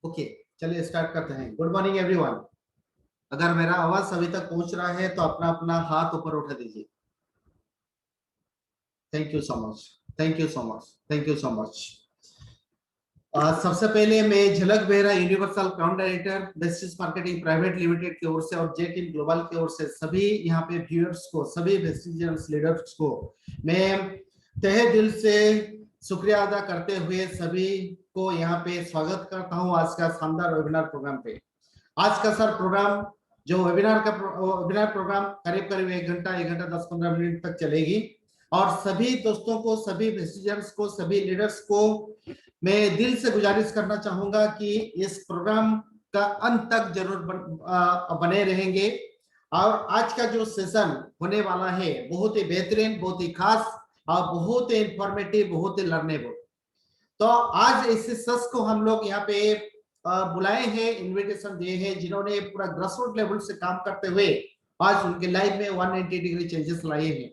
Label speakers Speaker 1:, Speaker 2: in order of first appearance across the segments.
Speaker 1: Okay, चलिए start करते हैं। Good morning everyone. अगर मेरा आवाज सभी तक पहुंच रहा है तो अपना अपना हाथ ऊपर उठा दीजिए। Thank you so much, thank you so much, thank you so much. सबसे पहले मैं झलक Behera, universal crown director basis marketing private limited की ओर से और जे टीम ग्लोबल की ओर से सभी यहाँ पे व्यूअर्स को, सभी वेस्टिजियंस लीडर्स को मैं तहे दिल से शुक्रिया अदा करते हुए सभी को यहाँ पे स्वागत करता हूँ आज का शानदार वेबिनार प्रोग्राम पे। आज का सर प्रोग्राम जो वेबिनार प्रोग्राम करीब करीब 1 घंटा 10-15 मिनट तक चलेगी और सभी दोस्तों को, सभी वेस्टिजियंस को, सभी लीडर्स को मैं दिल से गुजारिश करना चाहूंगा कि इस प्रोग्राम का अंत तक जरूर बने रहेंगे। और आज का जो सेशन होने वाला है बहुत ही बेहतरीन, बहुत ही खास और बहुत ही इंफॉर्मेटिव, बहुत ही लर्नेबल। तो आज इस सेशन को हम लोग यहाँ पे बुलाए हैं, इनविटेशन दिए हैं, जिन्होंने पूरा ग्रासरूट लेवल से काम करते हुए आज उनके लाइफ में 180 डिग्री चेंजेस लाए हैं।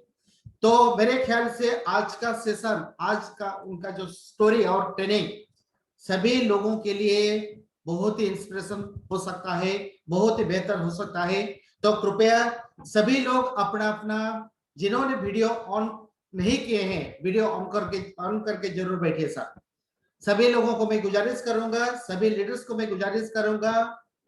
Speaker 1: तो मेरे ख्याल से आज का सेशन, आज का उनका जो स्टोरी और ट्रेनिंग सभी लोगों के लिए बहुत ही इंस्पिरेशन हो सकता है, बहुत ही बेहतर हो सकता है। तो कृपया सभी लोग अपना अपना, जिन्होंने वीडियो ऑन नहीं किए हैं, वीडियो ऑन करके जरूर बैठिए सर। सभी लोगों को मैं गुजारिश करूंगा, सभी लीडर्स को मैं गुजारिश करूंगा,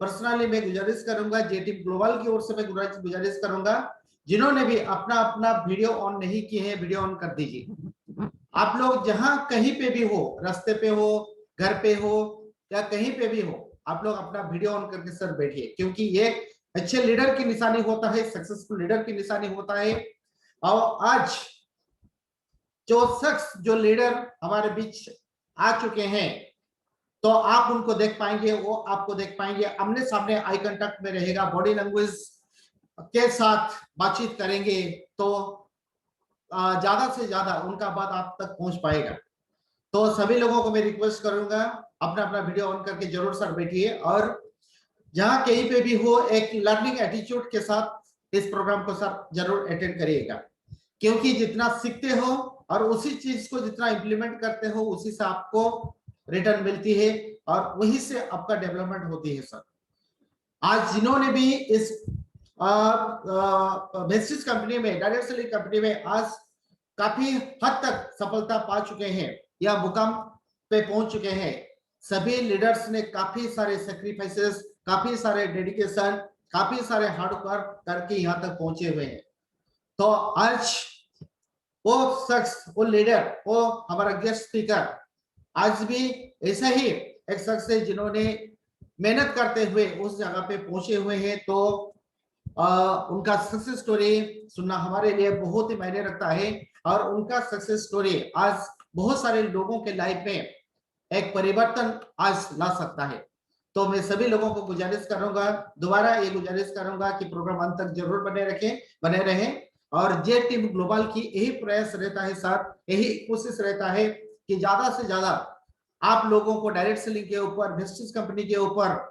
Speaker 1: पर्सनली मैं गुजारिश करूंगा, जे टीम ग्लोबल की ओर से मैं गुजारिश करूंगा, जिन्होंने भी अपना अपना वीडियो ऑन नहीं किए हैं वीडियो ऑन कर दीजिए। आप लोग जहां कहीं पे भी हो, रास्ते पे हो, घर पे हो या कहीं पे भी हो, आप लोग अपना वीडियो ऑन करके सर बैठिए, क्योंकि ये अच्छे लीडर की निशानी होता है, सक्सेसफुल लीडर की निशानी होता है। और आज जो शख्स, जो लीडर हमारे बीच आ चुके हैं, तो आप उनको देख पाएंगे, वो आपको देख पाएंगे, आमने सामने आई कांटेक्ट में रहेगा, बॉडी लैंग्वेज के साथ बातचीत करेंगे, तो ज्यादा से ज्यादा उनका बात आप तक पहुंच पाएगा। तो सभी लोगों को मैं रिक्वेस्ट करूंगा, अपना अपना वीडियो ऑन करके जरूर सर बैठिए और जहां कहीं पे भी हो एक लर्निंग एटीट्यूड के साथ इस प्रोग्राम को सर जरूर अटेंड करिएगा, क्योंकि जितना सीखते हो और उसी चीज को जितना इंप्लीमेंट करते हो उसी से आपको रिटर्न मिलती है और वही से आपका डेवलपमेंट होती है सर। आज जिन्होंने भी इस बेसिस कंपनी में, डायरेक्ट सेलिंग कंपनी में आज काफी हद तक सफलता पा चुके हैं या मुकाम पे पहुंच चुके हैं, सभी लीडर्स ने काफी सारे सेक्रीफाइसेस, काफी सारे डेडिकेशन, काफी सारे हार्ड वर्क करके यहाँ तक पहुंचे हुए हैं। तो आज वो शख्स, वो लीडर, वो हमारा गेस्ट स्पीकर आज भी ऐसा ही एक शख्स है जिन्होंने मेहनत करते हुए उस जगह पे पहुंचे हुए हैं। तो उनका सक्सेस स्टोरी सुनना हमारे लिए बहुत ही मायने रखता है और उनका सक्सेस स्टोरी आज बहुत सारे लोगों के लाइफ में एक परिवर्तन आज ला सकता है। तो मैं सभी लोगों को गुजारिश करूंगा, दोबारा ये गुजारिश करूंगा कि प्रोग्राम अंत तक जरूर बने रहें और जे टीम ग्लोबल की यही प्रयास रहता है सर, यही कोशिश रहता है कि ज्यादा से ज्यादा आप लोगों को डायरेक्ट सेलिंग के ऊपर, वेस्टिज कंपनी के ऊपर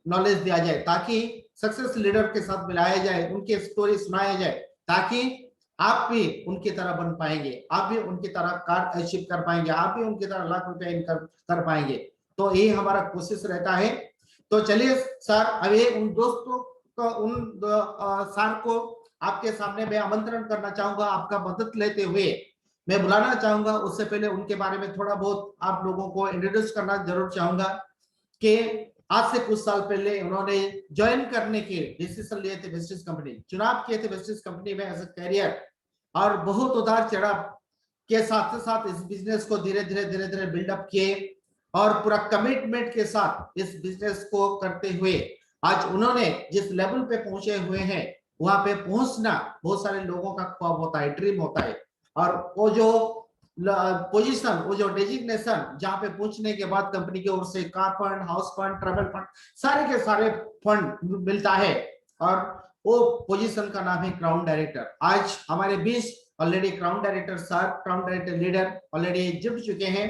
Speaker 1: नॉलेज दिया जाए, ताकि सक्सेस लीडर के साथ मिलाया जाए, उनके स्टोरी सुनाया जाए, ताकि आप भी उनकी तरह बन पाएंगे, आप भी उनकी तरह कार अचीव कर पाएंगे, आप भी उनकी तरह लाख रुपए इनकम कर पाएंगे। तो यही हमारा कोशिश रहता है। तो चलिए सर, अभी उन दोस्तों को, उन सर को आपके सामने मैं आमंत्रण करना चाहूंगा, आपका मदद लेते हुए मैं बुलाना चाहूंगा। उससे पहले उनके बारे में थोड़ा बहुत आप लोगों को इंट्रोड्यूस करना जरूर चाहूंगा कि आज से कुछ साल पहले उन्होंने ज्वाइन करने के डिसीजन लिए थे, वेस्टिज कंपनी चुनाव किए थे वेस्टिज कंपनी में एज ए कैरियर, और बहुत उतार चढ़ाव के साथ इस बिजनेस को धीरे धीरे बिल्डअप किए और पूरा कमिटमेंट के साथ इस बिजनेस को करते हुए आज उन्होंने जिस लेवल पे पहुंचे हुए हैं, वहां पे पहुंचना बहुत सारे लोगों का ख्वाब होता है, ड्रीम होता है। और वो जो पोजीशन, वो जो डेजिग्नेशन, जहां पे पहुंचने के बाद कंपनी की ओर से car fund, house fund, travel fund, सारे के सारे फंड मिलता है और वो पोजीशन का नाम है क्राउन डायरेक्टर। आज हमारे बीच already crown director sir, crown director leader already जुड़ चुके हैं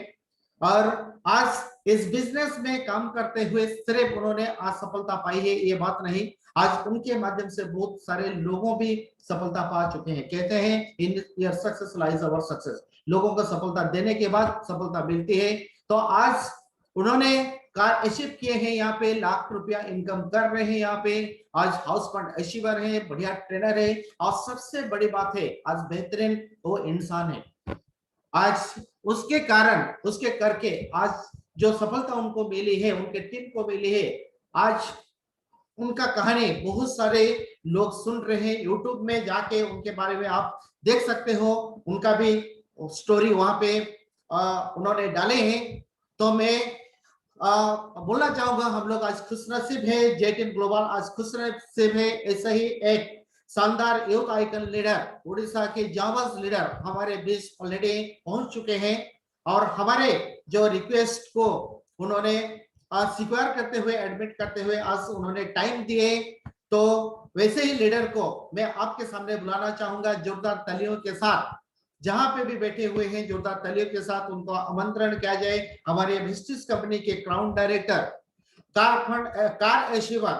Speaker 1: और आज इस बिजनेस में काम करते हुए सिर्फ उन्होंने आज सफलता पाई है ये बात नहीं, आज उनके माध्यम से बहुत सारे लोगों भी सफलता पा चुके हैं। कहते हैं in your success lies our success, लोगों को सफलता देने के बाद सफलता मिलती है। तो आज उन्होंने कार अचीव किए हैं, यहाँ पे लाख रुपया इनकम कर रहे हैं, यहाँ पे आज हाउस फंड अचीवर है, बढ़िया ट्रेनर है, और सबसे बड़ी बात है आज बेहतरीन वो इंसान है। आज उसके कारण, उसके करके आज जो सफलता उनको मिली है, उनके टीम को मिली है, आज उनका कहानी बहुत सारे लोग सुन रहे हैं। यूट्यूब में जाके उनके बारे में आप देख सकते हो, उनका भी स्टोरी वहां पे उन्होंने डाले हैं। तो मैं बोलना चाहूंगा हम लोग आज खुशनसीब है, जेट ग्लोबल आज खुशनसीब है। ऐसा ही एक शानदार यूथ आइकन लीडर, उड़ीसा के जाबाज लीडर हमारे बीच ऑलरेडी पहुंच चुके हैं, और हमारे जो रिक्वेस्ट को उन्होंने स्वीकार करते हुए, एडमिट करते हुए आज उन्होंने टाइम दिए। तो वैसे ही लीडर को मैं आपके सामने बुलाना चाहूंगा जोरदार तालियों के साथ। जहां पे भी बैठे हुए हैं जोरदार तालियों के साथ उनको आमंत्रण किया जाए। हमारे विस्टिस कंपनी के crown director, car achiever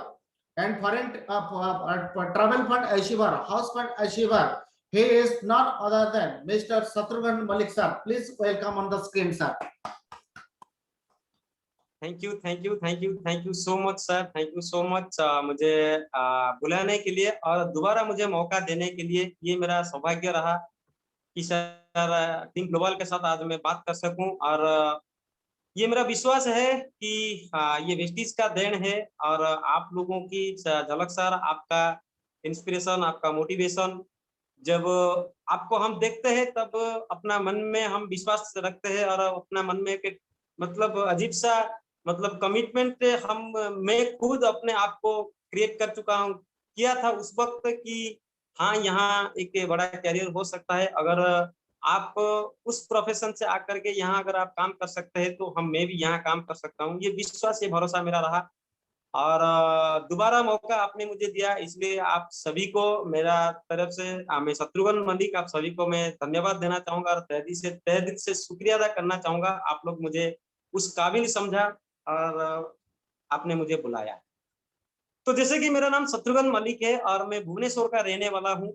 Speaker 1: and foreign travel fund achiever, house fund achiever, he is none other than Mr. Shatrughan Malik sir. Please welcome on the screen sir.
Speaker 2: Thank you, thank you, thank you, thank you so much sir, thank you so much मुझे बुलाने के लिए और दोबारा मुझे मौका देने के लिए। ये मेरा सौभाग्य रहा कि सर टीम ग्लोबल के साथ आज मैं बात कर सकूं, और ये मेरा विश्वास है कि ये वेस्टिज का देन है, और आप लोगों की झलक सर, आपका इंस्पिरेशन, आपका मोटिवेशन जब आपको हम देखते हैं तब अपना मन में हम विश्वास रखते हैं, और अपना मन में एक मतलब अजीब सा मतलब कमिटमेंट हम मैं खुद अपने आप को क्रिएट कर चुका हूँ, किया था उस वक्त कि हाँ यहाँ एक बड़ा कैरियर हो सकता है। अगर आप उस प्रोफेशन से आकर के यहाँ अगर आप काम कर सकते हैं तो मैं भी यहाँ काम कर सकता हूँ। ये विश्वास, ये भरोसा मेरा रहा, और दोबारा मौका आपने मुझे दिया, इसलिए आप सभी को मेरा तरफ से मैं शत्रुघ्न मलिक, आप सभी को मैं धन्यवाद देना चाहूंगा और तहे दिल से शुक्रिया अदा करना चाहूंगा। आप लोग मुझे उस काबिल समझा और आपने मुझे बुलाया। तो जैसे कि मेरा नाम शत्रुघ्न मलिक है और मैं भुवनेश्वर का रहने वाला हूँ,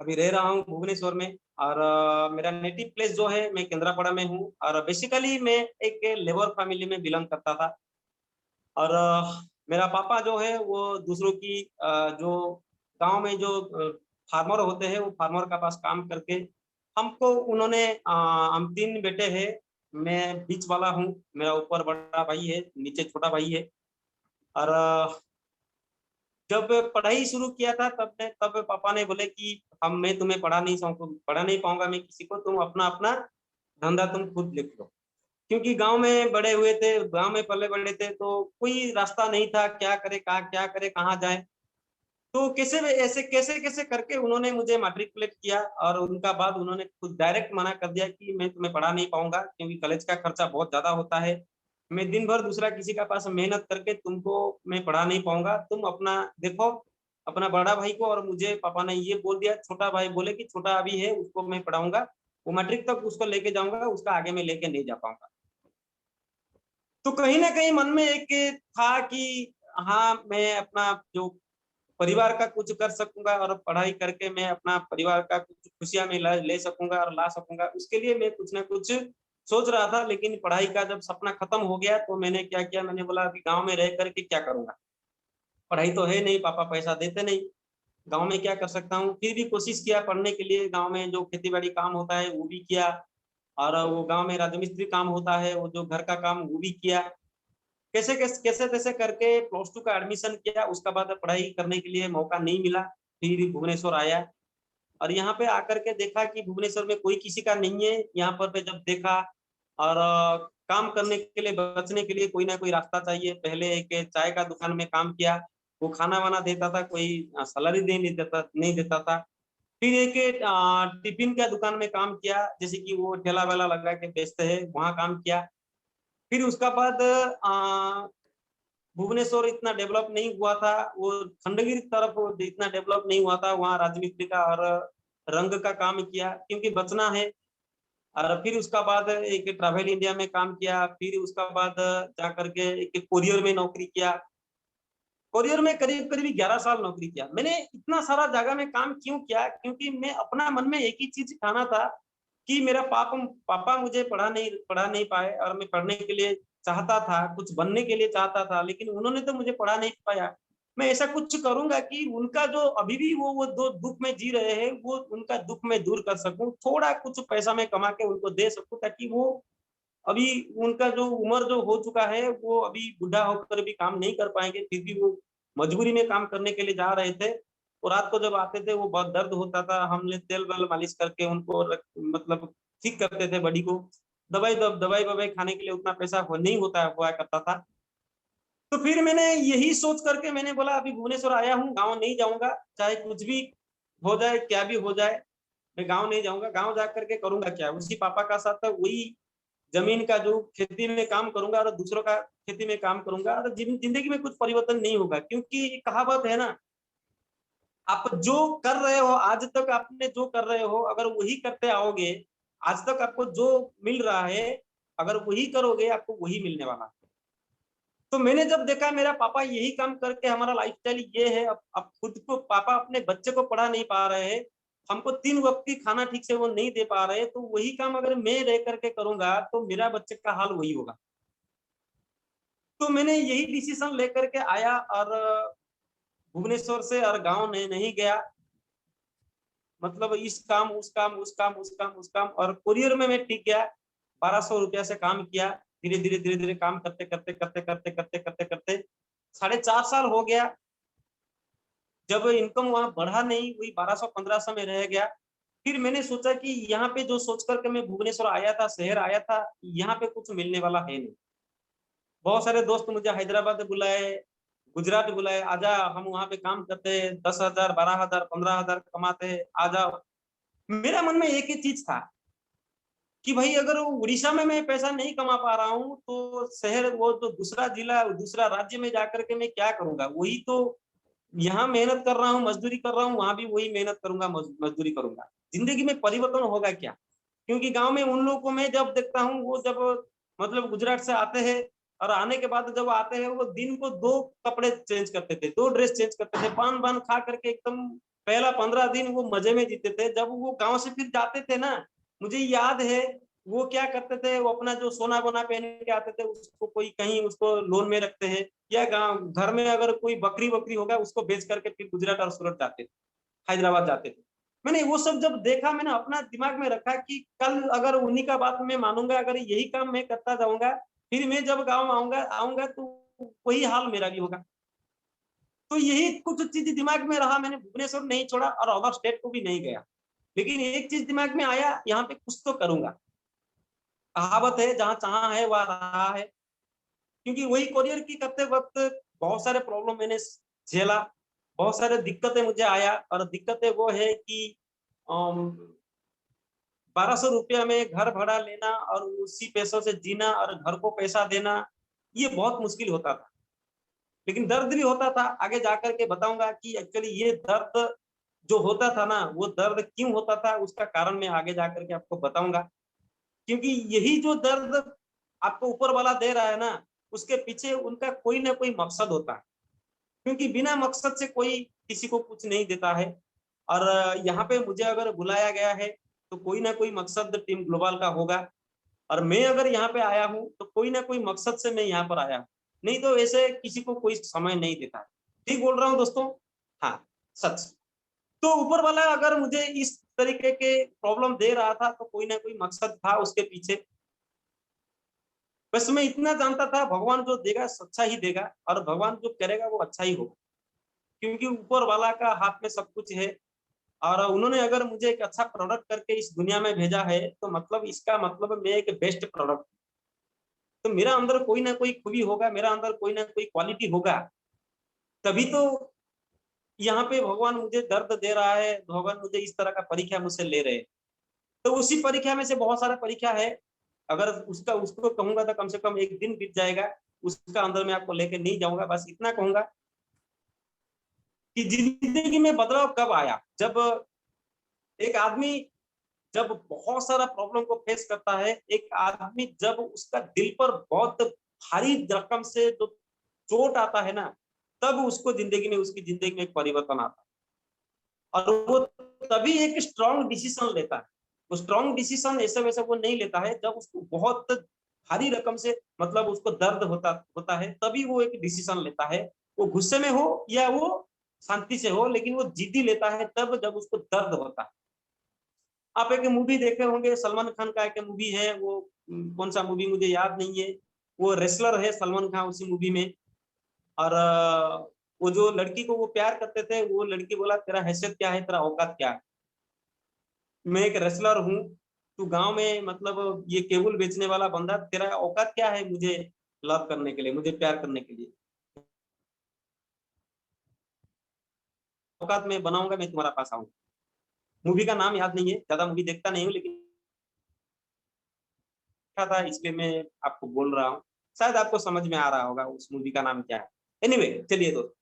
Speaker 2: अभी रह रहा हूँ भुवनेश्वर में, और मेरा नेटिव प्लेस जो है मैं केंद्रापड़ा में हूँ, और बेसिकली मैं एक लेबर फैमिली में बिलोंग करता था। और मेरा पापा जो है वो दूसरों की जो गांव में जो फार्मर होते हैं वो फार्मर का पास काम करके हमको उन्होंने हम 3 बेटे हैं, मैं बीच वाला हूँ, मेरा ऊपर बड़ा भाई है, नीचे छोटा भाई है। और जब पढ़ाई शुरू किया था तब पापा ने बोले कि मैं तुम्हें पढ़ा नहीं पाऊंगा मैं किसी को, तुम अपना अपना धंधा तुम खुद लिख लो। क्योंकि गांव में बड़े हुए थे, गांव में पले बड़े थे, तो कोई रास्ता नहीं था, क्या करे कहाँ जाए। तो कैसे कैसे करके उन्होंने मुझे मैट्रिकुलेट किया, और उनका बाद उन्होंने खुद डायरेक्ट मना कर दिया कि मैं तुम्हें पढ़ा नहीं पाऊंगा, क्योंकि कॉलेज का खर्चा बहुत ज्यादा होता है, मैं दिन भर दूसरा किसी का पास मेहनत करके तुमको मैं पढ़ा नहीं पाऊंगा, तुम अपना देखो अपना बड़ा भाई को। और मुझे पापा ने ये बोल दिया, छोटा भाई बोले कि छोटा अभी है उसको मैं पढ़ाऊंगा, वो मैट्रिक तक उसको लेके जाऊंगा, उसका आगे में लेके नहीं जा पाऊंगा। तो कहीं ना कहीं मन में एक था कि हाँ मैं अपना जो परिवार का कुछ कर सकूंगा, और पढ़ाई करके मैं अपना परिवार का कुछ खुशियां में ले सकूंगा और ला सकूंगा, उसके लिए मैं कुछ ना कुछ सोच रहा था। लेकिन पढ़ाई का जब सपना खत्म हो गया तो मैंने क्या किया, मैंने बोला कि गांव में रह करके क्या करूंगा, पढ़ाई तो है नहीं, पापा पैसा देते नहीं, गांव में क्या कर सकता हूँ। फिर भी कोशिश किया पढ़ने के लिए, गांव में जो खेती बाड़ी काम होता है वो भी किया, और वो गांव में राजमिस्त्री काम होता है, वो जो घर का काम वो भी किया। कैसे तैसे करके +2 का एडमिशन किया, उसका बाद पढ़ाई करने के लिए मौका नहीं मिला, फिर भुवनेश्वर आया। और यहाँ पे आकर के देखा कि भुवनेश्वर में कोई किसी का नहीं है। यहाँ पर जब देखा, और काम करने के लिए, बचने के लिए कोई ना कोई रास्ता चाहिए। पहले एक चाय का दुकान में काम किया, वो खाना वाना देता था, कोई सैलरी नहीं देता था। फिर एक टिफिन का दुकान में काम किया, जैसे कि वो ठेला वेला लगा के बेचते हैं, वहां काम किया। फिर उसका बाद भुवनेश्वर इतना डेवलप नहीं हुआ था, वो खंडगिरी तरफ इतना डेवलप नहीं हुआ था, वहाँ राजमिस्त्री का और रंग का काम किया क्योंकि बचना है। और फिर उसका बाद एक ट्रैवल इंडिया में काम किया, फिर उसका बाद जा करके एक कोरियर में नौकरी किया। कोरियर में करीब करीब 11 साल नौकरी किया। मैंने इतना सारा जगह में काम क्यों किया, क्योंकि मैं अपना मन में एक ही चीज ठाना था कि मेरा पापा मुझे पढ़ा नहीं पाए, और मैं पढ़ने के लिए चाहता था, कुछ बनने के लिए चाहता था, लेकिन उन्होंने तो मुझे पढ़ा नहीं पाया। मैं ऐसा कुछ करूंगा कि उनका जो अभी भी वो दो दुख में जी रहे हैं, वो उनका दुख मैं दूर कर सकूं, थोड़ा कुछ पैसा मैं कमा के उनको दे सकूं, ताकि वो अभी उनका जो उम्र जो हो चुका है, वो अभी बुढ़ा होकर भी काम नहीं कर पाएंगे, फिर भी वो मजबूरी में काम करने के लिए जा रहे थे। और रात को जब आते थे वो बहुत दर्द होता था, हमने तेल वेल मालिश करके उनको मतलब ठीक करते थे बॉडी को। दवाई ववाई खाने के लिए उतना पैसा नहीं होता हुआ करता था। तो फिर मैंने यही सोच करके मैंने बोला अभी भुवनेश्वर आया हूँ, गाँव नहीं जाऊंगा, चाहे कुछ भी हो जाए, क्या भी हो जाए, मैं गाँव नहीं जाऊंगा। गाँव जा करके करूंगा क्या, उसी पापा का साथ था, वही जमीन का जो खेती में काम करूंगा और दूसरों का खेती में काम करूंगा, और जिंदगी में कुछ परिवर्तन नहीं होगा। क्योंकि कहावत है ना, आप जो कर रहे हो आज तक, आपने जो कर रहे हो अगर वही करते आओगे, आज तक आपको जो मिल रहा है अगर वही करोगे, आपको वही मिलने वाला है। तो मैंने जब देखा मेरा पापा यही काम करके, हमारा लाइफस्टाइल ये है, अब खुद को पापा अपने बच्चे को पढ़ा नहीं पा रहे हैं, हमको 3 वक्त की खाना ठीक से वो नहीं दे पा रहे, तो वही काम अगर मैं रह करके करूंगा तो मेरा बच्चे का हाल वही होगा। तो मैंने यही डिसीजन लेकर के आया, और भुवनेश्वर से और गांव नहीं गया, मतलब इस काम उस काम उस काम उस काम उस काम, और कुरियर में मैं टिक गया। 1200 रुपया से काम किया, धीरे धीरे काम करते करते करते करते करते करते करते 4.5 साल हो गया। जब इनकम वहां बढ़ा नहीं, वही 1200-1500 में रह गया। फिर मैंने सोचा कि यहाँ पे जो सोच करके मैं भुवनेश्वर आया था, शहर आया था, यहाँ पे कुछ मिलने वाला है नहीं। बहुत सारे दोस्त मुझे हैदराबाद बुलाए, गुजरात बुलाए, आजा हम वहां पे काम करते हैं, 10,000 12,000 15,000 कमाते हैं, आ जाओ। मेरा मन में एक ही चीज था कि भाई अगर उड़ीसा में मैं पैसा नहीं कमा पा रहा हूँ, तो शहर वो तो दूसरा जिला दूसरा राज्य में जाकर के मैं क्या करूंगा, वही तो यहाँ मेहनत कर रहा हूँ, मजदूरी कर रहा हूँ, वहां भी वही मेहनत करूंगा, मजदूरी करूंगा, जिंदगी में परिवर्तन होगा क्या। क्योंकि गांव में उन लोगों को मैं जब देखता हूँ, वो जब मतलब गुजरात से आते हैं, और आने के बाद जब आते हैं वो दिन को 2 कपड़े चेंज करते थे, 2 ड्रेस चेंज करते थे, पान वान खा करके एकदम पहला 15 दिन वो मजे में जीते थे। जब वो गांव से फिर जाते थे ना, मुझे याद है वो क्या करते थे, वो अपना जो सोना वोना पहन के आते थे, उसको कोई कहीं उसको लोन में रखते हैं, या गांव घर में अगर कोई बकरी वकरी होगा उसको बेच करके फिर गुजरात और सूरत जाते थे, हैदराबाद जाते थे। मैंने वो सब जब देखा, मैंने अपना दिमाग में रखा कि कल अगर उन्हीं का बात मैं मानूंगा, अगर यही काम मैं करता जाऊंगा, फिर मैं जब गाँव आऊंगा आऊंगा तो वही हाल मेरा भी होगा। तो यही कुछ चीज दिमाग में रहा, मैंने भुवनेश्वर नहीं छोड़ा और अदर स्टेट को भी नहीं गया। लेकिन एक चीज दिमाग में आया, यहाँ पे कुछ तो करूंगा। कहावत है जहाँ चाह है वह रहा है। क्योंकि वही कोरियर की करते वक्त बहुत सारे प्रॉब्लम मैंने झेला, बहुत सारे दिक्कतें मुझे आया, और दिक्कतें वो है कि 1200 रुपया में घर भाड़ा लेना और उसी पैसों से जीना और घर को पैसा देना, ये बहुत मुश्किल होता था। लेकिन दर्द भी होता था, आगे जाकर के बताऊंगा कि एक्चुअली ये दर्द जो होता था ना, वो दर्द क्यों होता था, उसका कारण मैं आगे जाकर के आपको बताऊंगा। क्योंकि यही जो दर्द आपको ऊपर वाला दे रहा है ना, उसके पीछे उनका कोई ना कोई मकसद होता है। क्योंकि बिना मकसद से कोई किसी को कुछ नहीं देता है। और यहाँ पे मुझे अगर बुलाया गया है तो कोई ना कोई मकसद टीम ग्लोबल का होगा, और मैं अगर यहाँ पे आया हूँ तो कोई ना कोई मकसद से मैं यहाँ पर आया हूँ, नहीं तो ऐसे किसी को कोई समय नहीं देता है। ठीक बोल रहा हूँ दोस्तों? हाँ, सच। तो ऊपर वाला अगर मुझे इस तरीके के प्रॉब्लम दे रहा था तो कोई ना कोई मकसद था उसके पीछे। बस मैं इतना जानता था, भगवान जो देगा अच्छा ही देगा, और भगवान जो करेगा वो अच्छा ही होगा। क्योंकि ऊपर वाला का हाथ में सब कुछ है, और उन्होंने अगर मुझे एक अच्छा प्रोडक्ट करके इस दुनिया में भेजा है, तो मतलब इसका मतलब मैं एक बेस्ट प्रोडक्ट, तो मेरा अंदर कोई ना कोई खूबी होगा, मेरा अंदर कोई ना कोई क्वालिटी होगा, तभी तो यहाँ पे भगवान मुझे दर्द दे रहा है, भगवान मुझे इस तरह का परीक्षा मुझसे ले रहे हैं। तो उसी परीक्षा में से बहुत सारा परीक्षा है, अगर उसका उसको कहूंगा तो कम से कम एक दिन बीत जाएगा, उसका अंदर में आपको लेके नहीं जाऊंगा। बस इतना कहूंगा कि जिंदगी में बदलाव कब आया, जब एक आदमी जब बहुत सारा प्रॉब्लम को फेस करता है, एक आदमी जब उसका दिल पर बहुत भारी रकम से जो चोट आता है ना, तब उसको जिंदगी में उसकी जिंदगी में एक परिवर्तन आता है, और वो तभी एक स्ट्रॉन्ग डिसीजन लेता है। वो स्ट्रॉन्ग डिसीजन ऐसे वैसे वो नहीं लेता है, जब उसको बहुत भारी रकम से मतलब उसको दर्द होता होता है, तभी वो एक डिसीजन लेता है। वो गुस्से में हो या वो शांति से हो, लेकिन वो जिद्दी लेता है तब जब उसको दर्द होता है। आप एक मूवी देखे होंगे, सलमान खान का एक मूवी है, वो कौन सा मूवी मुझे याद नहीं है। वो रेसलर है सलमान खान उसी मूवी में। और वो जो लड़की को वो प्यार करते थे, वो लड़की बोला तेरा हैसियत क्या है, तेरा औकात क्या है, मैं एक रेसलर हूँ, तू गांव में मतलब ये केबल बेचने वाला बंदा, तेरा औकात क्या है मुझे लव करने के लिए, मुझे प्यार करने के लिए। औकात मैं बनाऊंगा, मैं तुम्हारा पास आऊंगा। मूवी का नाम याद नहीं है, ज्यादा मूवी देखता नहीं हूँ, लेकिन देखा था इसलिए मैं आपको बोल रहा हूँ। शायद आपको समझ में आ रहा होगा उस मूवी का नाम क्या है। एनीवे चलिए दोस्त,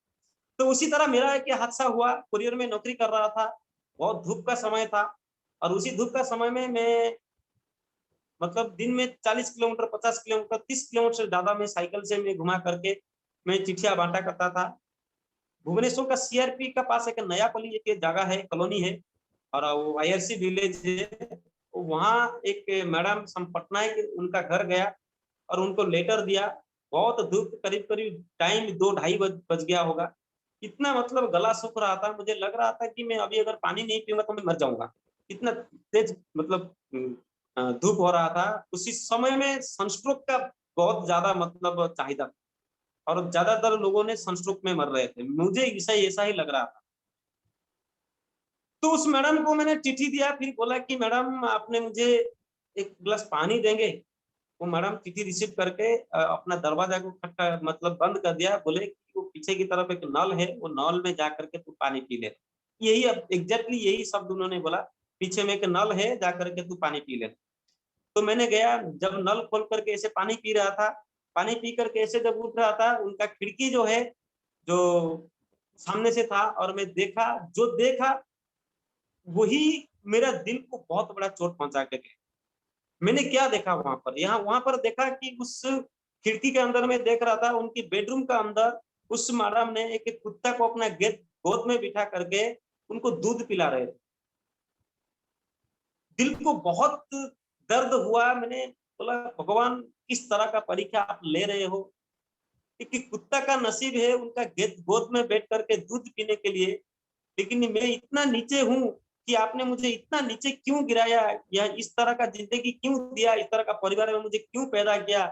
Speaker 2: तो उसी तरह मेरा एक हादसा हुआ। कुरियर में नौकरी कर रहा था, बहुत धूप का समय था, और उसी धूप का समय में मैं मतलब दिन में 40 किलोमीटर, 50 किलोमीटर, 30 किलोमीटर से ज्यादा मैं साइकिल से मैं घुमा करके मैं चिट्ठियां बांटा करता था। भुवनेश्वर का सीआरपी का पास एक नया पली एक जगह है, कॉलोनी है, और वो आईआरसी विलेज है। वहाँ एक मैडम पटनायक, उनका घर गया और उनको लेटर दिया। बहुत धूप, करीब करीब टाइम 2 ढाई बज गया होगा। इतना मतलब गला सूख रहा था, मुझे लग रहा था कि मैं अभी अगर पानी नहीं पीऊंगा तो मैं मर जाऊंगा। इतना तेज मतलब धूप हो रहा था। उसी समय में सनस्ट्रोक का बहुत ज्यादा मतलब चाहिदा, और ज्यादातर लोगों ने सनस्ट्रोक में मर रहे थे, मुझे ऐसा ही लग रहा था। तो उस मैडम को मैंने चिट्ठी दिया, फिर बोला कि मैडम आपने मुझे एक गिलास पानी देंगे। वो मैडम चिट्ठी रिसीव करके अपना दरवाजा को खटका मतलब बंद कर दिया, बोले कि वो पीछे की तरफ एक नल है, वो नल में जा करके तू पानी पी ले। यही अब एग्जैक्टली यही शब्द उन्होंने बोला, पीछे में एक नल है, जा करके तू पानी पी ले। तो मैंने गया, जब नल खोल करके ऐसे पानी पी रहा था, पानी पी करके ऐसे जब उठ रहा था, उनका खिड़की जो है, जो सामने से था, और मैं देखा, जो देखा वही मेरा दिल को बहुत बड़ा चोट पहुंचा के गया। मैंने क्या देखा वहां पर, यहाँ वहां पर देखा कि उस खिड़की के अंदर में देख रहा था, उनकी बेडरूम का अंदर उस मैडम ने एक कुत्ता को अपना गोद में बिठा करके उनको दूध पिला रहे थे। दिल को बहुत दर्द हुआ। मैंने बोला भगवान, किस तरह का परीक्षा आप ले रहे हो, कि कुत्ता का नसीब है उनका गोद में बैठ करके दूध पीने के लिए, लेकिन मैं इतना नीचे हूँ कि आपने मुझे इतना नीचे क्यों गिराया, या इस तरह का जिंदगी क्यों दिया, इस तरह का परिवार में मुझे क्यों पैदा किया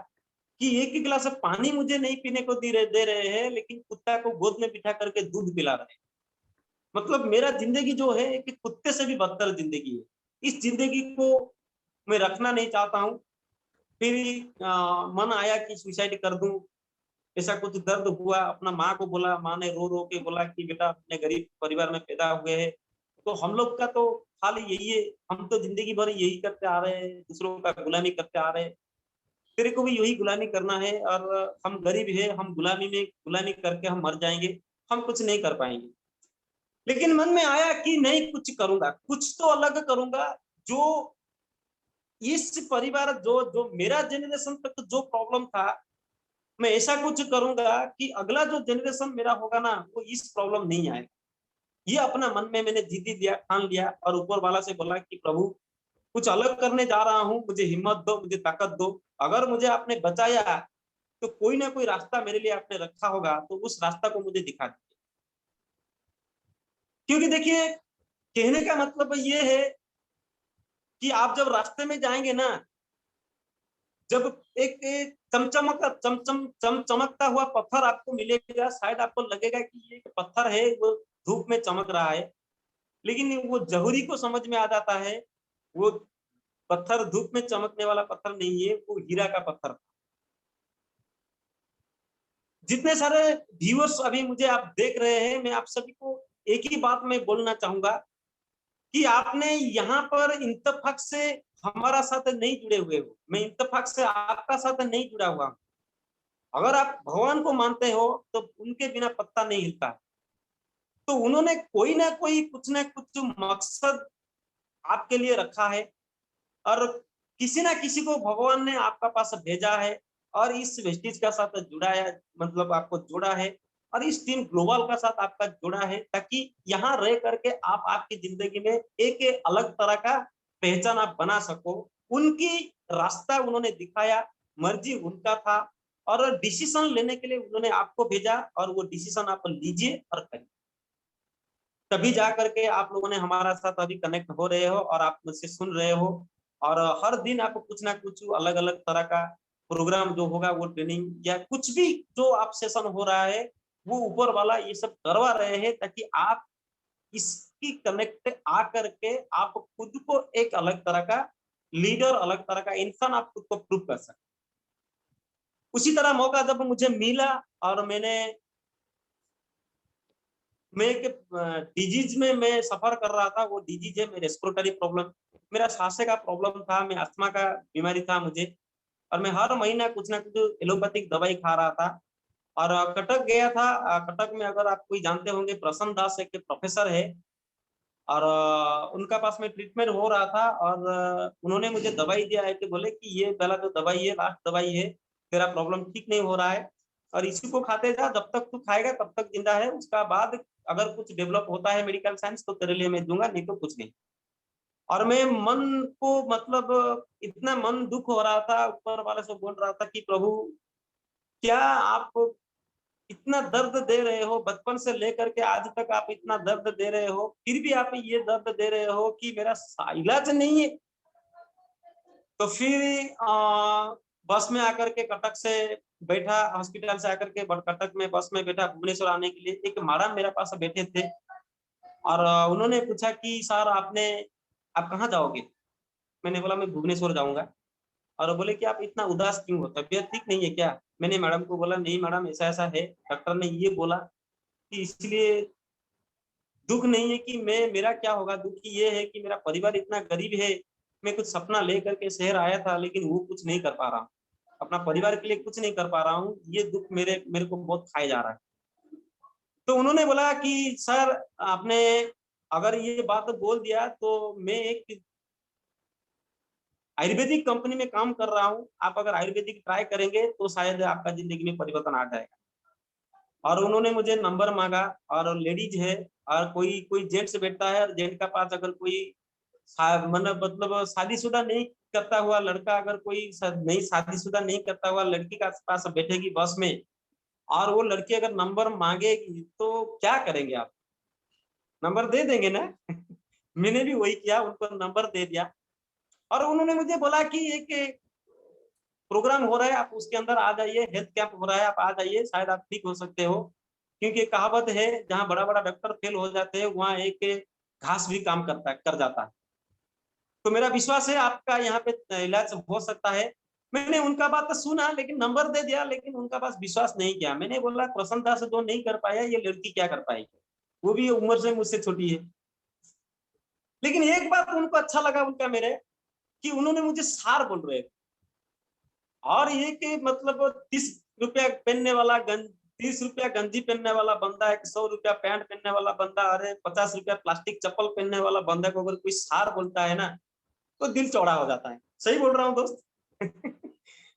Speaker 2: कि एक ही गिलास पानी मुझे नहीं पीने को दे रहे हैं, लेकिन कुत्ता को गोद में बिठा करके दूध पिला रहे हैं। मतलब मेरा जिंदगी जो है एक कुत्ते से भी बदतर जिंदगी है। इस जिंदगी को मैं रखना नहीं चाहता हूँ। फिर मन आया कि सुसाइड कर दूं, ऐसा कुछ दर्द हुआ। अपना माँ को बोला, माँ ने रो रो के बोला कि बेटा अपने गरीब परिवार में पैदा हुए हैं, तो हम लोग का तो हाल यही है, हम तो जिंदगी भर यही करते आ रहे हैं, दूसरों का गुलामी करते आ रहे हैं, तेरे को भी यही गुलामी करना है, और हम गरीब है, हम गुलामी करके हम मर जाएंगे, हम कुछ नहीं कर पाएंगे। लेकिन मन में आया कि नहीं, कुछ करूंगा, कुछ तो अलग करूंगा। जो इस परिवार, जो जो मेरा जनरेशन तक जो प्रॉब्लम था, मैं ऐसा कुछ करूंगा कि अगला जो जनरेशन मेरा होगा ना, वो इस प्रॉब्लम नहीं आएगा। ये अपना मन में मैंने जीत लिया, ठान लिया, और ऊपर वाला से बोला कि प्रभु, कुछ अलग करने जा रहा हूँ, मुझे हिम्मत दो, मुझे ताकत दो। अगर मुझे आपने बचाया तो कोई ना कोई रास्ता मेरे लिए आपने रखा होगा, तो उस रास्ता को मुझे दिखा दीजिए। क्योंकि देखिए, कहने का मतलब ये है कि आप जब रास्ते में जाएंगे ना, जब एक चमचमकता हुआ पत्थर आपको मिलेगा, शायद आपको लगेगा कि ये पत्थर है, वो धूप में चमक रहा है, लेकिन वो जहुरी को समझ में आ जाता है, वो पत्थर धूप में चमकने वाला पत्थर नहीं है, वो हीरा का पत्थर। जितने सारे व्यूअर्स अभी मुझे आप देख रहे हैं, मैं आप सभी को एक ही बात मैं बोलना चाहूंगा कि आपने यहाँ पर इंतफाक से हमारा साथ नहीं जुड़े हुए हो, मैं इंतफाक से आपका साथ नहीं जुड़ा हुआ। अगर आप भगवान को मानते हो तो उनके बिना पत्ता नहीं हिलता। तो उन्होंने कोई ना कोई कुछ ना कुछ मकसद आपके लिए रखा है, और किसी ना किसी को भगवान ने आपका पास भेजा है, और इस वेस्टिज का साथ जुड़ाया, मतलब आपको जोड़ा है, और इस टीम ग्लोबल का साथ आपका जोड़ा है, ताकि यहाँ रह करके आप आपकी जिंदगी में एक अलग तरह का पहचान आप बना सको। उनकी रास्ता उन्होंने दिखाया, मर्जी उनका था, और डिसीजन लेने के लिए उन्होंने आपको भेजा, और वो डिसीजन आप लीजिए और करिए। तभी जा करके आप लोगों ने हमारा साथ अभी कनेक्ट हो रहे हो, और आप मुझसे सुन रहे हो, और हर दिन आप कुछ ना कुछ अलग अलग तरह का प्रोग्राम जो होगा, वो ट्रेनिंग या कुछ भी जो आप सेशन हो रहा है, वो ऊपर वाला ये सब करवा रहे हैं, ताकि आप इसकी कनेक्ट आकर के आप खुद को एक अलग तरह का लीडर, अलग तरह का इंसान आप खुद को प्रूव कर सकते। उसी तरह मौका जब मुझे मिला, और मैं एक डिजीज में मैं सफर कर रहा था। वो डिजीज है, मेरे रेस्पिरेटरी प्रॉब्लम, मेरा सांसे का प्रॉब्लम था, मैं अस्थमा का बीमारी था मुझे, और मैं हर महीना कुछ ना कुछ एलोपैथिक दवाई खा रहा था। और कटक गया था। कटक में अगर आप कोई जानते होंगे, प्रसन्न दास एक प्रोफेसर है, और उनका पास में ट्रीटमेंट हो रहा था, और उन्होंने मुझे दवाई दिया है कि बोले कि ये पहला जो दवाई है, लास्ट दवाई है, तेरा प्रॉब्लम ठीक नहीं हो रहा है, और इसी को खाते जा, जब तक तू खाएगा तब तक जिंदा है, उसका बाद अगर कुछ डेवलप होता है मेडिकल साइंस तो तेरे लिए मैं दूंगा, नहीं तो कुछ नहीं। और मैं मन को मतलब इतना मन दुख हो रहा था, ऊपर वाले से बोल रहा था कि प्रभु, क्या आप इतना दर्द दे रहे हो, बचपन से लेकर के आज तक आप इतना दर्द दे रहे हो, फिर भी आप ये दर्द दे रहे हो कि मेरा इलाज नहीं है। तो फिर बस में आकर के कटक से बैठा, हॉस्पिटल से आकर के कटक में बस में बैठा भुवनेश्वर आने के लिए। एक मैडम मेरे पास बैठे थे, और उन्होंने पूछा कि सर आप कहाँ जाओगे? मैंने बोला मैं भुवनेश्वर जाऊंगा। और बोले कि आप इतना उदास क्यों हो, तबीयत ठीक नहीं है क्या? मैंने मैडम को बोला नहीं मैडम, ऐसा ऐसा है, डॉक्टर ने ये बोला कि इसलिए दुख नहीं है कि मेरा क्या होगा, दुख ये है कि मेरा परिवार इतना गरीब है। मैं कुछ सपना लेकर के शहर आया था, लेकिन वो कुछ नहीं कर पा रहा हूँ, अपना परिवार के लिए कुछ नहीं कर पा रहा हूँ, ये दुख मेरे मेरे को बहुत खाए जा रहा है। तो उन्होंने बोला कि सर, आपने अगर ये बात बोल दिया तो मैं एक आयुर्वेदिक कंपनी में काम कर रहा हूँ, आप अगर आयुर्वेदिक ट्राई करेंगे तो शायद आपका जिंदगी में परिवर्तन आ जाएगा। और उन्होंने मुझे नंबर मांगा, और लेडीज है, और कोई कोई जेंट्स बैठता है, और जेंट का पास अगर कोई मतलब शादीशुदा नहीं करता हुआ लड़का, अगर कोई नहीं शादीशुदा नहीं करता हुआ लड़की का पास बैठेगी बस में, और वो लड़की अगर नंबर मांगेगी तो क्या करेंगे आप? नंबर दे देंगे ना। मैंने भी वही किया, उनको नंबर दे दिया। और उन्होंने मुझे बोला कि एक प्रोग्राम हो रहा है, आप उसके अंदर आ जाइए, हेल्थ कैंप हो रहा है, आप आ जाइए, शायद आप ठीक हो सकते हो। क्योंकि कहावत है, जहाँ बड़ा बड़ा डॉक्टर फेल हो जाते हैं, वहाँ एक घास भी काम कर जाता है। तो मेरा विश्वास है आपका यहाँ पे इलाज हो सकता है। मैंने उनका बात तो सुना, लेकिन नंबर दे दिया, लेकिन उनका पास विश्वास नहीं किया। मैंने बोला प्रसन्नता से जो नहीं कर पाया, ये लड़की क्या कर पाएगी, वो भी उम्र से मुझसे छोटी है। लेकिन एक बात उनको अच्छा लगा उनका मेरे, कि उन्होंने मुझे सार बोल रहे थे। और ये कि मतलब 30 रुपया पहनने वाला 30 रुपया गंजी पहनने वाला बंदा, 100 रुपया पैंट पहनने वाला बंदा, अरे 50 रुपया प्लास्टिक चप्पल पहनने वाला बंदा को अगर कोई सार बोलता है ना, तो दिल चौड़ा हो जाता है। सही बोल रहा हूँ दोस्त।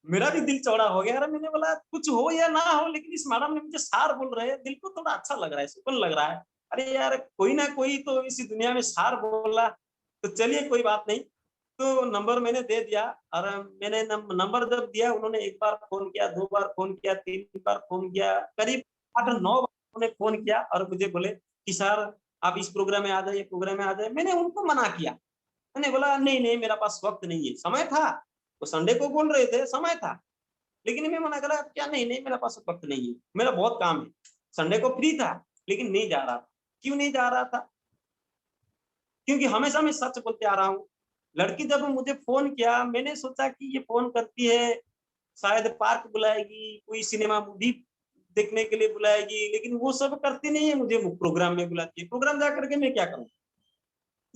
Speaker 2: मेरा भी दिल चौड़ा हो गया। अरे मैंने बोला कुछ हो या ना हो, लेकिन इस मैडम ने मुझे सार बोल रहे हैं, दिल को थोड़ा अच्छा लग रहा है, सुकून लग रहा है। अरे यार, कोई ना कोई तो इसी दुनिया में सार बोला, तो चलिए कोई बात नहीं। तो नंबर मैंने दे दिया, और मैंने नंबर जब दिया, उन्होंने एक बार फोन किया, 2 बार फोन किया, 3 बार फोन किया, करीब 8-9 बार उन्होंने फोन किया, और मुझे बोले कि सर आप इस प्रोग्राम में आ जाइए, प्रोग्राम में आ जाइए। मैंने उनको मना किया, मैंने बोला नहीं नहीं, मेरा पास वक्त नहीं है। समय था, वो संडे को बोल रहे थे, समय था, लेकिन मैं मना करा, क्या नहीं नहीं, मेरा पास वक्त नहीं है, मेरा बहुत काम है। संडे को फ्री था, लेकिन नहीं जा रहा था। क्यों नहीं जा रहा था? क्योंकि हमेशा मैं सच बोलते आ रहा हूँ। लड़की जब मुझे फोन किया, मैंने सोचा कि ये फोन करती है, शायद पार्क बुलाएगी, कोई सिनेमा मूवी देखने के लिए बुलाएगी, लेकिन वो सब करती नहीं है, मुझे प्रोग्राम में बुलाती है। प्रोग्राम जा करके मैं क्या करूँ?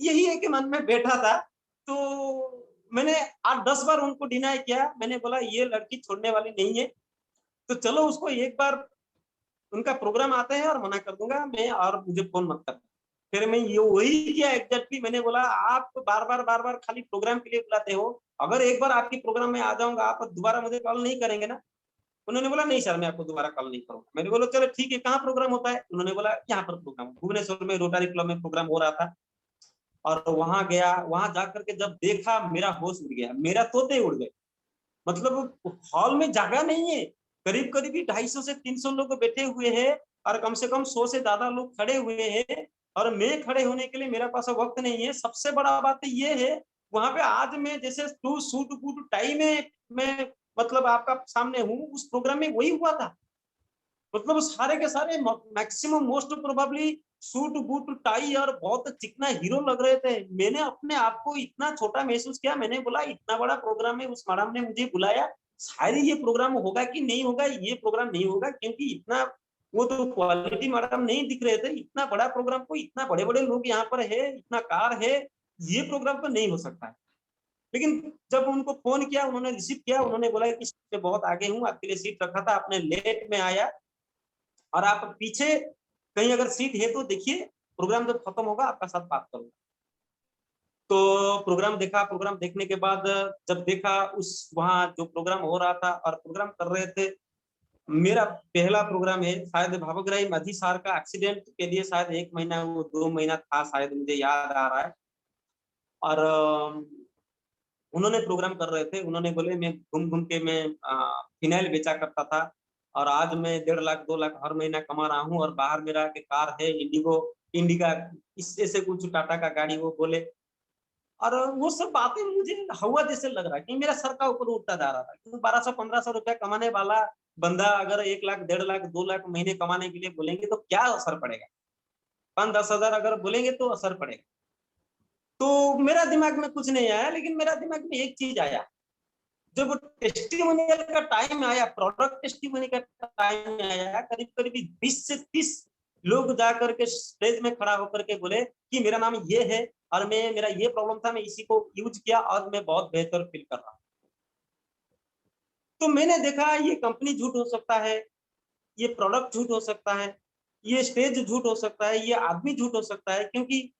Speaker 2: यही है कि मन में बैठा था। तो मैंने 8-10 बार उनको डिनाई किया। मैंने बोला ये लड़की छोड़ने वाली नहीं है, तो चलो उसको एक बार उनका प्रोग्राम आता है और मना कर दूंगा मैं, और मुझे फोन मत करना। फिर मैं ये वही किया एग्जैक्टली। मैंने बोला आप बार बार खाली प्रोग्राम के लिए बुलाते हो, अगर एक बार आपके प्रोग्राम में आ जाऊंगा, आप दोबारा मुझे कॉल नहीं करेंगे ना? उन्होंने बोला नहीं सर, मैं आपको दोबारा कॉल नहीं करूंगा। मैंने बोला चलो ठीक है, कहाँ प्रोग्राम होता है? उन्होंने बोला यहाँ पर प्रोग्राम, भुवनेश्वर में रोटरी क्लब में प्रोग्राम हो रहा था। और वहां गया, वहां जाकर के जब देखा, मेरा होश उड़ गया, मेरा तोते उड़ गए। मतलब हॉल में जगह नहीं है, करीब करीब 250 से 300 लोग बैठे हुए हैं और कम से कम 100 से ज्यादा लोग खड़े हुए हैं और मैं खड़े होने के लिए मेरे पास वक्त नहीं है। सबसे बड़ा बात ये है, वहां पे आज मैं जैसे टू सूट बूट टाई में मैं मतलब आपका सामने हूँ, उस प्रोग्राम में वही हुआ था। मतलब सारे के सारे maximum most probably suit boot tie और बहुत चिकना हीरो लग रहे थे। मैंने अपने आप को इतना छोटा महसूस किया, मैंने बोला इतना बड़ा प्रोग्राम है, उस मैडम ने मुझे बुलाया, शायद ये प्रोग्राम होगा कि नहीं होगा, ये प्रोग्राम नहीं होगा क्योंकि इतना वो तो क्वालिटी मैडम नहीं दिख रहे थे। इतना बड़ा प्रोग्राम को इतना बड़े बड़े लोग यहाँ पर है, इतना कार है, ये प्रोग्राम तो नहीं हो सकता है। लेकिन जब उनको फोन किया, उन्होंने रिसीव किया, उन्होंने बोला कि बहुत आगे हूँ, आपके लिए सीट रखा था, आपने लेट में आया और आप पीछे कहीं अगर सीट है तो देखिए, प्रोग्राम जब खत्म होगा आपका साथ बात करूंगा। तो प्रोग्राम देखा, प्रोग्राम देखने के बाद जब देखा उस वहां जो प्रोग्राम हो रहा था और प्रोग्राम कर रहे थे, मेरा पहला प्रोग्राम है, शायद भावग्राही माझी सर का एक्सीडेंट के लिए शायद 1 महीना वो 2 महीना था शायद, मुझे याद आ रहा है। और उन्होंने प्रोग्राम कर रहे थे, उन्होंने बोले मैं घूम घूम के मैं फिनाइल बेचा करता था और आज मैं 1.5 लाख 2 लाख हर महीना कमा रहा हूँ और बाहर मेरा के कार है इंडिगो, इंडिका, इससे से कुछ टाटा का गाड़ी, वो बोले। और वो सब बातें मुझे हवा जैसे लग रहा है कि मेरा सर का ऊपर उठता जा रहा था। 1200-1500 रुपया कमाने वाला बंदा अगर 1 लाख 1.5 लाख 2 लाख महीने कमाने के लिए बोलेंगे तो क्या असर पड़ेगा, 5-10 हजार अगर बोलेंगे तो असर पड़ेगा। तो मेरा दिमाग में कुछ नहीं आया, लेकिन मेरा दिमाग में एक चीज आया, जब टेस्टिमोनियल का टाइम आया, प्रोडक्ट टेस्टिमोनियल का टाइम आया, करीब करीब 20 से 30 लोग जाकर के स्टेज में खड़ा होकर के बोले कि मेरा नाम ये है और मैं मेरा ये प्रॉब्लम था, मैं इसी को यूज किया और मैं बहुत बेहतर फील कर रहा हूँ। तो मैंने देखा ये कंपनी झूठ हो सकता है, ये प्रोडक्ट झूठ हो सकता है, ये स्टेज झूठ हो सकता है, ये आदमी झूठ हो सकता है, क्योंकि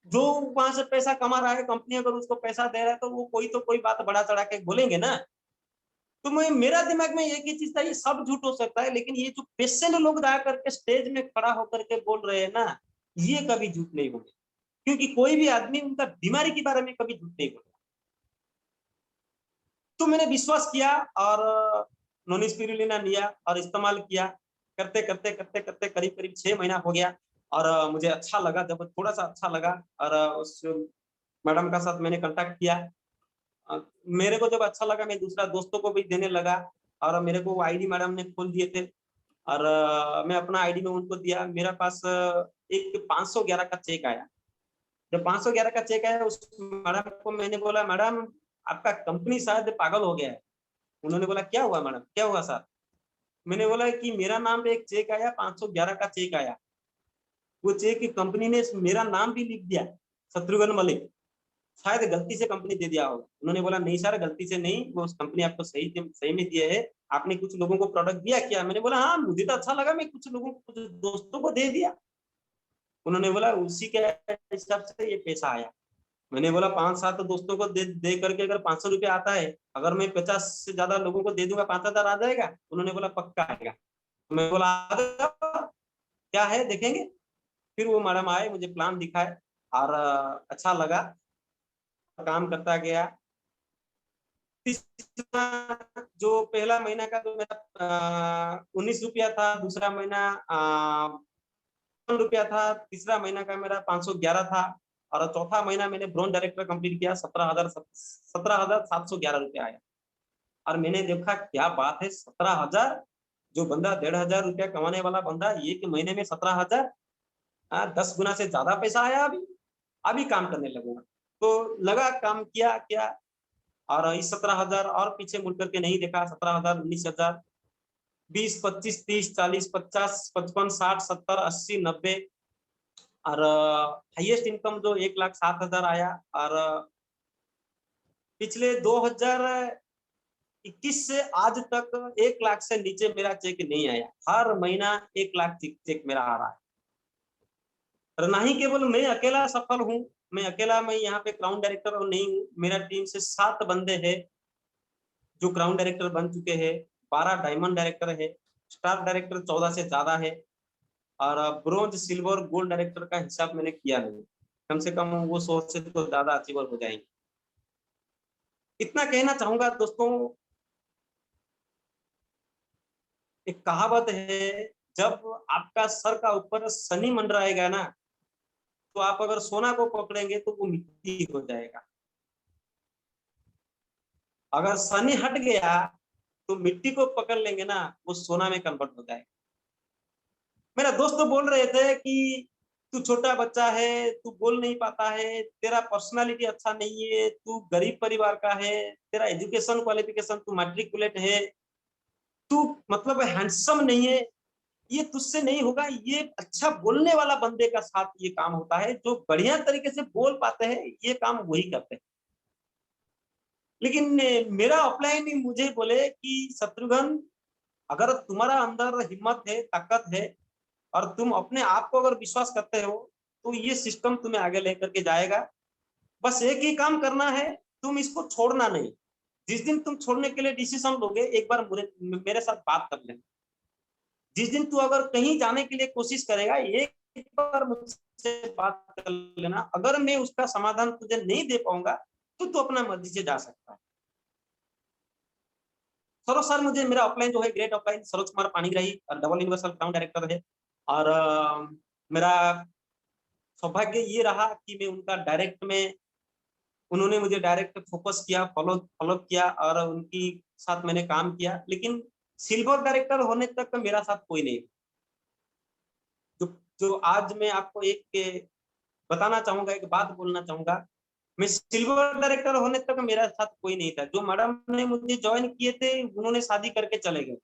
Speaker 2: जो वहां से पैसा कमा रहा है, कंपनी अगर उसको पैसा दे रहा है तो वो कोई तो कोई बात बढ़ा चढ़ा के बोलेंगे ना। तो मैं मेरा दिमाग में एक ही चीज था, ये सब झूठ हो सकता है, लेकिन ये जो पेशेंट लोग जा करके स्टेज में खड़ा होकर के बोल रहे हैं ना, ये कभी झूठ नहीं बोले, क्योंकि कोई भी आदमी उनका बीमारी के बारे में कभी झूठ नहीं बोला। तो मैंने विश्वास किया और नॉन स्पिरुलिना लिया और इस्तेमाल किया। करते करते करते करते करीब करीब 6 महीना हो गया और मुझे अच्छा लगा। जब थोड़ा सा अच्छा लगा और उस मैडम का साथ मैंने कांटेक्ट किया, अ, मेरे को जब अच्छा लगा मैं दूसरा दोस्तों को भी देने लगा और मेरे को आईडी मैडम ने खोल दिए थे और मैं अपना आईडी में उनको दिया। मेरे पास एक 511 का चेक आया। जब 511 का चेक आया, उस मैडम को मैंने बोला, मैडम आपका कंपनी शायद पागल हो गया है। उन्होंने बोला क्या हुआ मैडम, क्या हुआ सर? मैंने बोला कि मेरा नाम पे एक चेक आया, 511 का चेक आया, वो चेक की कंपनी ने मेरा नाम भी लिख दिया, शत्रुघ्न मलिक, शायद गलती से कंपनी दे दिया होगा। उन्होंने बोला नहीं सर, गलती से नहीं, वो कंपनी आपको सही सही में दिए है, आपने कुछ लोगों को प्रोडक्ट दिया क्या? मैंने बोला हाँ, मुझे तो अच्छा लगा, मैं कुछ लोगों को, कुछ दोस्तों को दे दिया। उन्होंने बोला उसी के हिसाब से ये पैसा आया। मैंने बोला 5-7 दोस्तों को दे करके अगर 500 रुपया आता है, अगर मैं 50 से ज्यादा लोगों को दे दूंगा 5,000 आ जाएगा? उन्होंने बोला पक्का आएगा। मैं बोला आ जाएगा, क्या है देखेंगे। फिर वो मैडम आए, मुझे प्लान दिखाए और अच्छा लगा, काम करता गया। तीसरा जो पहला महीना का जो मेरा 19 रुपया था, दूसरा महीना रुपया था, तीसरा महीना का मेरा 511 था और चौथा महीना मैंने ब्रोन डायरेक्टर कंप्लीट किया, 17,711 रुपया आया। और मैंने देखा क्या बात है, 17,000, जो बंदा 1,500 रुपया कमाने वाला बंदा एक महीने में 17,000, 10 गुना से ज्यादा पैसा आया। अभी काम करने लगूंगा। तो लगा, काम किया क्या और इस 17,000 और पीछे मुड़ करके नहीं देखा, 17,000, 19,000, 20, 25, 30, 40, 50, 55, 60, 70, 80, 90 और हाईएस्ट इनकम जो 1,07,000 आया। और पिछले 2021 से आज तक 1 लाख से नीचे मेरा चेक नहीं आया। हर महीना 1 लाख चेक मेरा आ रहा है। और ना ही केवल मैं अकेला सफल हूँ, मैं यहाँ पे क्राउन डायरेक्टर नहीं हूँ, मेरा टीम से 7 बंदे हैं जो क्राउन डायरेक्टर बन चुके हैं, 12 डायमंड डायरेक्टर है, स्टार डायरेक्टर 14 से ज्यादा है और ब्रोंज सिल्वर गोल्ड डायरेक्टर का हिसाब मैंने किया नहीं, कम से कम वो 100 से तो ज्यादा अचीवर हो जाएंगे। इतना कहना चाहूंगा दोस्तों एक कहावत है, जब आपका सर का ऊपर शनि मंडराएगा ना, तो आप अगर सोना को पकड़ेंगे तो वो मिट्टी हो जाएगा। अगर शनि हट गया तो मिट्टी को पकड़ लेंगे ना, वो सोना में कन्वर्ट हो जाएगा। मेरा दोस्त तो बोल रहे थे कि तू छोटा बच्चा है, तू बोल नहीं पाता है, तेरा पर्सनालिटी अच्छा नहीं है, तू गरीब परिवार का है, तेरा एजुकेशन क्वालिफिकेशन तू मैट्रिकुलेट है, तू मतलब हैंडसम नहीं है, ये तुझसे नहीं होगा। ये अच्छा बोलने वाला बंदे का साथ ये काम होता है, जो बढ़िया तरीके से बोल पाते हैं, ये काम वही करते हैं। लेकिन मेरा अपलाइन मुझे बोले कि शत्रुघ्न, अगर तुम्हारा अंदर हिम्मत है, ताकत है, और तुम अपने आप को अगर विश्वास करते हो, तो ये सिस्टम तुम्हें आगे लेकर के जाएगा। बस एक ही काम करना है, तुम इसको छोड़ना नहीं। जिस दिन तुम छोड़ने के लिए डिसीजन लोगे, एक बार मेरे साथ बात कर लेना। जिस दिन तू अगर कहीं जाने के लिए कोशिश करेगा, एक बार मुझसे बात कर लेना। अगर मैं उसका समाधान तुझे नहीं दे पाऊंगा, तो तू अपना मर्जी से जा सकता है। सरोज सर, मुझे मेरा ऑफलाइन जो है, great offline Saroj Kumar Panigrahi, double universal crown director है। और मेरा सौभाग्य ये रहा कि मैं उनका डायरेक्ट में, उन्होंने मुझे डायरेक्ट फोकस किया, फॉलो फॉलो किया, और उनकी साथ मैंने काम किया। लेकिन सिल्वर डायरेक्टर होने तक मेरा साथ कोई नहीं। जो जो आज मैं आपको एक बताना चाहूंगा, एक बात बोलना चाहूंगा। मैं सिल्वर डायरेक्टर होने तक मेरा साथ कोई नहीं था। जो मैडम ने मुझे ज्वाइन किए थे, उन्होंने शादी करके चले गए,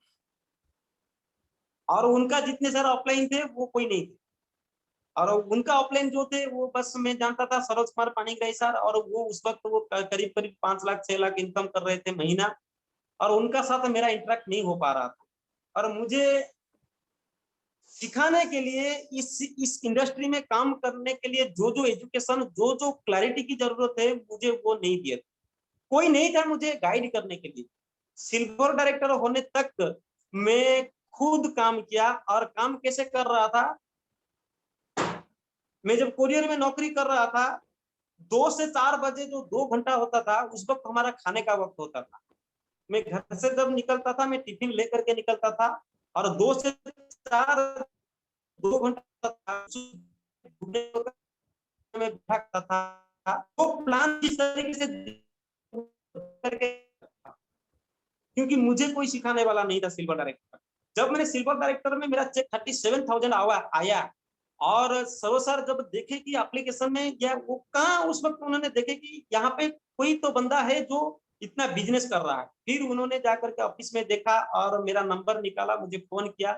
Speaker 2: और उनका जितने सारे ऑफलाइन थे वो कोई नहीं थे। और उनका ऑफलाइन जो थे, वो बस मैं जानता था सरोज कुमार पानीग्राही सर, और वो उस वक्त वो करीब करीब 5 लाख 6 लाख इनकम कर रहे थे महीना, और उनका साथ मेरा इंटरेक्ट नहीं हो पा रहा था। और मुझे सिखाने के लिए, इस इंडस्ट्री में काम करने के लिए, जो जो एजुकेशन, जो जो क्लैरिटी की जरूरत है, मुझे वो नहीं दिए। कोई नहीं था मुझे गाइड करने के लिए। सिल्वर डायरेक्टर होने तक मैं खुद काम किया। और काम कैसे कर रहा था, मैं जब कोरियर में नौकरी कर रहा था, 2 से 4 बजे जो 2 घंटा होता था, उस वक्त हमारा खाने का वक्त होता था। मैं घर से जब निकलता था, मैं टिफिन लेकर के निकलता था, और 2 से 4, 2 घंटा में भागता था। वो प्लान किस तरीके से करके, क्योंकि मुझे कोई सिखाने वाला नहीं था सिल्वर डायरेक्टर। जब मैंने सिल्वर डायरेक्टर में मेरा चेक 37,000 आया, और सरो सर जब देखे कि एप्लीकेशन में, या वो कहाँ, उस वक्त उन्होंने देखे कि यहाँ पे कोई तो बंदा है जो इतना बिजनेस कर रहा है। फिर उन्होंने जाकर के ऑफिस में देखा, और मेरा नंबर निकाला, मुझे फोन किया,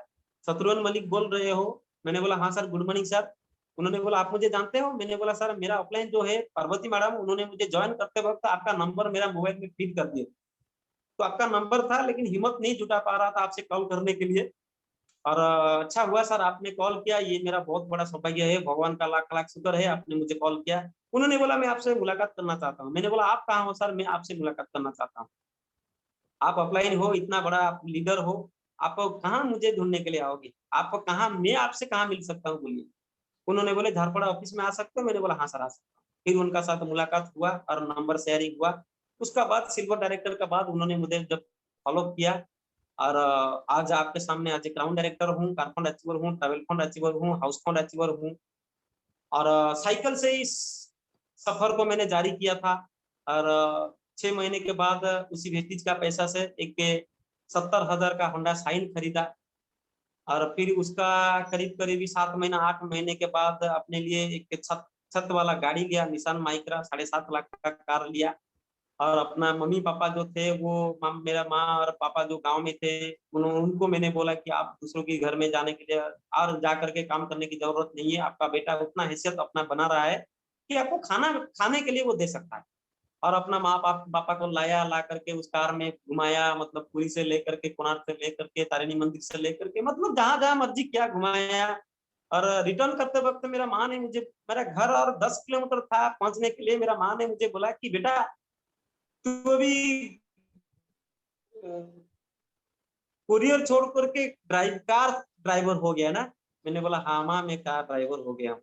Speaker 2: शत्रुघ्न मलिक बोल रहे हो? मैंने बोला हाँ सर, गुड मॉर्निंग सर। उन्होंने बोला आप मुझे जानते हो? मैंने बोला सर, मेरा ऑफलाइन जो है पार्वती मैडम, उन्होंने मुझे ज्वाइन करते वक्त आपका नंबर मेरा मोबाइल में फीड कर दिया। तो आपका नंबर था, लेकिन हिम्मत नहीं जुटा पा रहा था आपसे कॉल करने के लिए। और अच्छा हुआ सर आपने कॉल किया, ये मेरा बहुत बड़ा सौभाग्य है, भगवान का लाख लाख शुक्र है आपने मुझे कॉल किया। उन्होंने बोला मैं आपसे मुलाकात करना चाहता हूँ। मैंने बोला आप कहाँ हो सर? मैं आपसे मुलाकात करना चाहता हूँ। आप ऑफलाइन हो, इतना बड़ा आप लीडर हो, आप कहाँ मुझे ढूंढने के लिए आओगे? आप कहाँ, मैं आपसे कहाँ मिल सकता हूँ, बोलिए। उन्होंने बोले झारपड़ा ऑफिस में आ सकते हो? मैंने बोला हाँ सर, आ सकता हूँ। फिर उनका साथ मुलाकात हुआ, और नंबर शेयरिंग हुआ। उसका बाद सिल्वर डायरेक्टर का बाद उन्होंने मुझे जब फॉलो किया, और आज आपके सामने आज क्राउन डायरेक्टर हूँ, कार फंड अचीवर हूँ, ट्रैवल फंड अचीवर हूँ, हाउस फंड अचीवर हूँ। और साइकिल से इस सफर को मैंने जारी किया था। और 6 महीने के बाद उसी वेस्टिज का पैसा से एक 70,000 का होंडा शाइन खरीदा। और फिर उसका करीब करीब 7 महीना 8 महीने के बाद अपने लिए एक छत छत वाला गाड़ी लिया, निशान माइक्रा 7.5 लाख का कार लिया। और अपना मम्मी पापा जो थे, वो मेरा माँ और पापा जो गांव में थे, उनको मैंने बोला कि आप दूसरों के घर में जाने के लिए और जा करके काम करने की जरूरत नहीं है। आपका बेटा उतना हैसियत अपना बना रहा है कि आपको खाना खाने के लिए वो दे सकता है। और अपना माँ पापा को लाया, ला करके उस कार में घुमाया, मतलब पुरी से लेकर के, कोणार्क से लेकर के, तारिणी मंदिर से लेकर के, मतलब जहां जहां मर्जी क्या घुमाया। और रिटर्न करते वक्त मेरा माँ ने मुझे, मेरा घर और 10 किलोमीटर था पहुंचने के लिए, मेरा माँ ने मुझे बोला कि बेटा तू अभी कुरियर छोड़ करके कार ड्राइवर हो गया ना? मैंने बोला हाँ माँ, मैं कार ड्राइवर हो गया हूँ।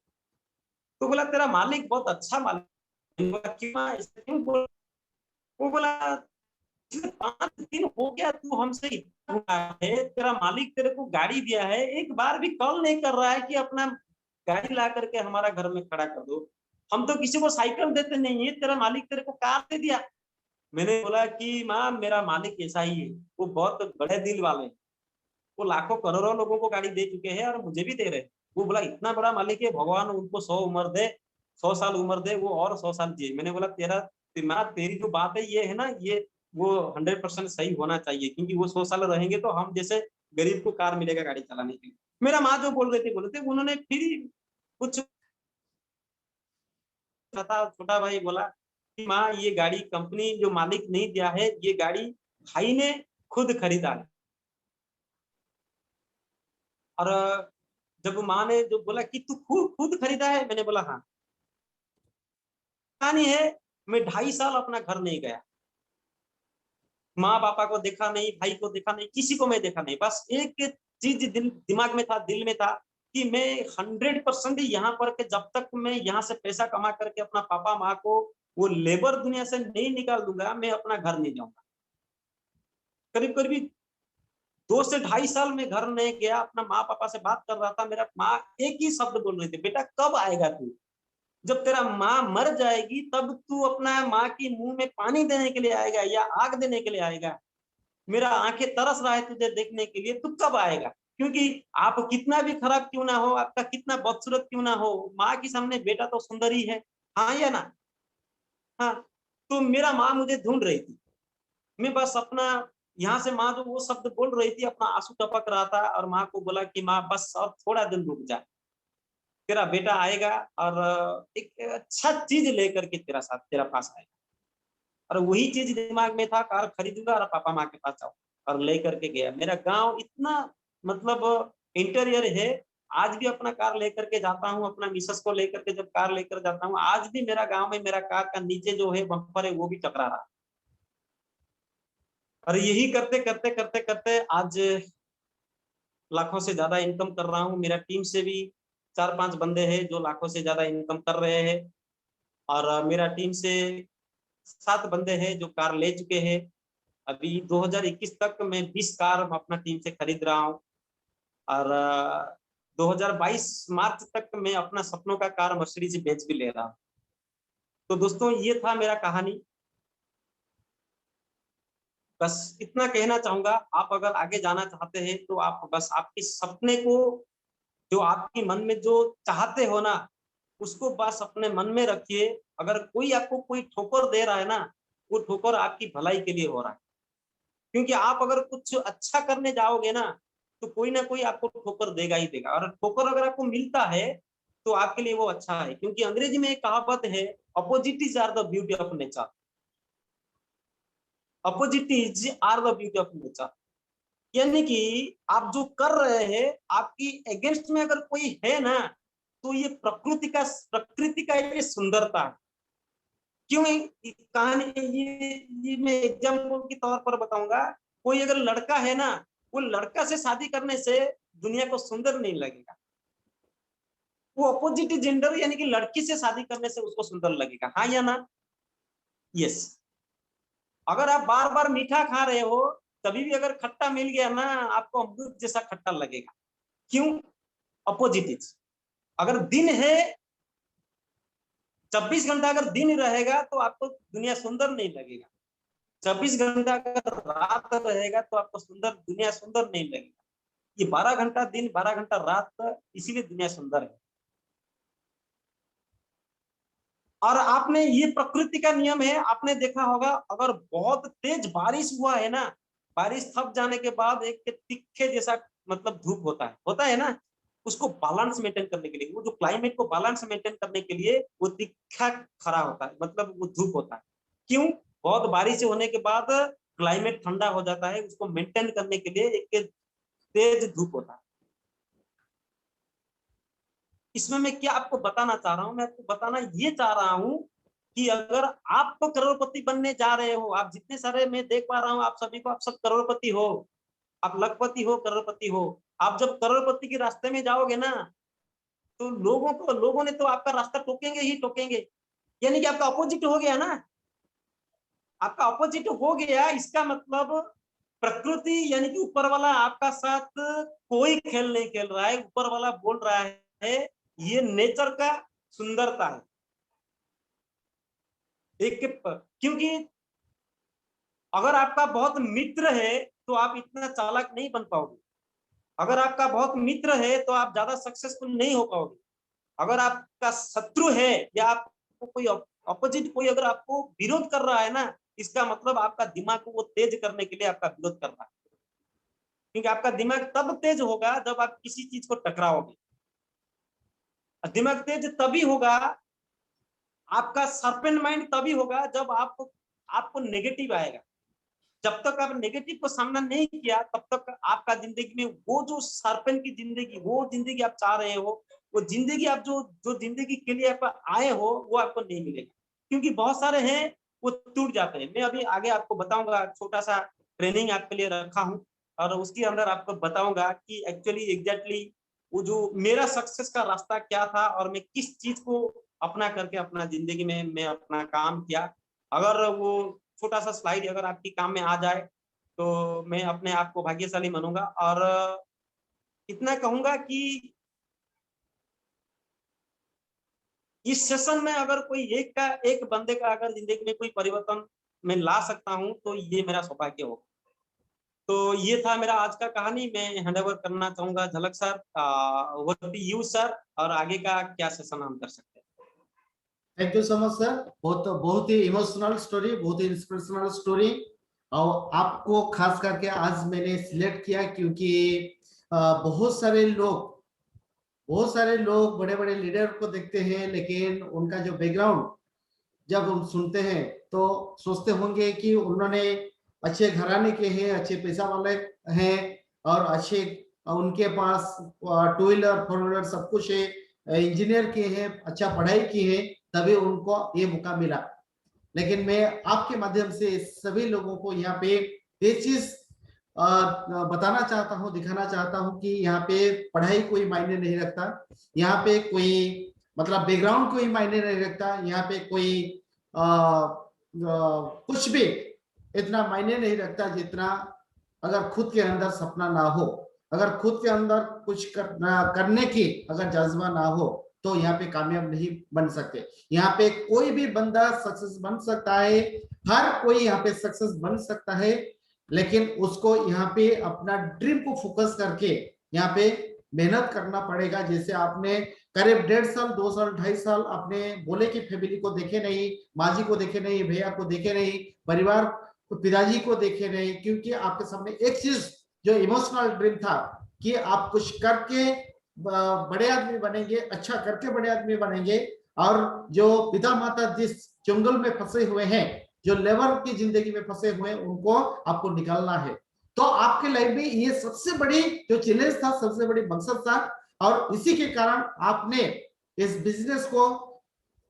Speaker 2: तो बोला तेरा मालिक बहुत अच्छा मालिक। मैंने बोला क्यों माँ, ऐसे क्यों बोल? वो बोला 5 दिन हो गया तू हमसे इतना घुमा है, तेरा मालिक तेरे को गाड़ी दिया है, एक बार भी कॉल नहीं कर रहा है कि अपना गाड़ी ला करके हमारा घर में खड़ा कर दो। हम तो किसी को साइकिल देते नहीं है, तेरा मालिक तेरे को कार दे दिया। मैंने बोला कि माँ मेरा मालिक ऐसा ही है, वो बहुत बड़े दिल वाले, वो लाखों करोड़ों लोगों को गाड़ी दे चुके हैं और मुझे भी दे रहे। वो बोला इतना बड़ा मालिक है, भगवान उनको 100 उम्र दे, 100 साल उम्र दे, वो और 100 साल जिए। मैंने बोला तेरा दिमाग, तेरी जो बात है ये है ना, ये वो 100% सही होना चाहिए, क्योंकि वो 100 साल रहेंगे तो हम जैसे गरीब को कार मिलेगा गाड़ी चलाने के लिए। मेरा माँ जो बोल रहे थे बोले थे, उन्होंने फिर कुछ था, छोटा भाई बोला कि माँ ये गाड़ी कंपनी जो मालिक नहीं दिया है, ये गाड़ी भाई ने खुद खरीदा है। और जब माँ ने जो बोला कि तू खुद खुद खरीदा है, मैंने बोला हाँ। कहानी है, मैं 2.5 साल अपना घर नहीं गया, माँ पापा को देखा नहीं, भाई को देखा नहीं, किसी को मैं देखा नहीं। बस एक चीज दिमाग में था, दिल में था कि मैं 100% यहाँ पर के जब तक मैं यहाँ से पैसा कमा करके अपना पापा माँ को वो लेबर दुनिया से नहीं निकाल दूंगा, मैं अपना घर नहीं जाऊंगा। करीब करीब 2 से 2.5 साल में घर नहीं गया, अपना माँ पापा से बात कर रहा था। मेरा माँ एक ही शब्द बोल रही थी, बेटा कब आएगा तू, जब तेरा माँ मर जाएगी तब तू अपना माँ की मुंह में पानी देने के लिए आएगा या आग देने के लिए आएगा। मेरा आंखें तरस रहा है तुझे देखने के लिए, तू कब आएगा। क्योंकि आप कितना भी खराब क्यों ना हो, आपका कितना बदसूरत क्यों ना हो, माँ के सामने बेटा तो सुंदर ही है। हाँ या ना? हाँ। तो मेरा माँ मुझे ढूंढ रही थी, मैं बस अपना यहाँ से माँ जो वो शब्द बोल रही थी, अपना आंसू टपक रहा था, और माँ को बोला कि माँ बस और थोड़ा दिन रुक जा, तेरा बेटा आएगा और एक अच्छा चीज लेकर के तेरा साथ तेरा पास आएगा। और वही चीज दिमाग में था, कार खरीदूंगा और पापा माँ के पास जाऊँ। और लेकर के गया। मेरा गांव इतना मतलब इंटीरियर है, आज भी अपना कार लेकर के जाता हूँ, अपना मिसेस को लेकर के जब कार लेकर जाता हूँ, आज भी मेरा गांव में मेरा कार का नीचे जो है बम्पर है वो भी टकरा रहा। और यही करते करते करते करते आज लाखों से ज्यादा इनकम कर रहा हूँ। मेरा टीम से भी 4-5 बंदे हैं जो लाखों से ज्यादा इनकम कर रहे हैं। और मेरा टीम से 7 बंदे हैं जो कार ले चुके हैं। अभी 2021 तक मैं 20 कार अपना टीम से खरीद रहा हूँ। और 2022 मार्च तक मैं अपना सपनों का कार मर्सिडीज बेच भी ले रहा हूँ। तो दोस्तों ये था मेरा कहानी। बस इतना कहना चाहूंगा, आप अगर आगे जाना चाहते हैं तो आप बस आपके सपने को, जो आपके मन में जो चाहते हो ना, उसको बस अपने मन में रखिए। अगर कोई आपको कोई ठोकर दे रहा है ना, वो ठोकर आपकी भलाई के लिए हो रहा है। क्योंकि आप अगर कुछ अच्छा करने जाओगे ना, तो कोई ना कोई आपको ठोकर देगा ही देगा। और ठोकर अगर आपको मिलता है तो आपके लिए वो अच्छा है। क्योंकि अंग्रेजी में एक कहावत है, appositive are the beauty of nature. Appositive are the beauty of nature, यानी कि आप जो कर रहे हैं, आपकी अगेंस्ट में अगर कोई है ना, तो ये प्रकृति का ये सुंदरता है। क्यों कहानी, ये मैं एग्जाम्पल के तौर पर बताऊंगा। कोई अगर लड़का है ना, वो लड़का से शादी करने से दुनिया को सुंदर नहीं लगेगा, वो अपोजिट जेंडर यानी कि लड़की से शादी करने से उसको सुंदर लगेगा। हाँ या ना? यस। अगर आप बार बार मीठा खा रहे हो, तभी भी अगर खट्टा मिल गया ना, आपको अमृत जैसा खट्टा लगेगा। क्यों? अपोजिट। अगर दिन है, 24 घंटा अगर दिन रहेगा तो आपको दुनिया सुंदर नहीं लगेगा। 24 घंटा अगर रात रहेगा तो आपको सुंदर दुनिया सुंदर नहीं लगेगा। ये 12 घंटा दिन 12 घंटा रात, इसीलिए दुनिया सुंदर है। और आपने, ये प्रकृति का नियम है, आपने देखा होगा अगर बहुत तेज बारिश हुआ है ना, बारिश थक जाने के बाद एक तिखे जैसा मतलब धूप होता है ना, उसको बैलेंस मेंटेन करने के लिए, वो जो क्लाइमेट को बैलेंस मेंटेन करने के लिए वो तिखा खड़ा होता है, मतलब वो धूप होता है। क्यों? बहुत बारिश होने के बाद क्लाइमेट ठंडा हो जाता है, उसको मेंटेन करने के लिए एक तेज धूप होता है। इसमें मैं क्या आपको बताना चाह रहा हूं, मैं आपको बताना ये चाह रहा हूं कि अगर आप तो करोड़पति बनने जा रहे हो, आप जितने सारे मैं देख पा रहा हूं आप सभी को, आप सब करोड़पति हो, आप लखपति हो, करोड़पति हो। आप जब करोड़पति के रास्ते में जाओगे ना, तो लोगों ने तो आपका रास्ता टोकेंगे ही टोकेंगे, यानी कि आपका अपोजिट हो गया ना। आपका ऑपोजिट हो गया, इसका मतलब प्रकृति यानी कि ऊपर वाला आपका साथ कोई खेल नहीं खेल रहा है। ऊपर वाला बोल रहा है ये नेचर का सुंदरता है। क्योंकि अगर आपका बहुत मित्र है तो आप इतना चालाक नहीं बन पाओगे। अगर आपका बहुत मित्र है तो आप ज्यादा सक्सेसफुल नहीं हो पाओगे। अगर आपका शत्रु है या आपको कोई अपोजिट कोई अगर आपको विरोध कर रहा है ना, इसका मतलब आपका दिमाग को वो तेज करने के लिए आपका विरोध कर रहा है। क्योंकि आपका दिमाग तब तेज होगा जब आप किसी चीज को टकराओगे। दिमाग तेज तभी होगा, आपका शार्पन माइंड तभी होगा जब आपको नेगेटिव आएगा। जब तक आप नेगेटिव को सामना नहीं किया तब तक आपका जिंदगी में वो जो शार्पन की जिंदगी, वो जिंदगी आप चाह रहे हो, वो जिंदगी आप जो जो जिंदगी के लिए आप आए हो वो आपको नहीं मिलेगा। क्योंकि बहुत सारे हैं वो टूट जाते हैं। मैं अभी आगे आपको बताऊंगा, छोटा सा ट्रेनिंग आपके लिए रखा हूँ और उसके अंदर आपको बताऊंगा कि एक्चुअली एग्जैक्टली वो जो मेरा सक्सेस का रास्ता क्या था और मैं किस चीज को अपना करके अपना जिंदगी में मैं अपना काम किया। अगर वो छोटा सा स्लाइड अगर आपकी काम में आ जाए तो मैं अपने आप को भाग्यशाली मानूंगा। और इतना कहूंगा कि इस सेशन में अगर कोई एक बंदे का अगर जिंदगी में कोई परिवर्तन मैं ला सकता हूं तो ये मेरा सौभाग्य होगा। तो ये था मेरा आज का कहानी। मैं हैंड ओवर करना चाहूंगा Jhalak sir, over to you sir, और आगे का क्या सेशन हम कर सकते हैं।
Speaker 1: Thank you so much sir. बहुत बहुत ही इमोशनल स्टोरी, बहुत ही इंस्पिरेशनल स्टोरी। और आपको खास करके आज मैंने सिलेक्ट किया क्योंकि बहुत सारे लोग बड़े बड़े लीडर को देखते हैं, लेकिन उनका जो बैकग्राउंड जब हम सुनते हैं तो सोचते होंगे कि उन्होंने अच्छे घराने के हैं, अच्छे पैसा वाले हैं और अच्छे उनके पास टू व्हीलर फोर व्हीलर सब कुछ है, इंजीनियर किए हैं, अच्छा पढ़ाई की है, तभी उनको ये मौका मिला। लेकिन मैं आपके माध्यम से सभी लोगों को यहाँ पे ये चीज बताना चाहता हूँ, दिखाना चाहता हूँ कि यहाँ पे पढ़ाई कोई मायने नहीं रखता, यहाँ पे कोई मतलब बैकग्राउंड कोई मायने नहीं रखता, यहाँ पे कोई कुछ भी इतना मायने नहीं रखता जितना अगर खुद के अंदर सपना ना हो, अगर खुद के अंदर कुछ करने की अगर जज्बा ना हो तो यहाँ पे कामयाब नहीं बन सकते। यहाँ पे कोई भी बंदा सक्सेस बन सकता है, हर कोई यहाँ पे सक्सेस बन सकता है, लेकिन उसको यहाँ पे अपना ड्रीम को फोकस करके यहाँ पे मेहनत करना पड़ेगा। जैसे आपने करीब 1.5 साल 2 साल 2.5 साल आपने बोले कि फैमिली को देखे नहीं, माँ जी को देखे नहीं, भैया को देखे नहीं, परिवार पिताजी को देखे नहीं, क्योंकि आपके सामने एक चीज जो इमोशनल ड्रीम था कि आप कुछ करके बड़े आदमी बनेंगे, अच्छा करके बड़े आदमी बनेंगे। और जो पिता माता जिस जंगल में फंसे हुए हैं, जो लेबर की जिंदगी में फंसे हुए हैं, उनको आपको निकालना है। तो आपके लाइफ में ये सबसे बड़ी जो चैलेंज था, सबसे बड़ी मकसद था, और इसी के कारण आपने इस बिजनेस को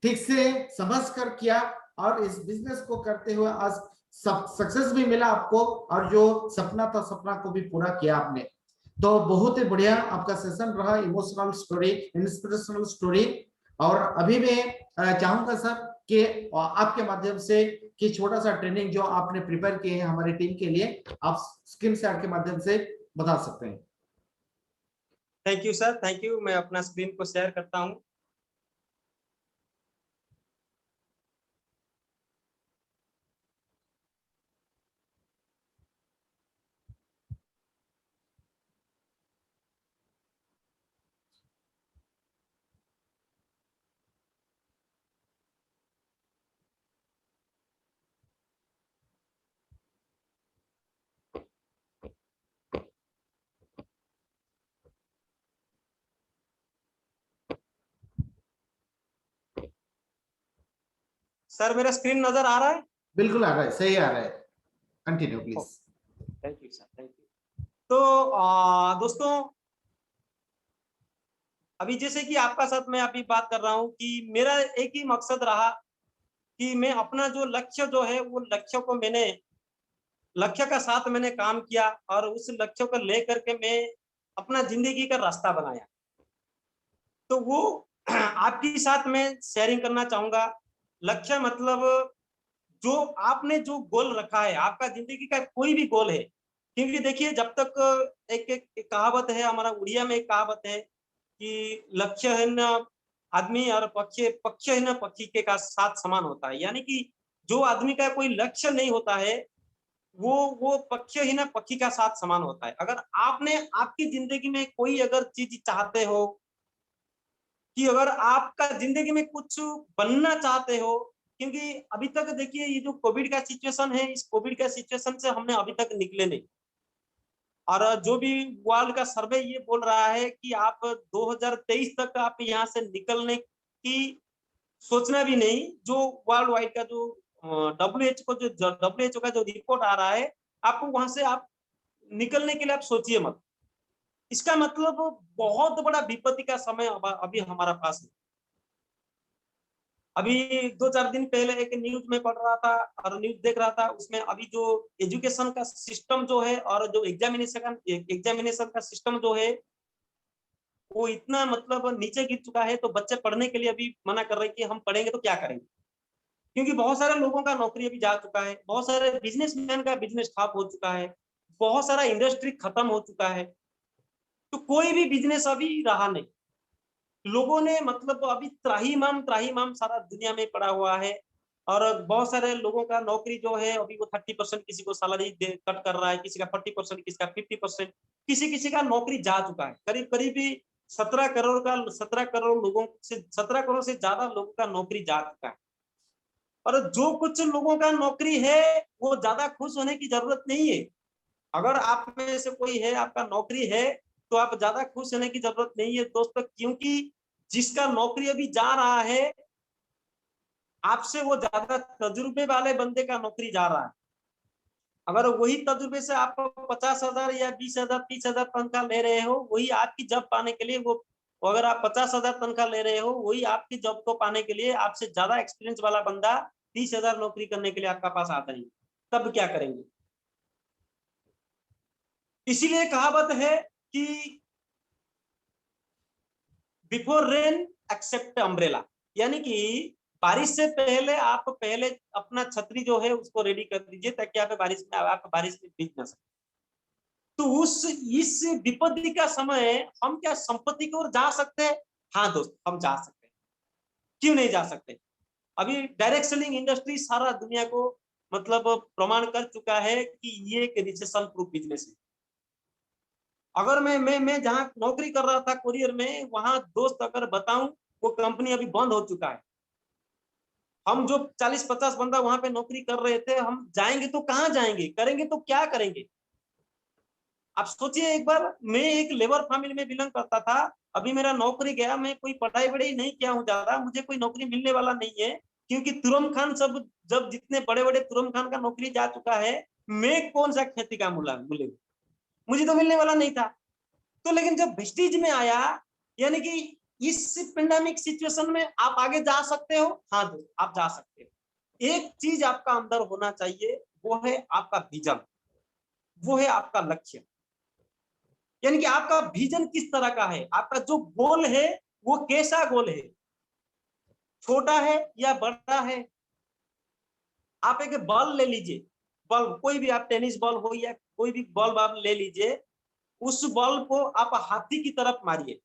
Speaker 1: ठीक से समझ कर किया और इस बिजनेस को करते हुए आज सक्सेस भी मिला आपको, और जो सपना था सपना को भी पूरा किया आपने। तो बहुत ही बढ़िया आपका सेशन रहा, इमोशनल स्टोरी, इंस्पिरेशनल स्टोरी। और अभी मैं चाहूंगा सर कि आपके माध्यम से कि छोटा सा ट्रेनिंग जो आपने प्रिपेयर किए हैं हमारी टीम के लिए, आप स्क्रीन शेयर के माध्यम से बता सकते हैं।
Speaker 2: Thank you sir, thank you. मैं अपना स्क्रीन को शेयर करता हूँ। सर मेरा स्क्रीन नजर आ रहा है?
Speaker 1: बिल्कुल आ रहा है, सही आ रहा है। Continue please.
Speaker 2: Thank you sir, thank you. तो दोस्तों, अभी जैसे कि आपका साथ मैं अभी बात कर रहा हूँ कि मेरा एक ही मकसद रहा कि मैं अपना जो लक्ष्य जो है वो लक्ष्य को मैंने लक्ष्य का साथ मैंने काम किया और उस लक्ष्य को लेकर के मैं अपना जिंदगी का रास्ता बनाया। तो वो आपके साथ मैं शेयरिंग करना चाहूंगा। लक्ष्य मतलब जो आपने जो गोल रखा है, आपका जिंदगी का कोई भी गोल है, क्योंकि देखिए जब तक एक कहावत है, हमारा उड़िया में एक कहावत है कि लक्ष्य है न आदमी और पक्ष है न पक्षी के का साथ समान होता है। यानी कि जो आदमी का कोई लक्ष्य नहीं होता है, वो पक्ष ही ना पक्षी का साथ समान होता है। अगर आपने आपकी जिंदगी में कोई अगर चीज चाहते हो, कि अगर आपका जिंदगी में कुछ बनना चाहते हो, क्योंकि अभी तक देखिए ये जो कोविड का सिचुएशन है, इस कोविड का सिचुएशन से हमने अभी तक निकले नहीं। और जो भी वर्ल्ड का सर्वे ये बोल रहा है कि आप 2023 तक आप यहाँ से निकलने की सोचना भी नहीं। जो वर्ल्ड वाइड का जो डब्ल्यूएचओ का जो रिपोर्ट आ रहा है, आपको वहां से आप निकलने के लिए आप सोचिए मत। इसका मतलब बहुत बड़ा विपत्ति का समय अभी हमारा पास है। अभी 2-4 दिन पहले एक न्यूज में पढ़ रहा था और न्यूज देख रहा था, उसमें अभी जो एजुकेशन का सिस्टम जो है और जो एग्जामिनेशन का सिस्टम जो है, वो इतना मतलब नीचे गिर चुका है। तो बच्चे पढ़ने के लिए अभी मना कर रहे हैं कि हम पढ़ेंगे तो क्या करेंगे, क्योंकि बहुत सारे लोगों का नौकरी अभी जा चुका है, बहुत सारे बिजनेसमैन का बिजनेस ठप हो चुका है, बहुत सारा इंडस्ट्री खत्म हो चुका है। तो कोई भी बिजनेस अभी रहा नहीं। लोगों ने मतलब अभी त्राहिमाम सारा दुनिया में पड़ा हुआ है। और बहुत सारे लोगों का नौकरी जो है अभी वो 30% किसी को सैलरी कट कर रहा है, किसी का 40%, किसी का 50%, किसी किसी का नौकरी जा चुका है। करीब करीब 17 करोड़ लोगों से 17 करोड़ से ज्यादा लोगों का नौकरी जा चुका है। और जो कुछ लोगों का नौकरी है, वो ज्यादा खुश होने की जरूरत नहीं है। अगर आप में से कोई है, आपका नौकरी है, तो आप ज्यादा खुश होने की जरूरत नहीं है दोस्तों, क्योंकि जिसका नौकरी अभी जा रहा है, आपसे वो ज्यादा तजुर्बे वाले बंदे का नौकरी जा रहा है। अगर वही तजुर्बे से आप 50,000 या 20,000 30,000 तनख्वाह ले रहे हो, वही आपकी जॉब पाने के लिए वो, अगर आप 50,000 तनख्वाह ले रहे हो, वही आपकी जॉब को पाने के लिए आपसे ज्यादा एक्सपीरियंस वाला बंदा 30,000 नौकरी करने के लिए आपका पास आता नहीं, तब क्या करेंगे? इसीलिए कहावत है कि बिफोर रेन एक्सेप्ट अम्ब्रेला, यानी कि बारिश से पहले आप पहले अपना छतरी जो है उसको रेडी कर दीजिए, ताकि आप बारिश में भीग ना सके। तो उस इस विपत्ति का समय हम क्या संपत्ति की ओर जा सकते हैं? हाँ दोस्त, हम जा सकते हैं। क्यों नहीं जा सकते? अभी डायरेक्ट सेलिंग इंडस्ट्री सारा दुनिया को मतलब प्रमाण कर चुका है कि ये एक रिसेशन प्रूफ बिजनेस है। अगर मैं जहां नौकरी कर रहा था कोरियर में, वहां दोस्त अगर बताऊं, वो कंपनी अभी बंद हो चुका है। हम जो 40-50 बंदा वहां पे नौकरी कर रहे थे, हम जाएंगे तो कहाँ जाएंगे, करेंगे तो क्या करेंगे? आप सोचिए एक बार, मैं एक लेबर फैमिली में बिलोंग करता था, अभी मेरा नौकरी गया, मैं कोई पढ़ाई वढ़ाई नहीं किया हूँ ज्यादा, मुझे कोई नौकरी मिलने वाला नहीं है, क्योंकि तुरम खान सब जब जितने बड़े बड़े तुरम खान का नौकरी जा चुका है, मैं कौन सा खेती का मूला मिलेगा, मुझे तो मिलने वाला नहीं था। तो लेकिन जब वेस्टीज में आया, यानी कि इस पेंडेमिक सिचुएशन में आप आगे जा सकते हो। हाँ दोस्त, आप जा सकते हो। एक चीज आपका अंदर होना चाहिए, वो है आपका विजन, वो है आपका लक्ष्य। यानी कि आपका विजन किस तरह का है, आपका जो गोल है वो कैसा गोल है, छोटा है या बड़ा है? आप एक बॉल ले लीजिए, बॉल कोई भी, आप टेनिस बॉल हो या कोई भी बॉल आप ले लीजिए, उस बॉल को आप हाथी की तरफ मारिए।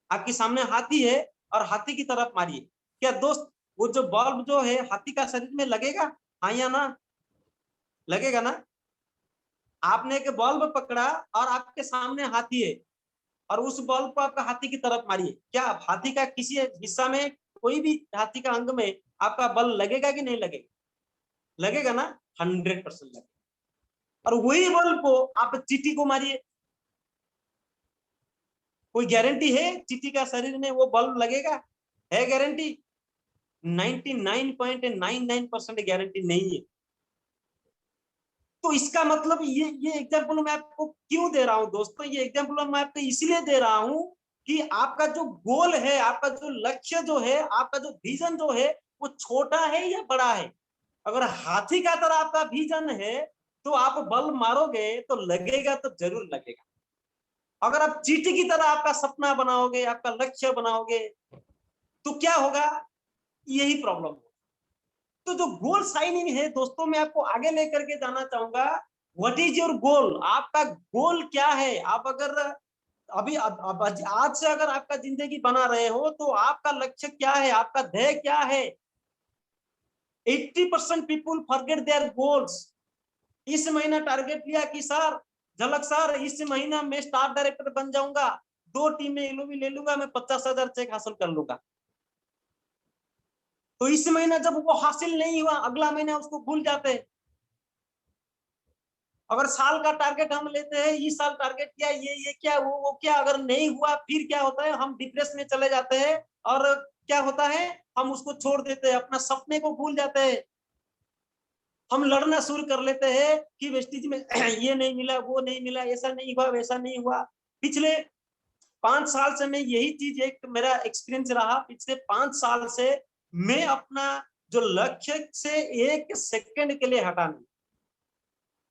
Speaker 2: आपके सामने हाथी है और हाथी की तरफ मारिए। क्या दोस्त वो जो बल्ब जो है हाथी का शरीर में लगेगा? हाँ या ना? लगेगा ना? आपने एक बल्ब पकड़ा और आपके सामने हाथी है, और उस बल्ब को आपका हाथी की तरफ मारिए, क्या हाथी का किसी हिस्सा में, कोई भी हाथी का अंग में आपका बल लगेगा कि नहीं लगेगा? लगेगा ना? 100% लगेगा। और वही बल्ब को आप चींटी को मारिए, कोई गारंटी है चींटी का शरीर में वो बल्ब लगेगा? है गारंटी? 99.99% गारंटी नहीं है। तो इसका मतलब ये एग्जाम्पल मैं आपको क्यों दे रहा हूं दोस्तों? ये एग्जाम्पल मैं आपको इसलिए दे रहा हूं कि आपका जो गोल है, आपका जो लक्ष्य जो है, आपका जो विजन जो है, वो छोटा है या बड़ा है? अगर हाथी का तरह आपका विजन है, तो आप बल मारोगे तो लगेगा, तो जरूर लगेगा। अगर आप चींटी की तरह आपका सपना बनाओगे, आपका लक्ष्य बनाओगे, तो क्या होगा? यही प्रॉब्लम होगा। तो जो गोल साइनिंग है दोस्तों, मैं आपको आगे लेकर के जाना चाहूंगा। What is your goal? आपका गोल क्या है? आप अगर अभी अब आज से अगर आपका जिंदगी बना रहे हो तो आपका लक्ष्य क्या है? आपका ध्येय क्या है? 80% पीपुल फॉरगेट देयर गोल्स। इस महीना टारगेट लिया कि सर झलक सर, इस महीना मैं स्टार डायरेक्टर बन जाऊंगा, 2 टीमें एलओबी ले लूंगा, मैं 50,000 चेक हासिल कर लूंगा। तो इस महीना जब वो हासिल नहीं हुआ, अगला महीना उसको भूल जाते हैं। अगर साल का टारगेट हम लेते हैं, इस साल टारगेट किया, ये क्या, वो क्या, अगर नहीं हुआ फिर क्या होता है? हम डिप्रेस में चले जाते हैं और क्या होता है? हम उसको छोड़ देते हैं, अपना सपने को भूल जाते हैं। हम लड़ना शुरू कर लेते हैं कि वेस्टिज में ये नहीं मिला, वो नहीं मिला, ऐसा नहीं हुआ, वैसा नहीं हुआ। पिछले 5 साल से मैं यही चीज, एक मेरा एक्सपीरियंस रहा, पिछले 5 साल से मैं अपना जो लक्ष्य से 1 सेकंड के लिए हटा नहीं।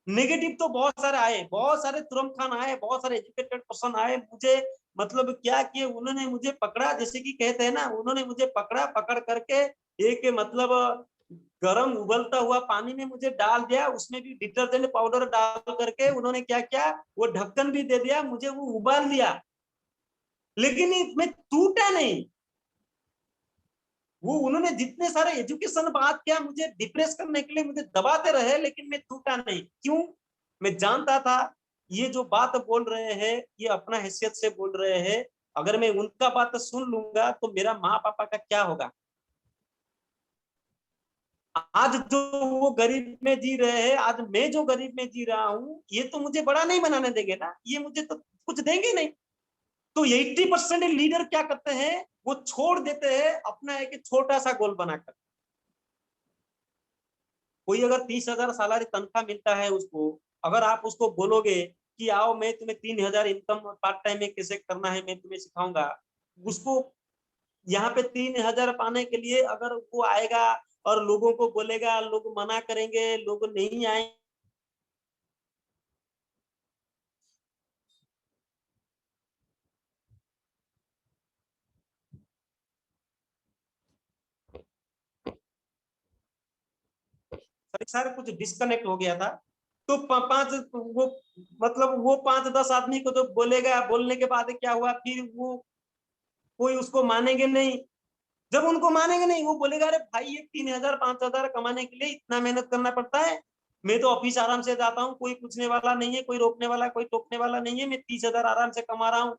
Speaker 2: नेगेटिव तो बहुत सारे आए, बहुत सारे तुरम खान आए, बहुत सारे एजुकेटेड पर्सन आए, मुझे मतलब क्या किए, उन्होंने मुझे पकड़ा, जैसे कि कहते हैं ना, उन्होंने मुझे पकड़ा, पकड़ करके एक मतलब गरम उबलता हुआ पानी में मुझे डाल दिया, उसमें भी डिटर्जेंट पाउडर डाल करके उन्होंने क्या किया, वो ढक्कन भी दे दिया, मुझे वो उबाल दिया, लेकिन मैं टूटा नहीं। वो उन्होंने जितने सारे एजुकेशन बात किया, मुझे डिप्रेस करने के लिए मुझे दबाते रहे, लेकिन मैं टूटा नहीं। क्यों? मैं जानता था ये जो बात बोल रहे हैं, ये अपना हैसियत से बोल रहे हैं। अगर मैं उनका बात सुन लूंगा तो मेरा माँ पापा का क्या होगा? आज जो वो गरीब में जी रहे हैं, आज मैं जो गरीब में जी रहा हूँ, ये तो मुझे बड़ा नहीं बनाने देंगे ना, ये मुझे तो कुछ देंगे नहीं। तो 80% लीडर क्या करते हैं? वो छोड़ देते हैं अपना एक छोटा सा गोल बनाकर। कोई अगर 30,000 सैलरी तनख्वाह मिलता है उसको, अगर आप उसको बोलोगे कि आओ मैं तुम्हें 3,000 इनकम पार्ट टाइम में कैसे करना है मैं तुम्हें सिखाऊंगा, उसको यहाँ पे 3,000 पाने के लिए अगर वो आएगा और लोगों को बोलेगा, लोग मना करेंगे, लोग नहीं आएंगे। सर कुछ डिस्कनेक्ट हो गया था। तो पांच वो मतलब वो 5-10 आदमी को तो बोलेगा, बोलने के बाद क्या हुआ, फिर वो कोई उसको मानेंगे नहीं। जब उनको मानेंगे नहीं, वो बोलेगा अरे भाई ये 3,000 5,000 कमाने के लिए इतना मेहनत करना पड़ता है, मैं तो ऑफिस आराम से जाता हूँ, कोई पूछने वाला नहीं है, कोई रोकने वाला, कोई टोकने वाला नहीं है, मैं 30,000 आराम से कमा रहा हूँ।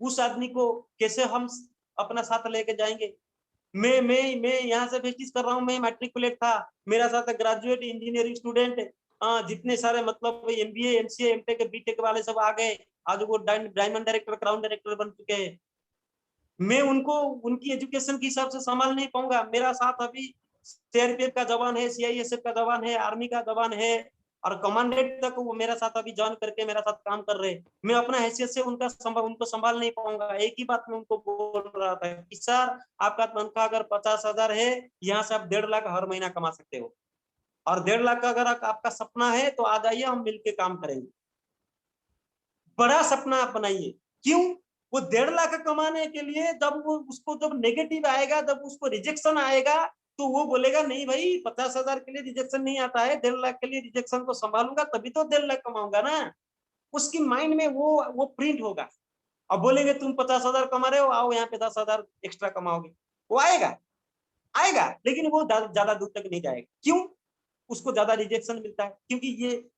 Speaker 2: उस आदमी को कैसे हम अपना साथ लेके जाएंगे? मैं यहाँ से प्रेक्टिस कर रहा हूँ, मैं मैट्रिकुलेट था, मेरा साथ ग्रेजुएट इंजीनियरिंग स्टूडेंट, जितने सारे मतलब एमबीए एमसीए एमटेक बीटेक वाले सब आ गए, आज वो डायमंड डायरेक्टर क्राउन डायरेक्टर बन चुके हैं। मैं उनको उनकी एजुकेशन के हिसाब से संभाल नहीं पाऊंगा। मेरा साथ अभी सीआरपीएफ का जवान है, सीआईएसएफ का जवान है, आर्मी का जवान है, और कमांडेंट तक वो मेरा साथ अभी ज्वाइन करके मेरा साथ काम कर रहे हैं। मैं अपना हैसियत से उनको संभाल नहीं पाऊंगा। एक ही बात मैं उनको बोल रहा था कि सर आपका तनख्वाह अगर 50,000 है, यहाँ से आप 1.5 लाख हर महीना कमा सकते हो, और 1.5 लाख का अगर आपका सपना है तो आ जाइए, हम मिलकर काम करेंगे। बड़ा सपना आप बनाइए। क्यों? वो 1.5 लाख कमाने के लिए जब वो उसको जब नेगेटिव आएगा, जब उसको रिजेक्शन आएगा, तो वो बोलेगा नहीं भाई 50,000 के लिए रिजेक्शन नहीं आता है, 1.5 लाख के लिए रिजेक्शन को संभालूंगा तभी तो 1.5 लाख कमाऊंगा ना। उसकी माइंड में वो प्रिंट होगा। अब बोलेंगे तुम 50,000 कमा रहे हो, आओ यहाँ पे 10,000 एक्स्ट्रा कमाओगे, वो आएगा, आएगा, लेकिन वो ज्यादा दूर तक नहीं जाएगा। क्यों? उसको ज्यादा रिजेक्शन मिलता है, क्योंकि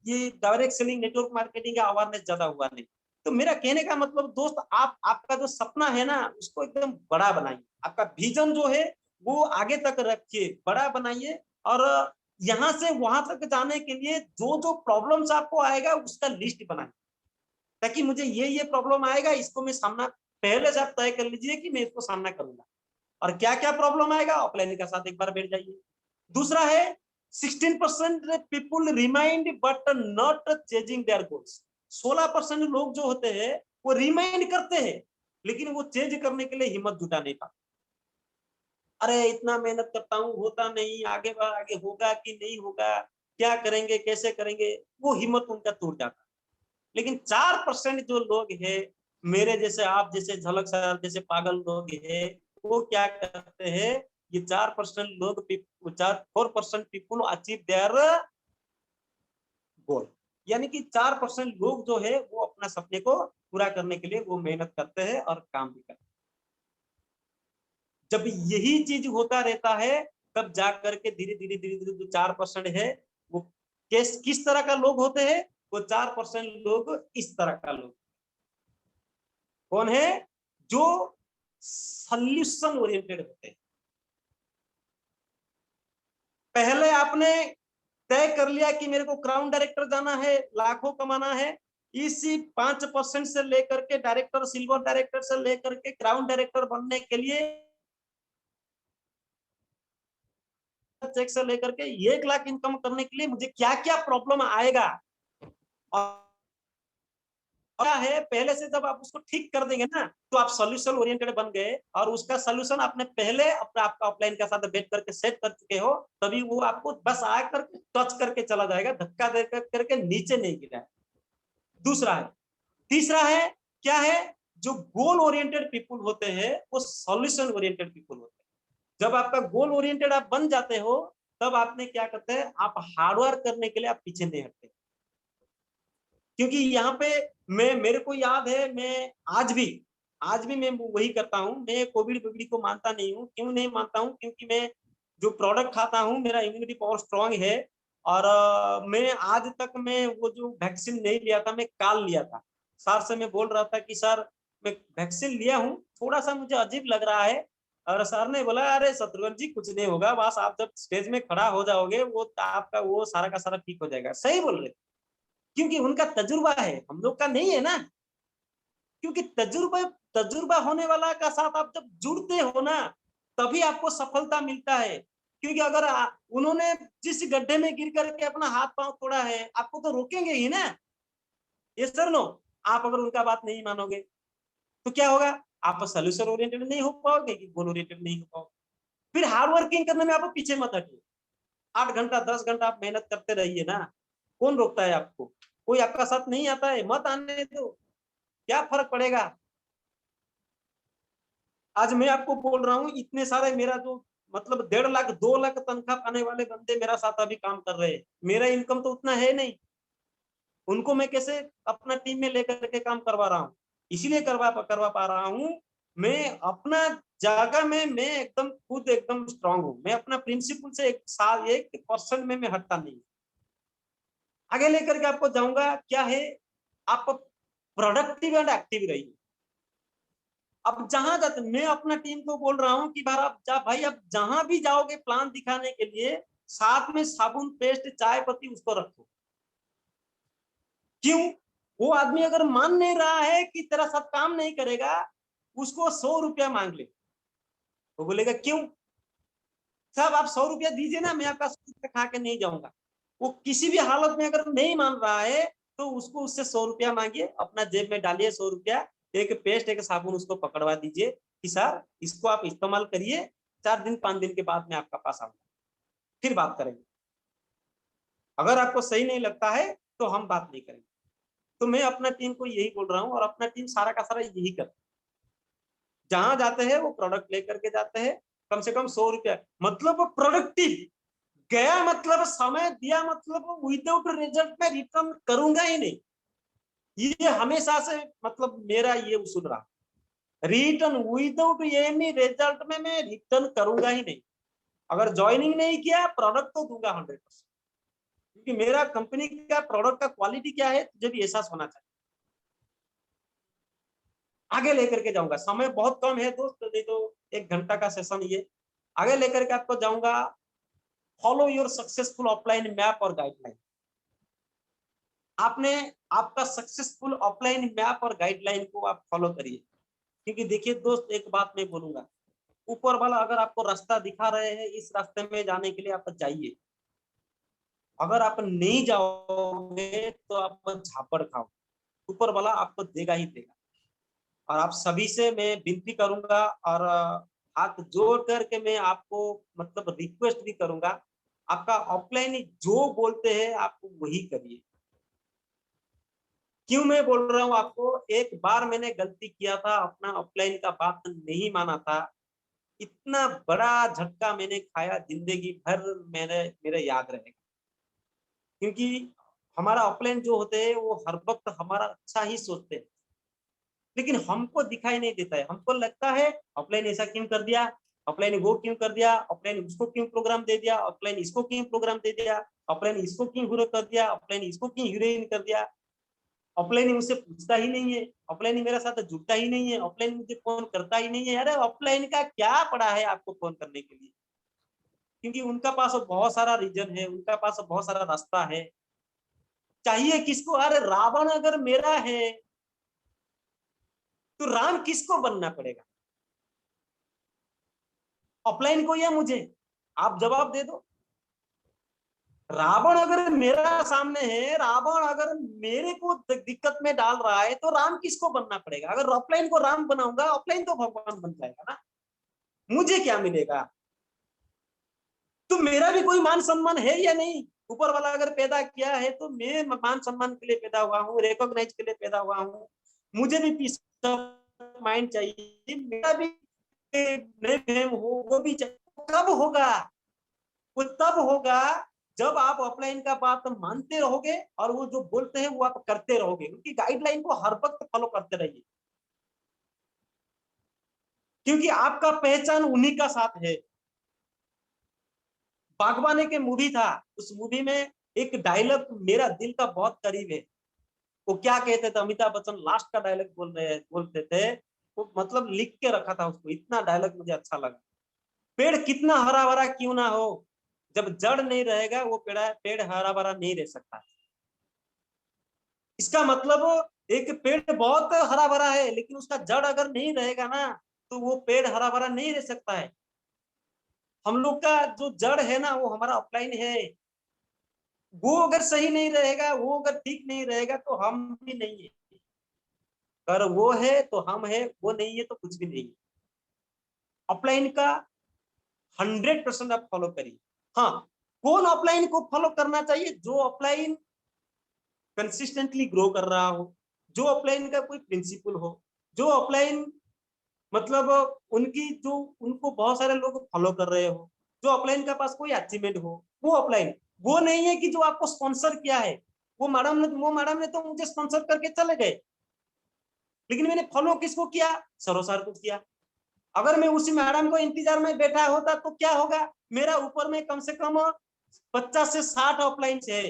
Speaker 2: ये डायरेक्ट सेलिंग नेटवर्क मार्केटिंग का अवेयरनेस ज्यादा हुआ नहीं। तो मेरा कहने का मतलब दोस्त, आप आपका जो सपना है ना, उसको एकदम बड़ा बनाइए। आपका विजन जो है वो आगे तक रखिए, बड़ा बनाइए, और यहाँ से वहां तक जाने के लिए जो जो प्रॉब्लम्स आपको आएगा उसका लिस्ट बनाइए, ताकि मुझे ये प्रॉब्लम आएगा, इसको मैं सामना पहले से आप तय कर लीजिए कि मैं इसको सामना करूंगा। और क्या क्या प्रॉब्लम आएगा, ऑफलाइन का साथ एक बार बैठ जाइए। दूसरा है 16% people remind but not chasing their goals. 16% लोग जो होते हैं वो रिमाइंड करते हैं, लेकिन वो चेंज करने के लिए हिम्मत जुटा नहीं पाते। अरे इतना मेहनत करता हूँ, होता नहीं, आगे आगे होगा कि नहीं होगा, क्या करेंगे, कैसे करेंगे, वो हिम्मत उनका टूट जाता है। लेकिन 4% जो लोग हैं, मेरे जैसे, आप जैसे, झलक सर जैसे पागल लोग हैं, वो क्या करते हैं, ये 4% लोग 4% पीपुल अचीव देयर गोल, यानी कि 4% लोग जो है वो अपना सपने को पूरा करने के लिए वो मेहनत करते हैं और काम भी करते हैं। जब यही चीज होता रहता है तब जा करके धीरे धीरे जो 4% है वो किस तरह का लोग होते हैं, वो 4% लोग इस तरह का लोग कौन है, जो सॉल्यूशन ओरिएंटेड होते हैं। पहले आपने तय कर लिया कि मेरे को क्राउन डायरेक्टर जाना है, लाखों कमाना है, इसी 5% से लेकर के डायरेक्टर, सिल्वर डायरेक्टर से लेकर के क्राउन डायरेक्टर बनने के लिए चेक से लेकर के 1 लाख इनकम करने के लिए मुझे क्या क्या प्रॉब्लम आएगा, और क्या है पहले से जब आप उसको ठीक कर देंगे ना तो आप सॉल्यूशन ओरिएंटेड बन गए, और उसका सॉल्यूशन आपने पहले अपना आपका ऑफलाइन के साथ बैठ करके सेट कर चुके हो, तभी वो आपको बस आ करके टच करके चला जाएगा, धक्का दे करके नीचे नहीं गिरा। दूसरा है, तीसरा है क्या है, जो गोल ओरिएंटेड पीपुल होते हैं वो सॉल्यूशन ओरिएंटेड पीपुल होते हैं। जब आपका गोल ओरिएंटेड आप बन जाते हो तब आपने क्या करते हैं, आप हार्डवर्क करने के लिए आप पीछे नहीं हटते। क्योंकि यहाँ पे मेरे को याद है, मैं आज भी मैं वही करता हूँ, मैं कोविड को मानता नहीं हूँ। क्यों नहीं मानता हूँ, क्योंकि मैं जो प्रोडक्ट खाता हूँ मेरा इम्यूनिटी पावर स्ट्रांग है, और मैं आज तक मैं वो जो वैक्सीन नहीं लिया था, मैं काल लिया था। सर से मैं बोल रहा था कि सर मैं वैक्सीन लिया हूँ, थोड़ा सा मुझे अजीब लग रहा है, और सर ने बोला अरे शत्रुघ्न जी कुछ नहीं होगा, बस आप जब स्टेज में खड़ा हो जाओगे वो आपका वो सारा का सारा ठीक हो जाएगा। सही बोल रहे, क्योंकि उनका तजुर्बा है, हम लोग का नहीं है ना। क्योंकि तजुर्बा होने वाला का साथ आप जब जुड़ते हो ना तभी आपको सफलता मिलता है। क्योंकि अगर उन्होंने जिस गड्ढे में गिर करके अपना हाथ पांव तोड़ा है, आपको तो रोकेंगे ही ना, ये सर नो। आप अगर उनका बात नहीं मानोगे तो क्या होगा, आप सोल्यूशन ओरिएंटेड नहीं हो पाओगे, गोल ओरिएंटेड नहीं हो पाओगे। फिर हार्ड वर्किंग करने में आप पीछे मत हटिए, 8 घंटा 10 घंटा आप मेहनत करते रहिए ना, कौन रोकता है आपको, कोई आपका साथ नहीं आता है, मत आने दो, क्या फर्क पड़ेगा। आज मैं आपको बोल रहा हूँ इतने सारे मेरा जो मतलब 1.5 लाख 2 लाख तनख्वाह पाने वाले बंदे मेरा साथ अभी काम कर रहे हैं, मेरा इनकम तो उतना है नहीं, उनको मैं कैसे अपना टीम में लेकर के काम करवा रहा हूँ, इसीलिए करवा पा रहा हूँ। मैं अपना जगह में मैं एकदम खुद एकदम स्ट्रांग हूँ, मैं अपना प्रिंसिपल से 1% में मैं हटता नहीं। आगे लेकर के आपको जाऊंगा क्या है, आप प्रोडक्टिव एंड एक्टिव रहिए। अब जहां जाते मैं अपना टीम को बोल रहा हूं कि भाई अब जहां भी जाओगे प्लान दिखाने के लिए साथ में साबुन पेस्ट चाय पत्ती उसको रखो। क्यों, वो आदमी अगर मान नहीं रहा है कि तेरा सब काम नहीं करेगा, उसको 100 रुपया मांग ले, वो बोलेगा क्यों साहब आप 100 रुपया दीजिए ना, मैं आपका 100 रुपया खा के नहीं जाऊंगा। वो किसी भी हालत में अगर नहीं मान रहा है तो उसको उससे 100 रुपया मांगिए, अपना जेब में डालिए 100 रुपया, एक पेस्ट एक साबुन उसको पकड़वा दीजिए कि सर इसको आप इस्तेमाल करिए, 4 दिन 5 दिन के बाद मैं आपका पास आऊंगा, फिर बात करेंगे। अगर आपको सही नहीं लगता है तो हम बात नहीं करेंगे। तो मैं अपना टीम को यही बोल रहा हूँ, और अपना टीम सारा का सारा यही करता है। जहां जाते हैं वो प्रोडक्ट लेकर के जाते हैं, कम से कम 100 रुपया, मतलब प्रोडक्टिव गया, मतलब समय दिया, मतलब विदाउट रिजल्ट में रिटर्न करूंगा ही नहीं, ये हमेशा से मतलब मेरा ये उसूल रहा, रिटर्न विदाउट एनी रिजल्ट में मैं रिटर्न करूंगा ही नहीं। अगर ज्वाइनिंग नहीं किया प्रोडक्ट तो दूंगा 100%, क्योंकि मेरा कंपनी का प्रोडक्ट का क्वालिटी क्या है तुझे भी एहसास होना चाहिए। आगे लेकर के जाऊंगा, समय बहुत कम है दोस्त, नहीं तो 1 घंटा का सेशन ये, आगे लेकर के आपको जाऊंगा। Follow your successful offline map और गाइडलाइन। आपने आपका सक्सेसफुल ऑफलाइन मैप और गाइडलाइन को आप फॉलो करिए। क्योंकि देखिए दोस्त एक बात मैं बोलूंगा, ऊपर वाला अगर आपको रास्ता दिखा रहे हैं इस रास्ते में जाने के लिए आप जाइए, अगर आप नहीं जाओगे तो आप झापड़ खाओ, ऊपर वाला आपको देगा ही देगा। और आप सभी से मैं विनती करूंगा, और हाथ जोड़ करके मैं आपको मतलब रिक्वेस्ट भी करूंगा, आपका ऑफलाइन जो बोलते हैं आप वही करिए। क्यों मैं बोल रहा हूँ आपको, एक बार मैंने गलती किया था, अपना ऑफलाइन का बात नहीं माना था, इतना बड़ा झटका मैंने खाया, जिंदगी भर मेरे याद रहेगा। क्योंकि हमारा अपलाइन जो होते हैं वो हर वक्त हमारा अच्छा ही सोचते हैं, लेकिन हमको दिखाई नहीं देता है। हमको लगता है अपलाइन ऐसा क्यों कर दिया, अपलाइन वो क्यों कर दिया, अपलाइन उसको क्यों प्रोग्राम दे दिया, अपलाइन इसको क्यों प्रोग्राम दे दिया, अपलाइन इसको क्यों हीरो कर दिया, अपलाइन इसको क्यों हीरोइन कर दिया। अपलाइन मुझसे पूछता ही नहीं है, अपलाइन मेरे साथ जुड़ता ही नहीं है, अपलाइन मुझे फोन करता ही नहीं है। अरे अपलाइन का क्या पड़ा है आपको फोन करने के लिए? क्योंकि उनका पास बहुत सारा रीजन है, उनका पास बहुत सारा रास्ता है। चाहिए किसको? अरे रावण अगर मेरा है तो राम किसको बनना पड़ेगा? अपलाइन को या मुझे? आप जवाब दे दो। रावण अगर मेरा सामने है, रावण अगर मेरे को दिक्कत में डाल रहा है, तो राम किसको बनना पड़ेगा? अगर अपलाइन को राम बनाऊंगा, अपलाइन तो भगवान बन जाएगा ना, मुझे क्या मिलेगा? तो मेरा भी कोई मान सम्मान है या नहीं? ऊपर वाला अगर पैदा किया है तो मैं मान सम्मान के लिए पैदा हुआ हूँ, रिकॉग्नाइज के लिए पैदा हुआ हूँ। मुझे भी पीस ऑफ माइंड चाहिए, मेरा भी हो वो भी चाहिए। कब होगा? वो तब होगा जब आप ऑफलाइन का बात मानते रहोगे और वो जो बोलते हैं वो आप करते रहोगे। उनकी गाइडलाइन को हर वक्त फॉलो करते रहिए, क्योंकि आपका पहचान उन्हीं का साथ है। बागवाने के मूवी था, उस मूवी में एक डायलॉग मेरा दिल का बहुत करीब है। वो क्या कहते थे, अमिताभ बच्चन लास्ट का डायलॉग बोलते थे, वो मतलब लिख के रखा था उसको, इतना डायलॉग मुझे अच्छा लगा। पेड़ कितना हरा भरा क्यों ना हो, जब जड़ नहीं रहेगा वो पेड़ हरा भरा नहीं रह सकता। इसका मतलब एक पेड़ बहुत हरा भरा है, लेकिन उसका जड़ अगर नहीं रहेगा ना, तो वो पेड़ हरा भरा नहीं रह सकता है। हम लोग का जो जड़ है ना, वो हमारा अपलाइन है। वो अगर सही नहीं रहेगा, वो अगर ठीक नहीं रहेगा, तो हम भी नहीं है। अगर वो है तो हम है, वो नहीं है तो कुछ भी नहीं है। अपलाइन का 100% आप फॉलो करिए। हाँ, कौन अपलाइन को फॉलो करना चाहिए? जो अपलाइन कंसिस्टेंटली ग्रो कर रहा हो, जो अपलाइन का कोई प्रिंसिपल हो, जो अपलाइन मतलब उनकी जो उनको बहुत सारे लोग फॉलो कर रहे हो, जो अपलाइन के पास कोई अचीवमेंट हो, वो अपलाइन। वो नहीं है कि जो आपको स्पॉन्सर किया है, वो मैडम ने तो मुझे स्पॉन्सर करके चले गए, लेकिन मैंने फॉलो किसको किया? सरो सर को किया। अगर मैं उसी मैडम को इंतजार में बैठा होता तो क्या होगा? मेरा ऊपर में कम से कम 50 से 60 ऑफलाइन है।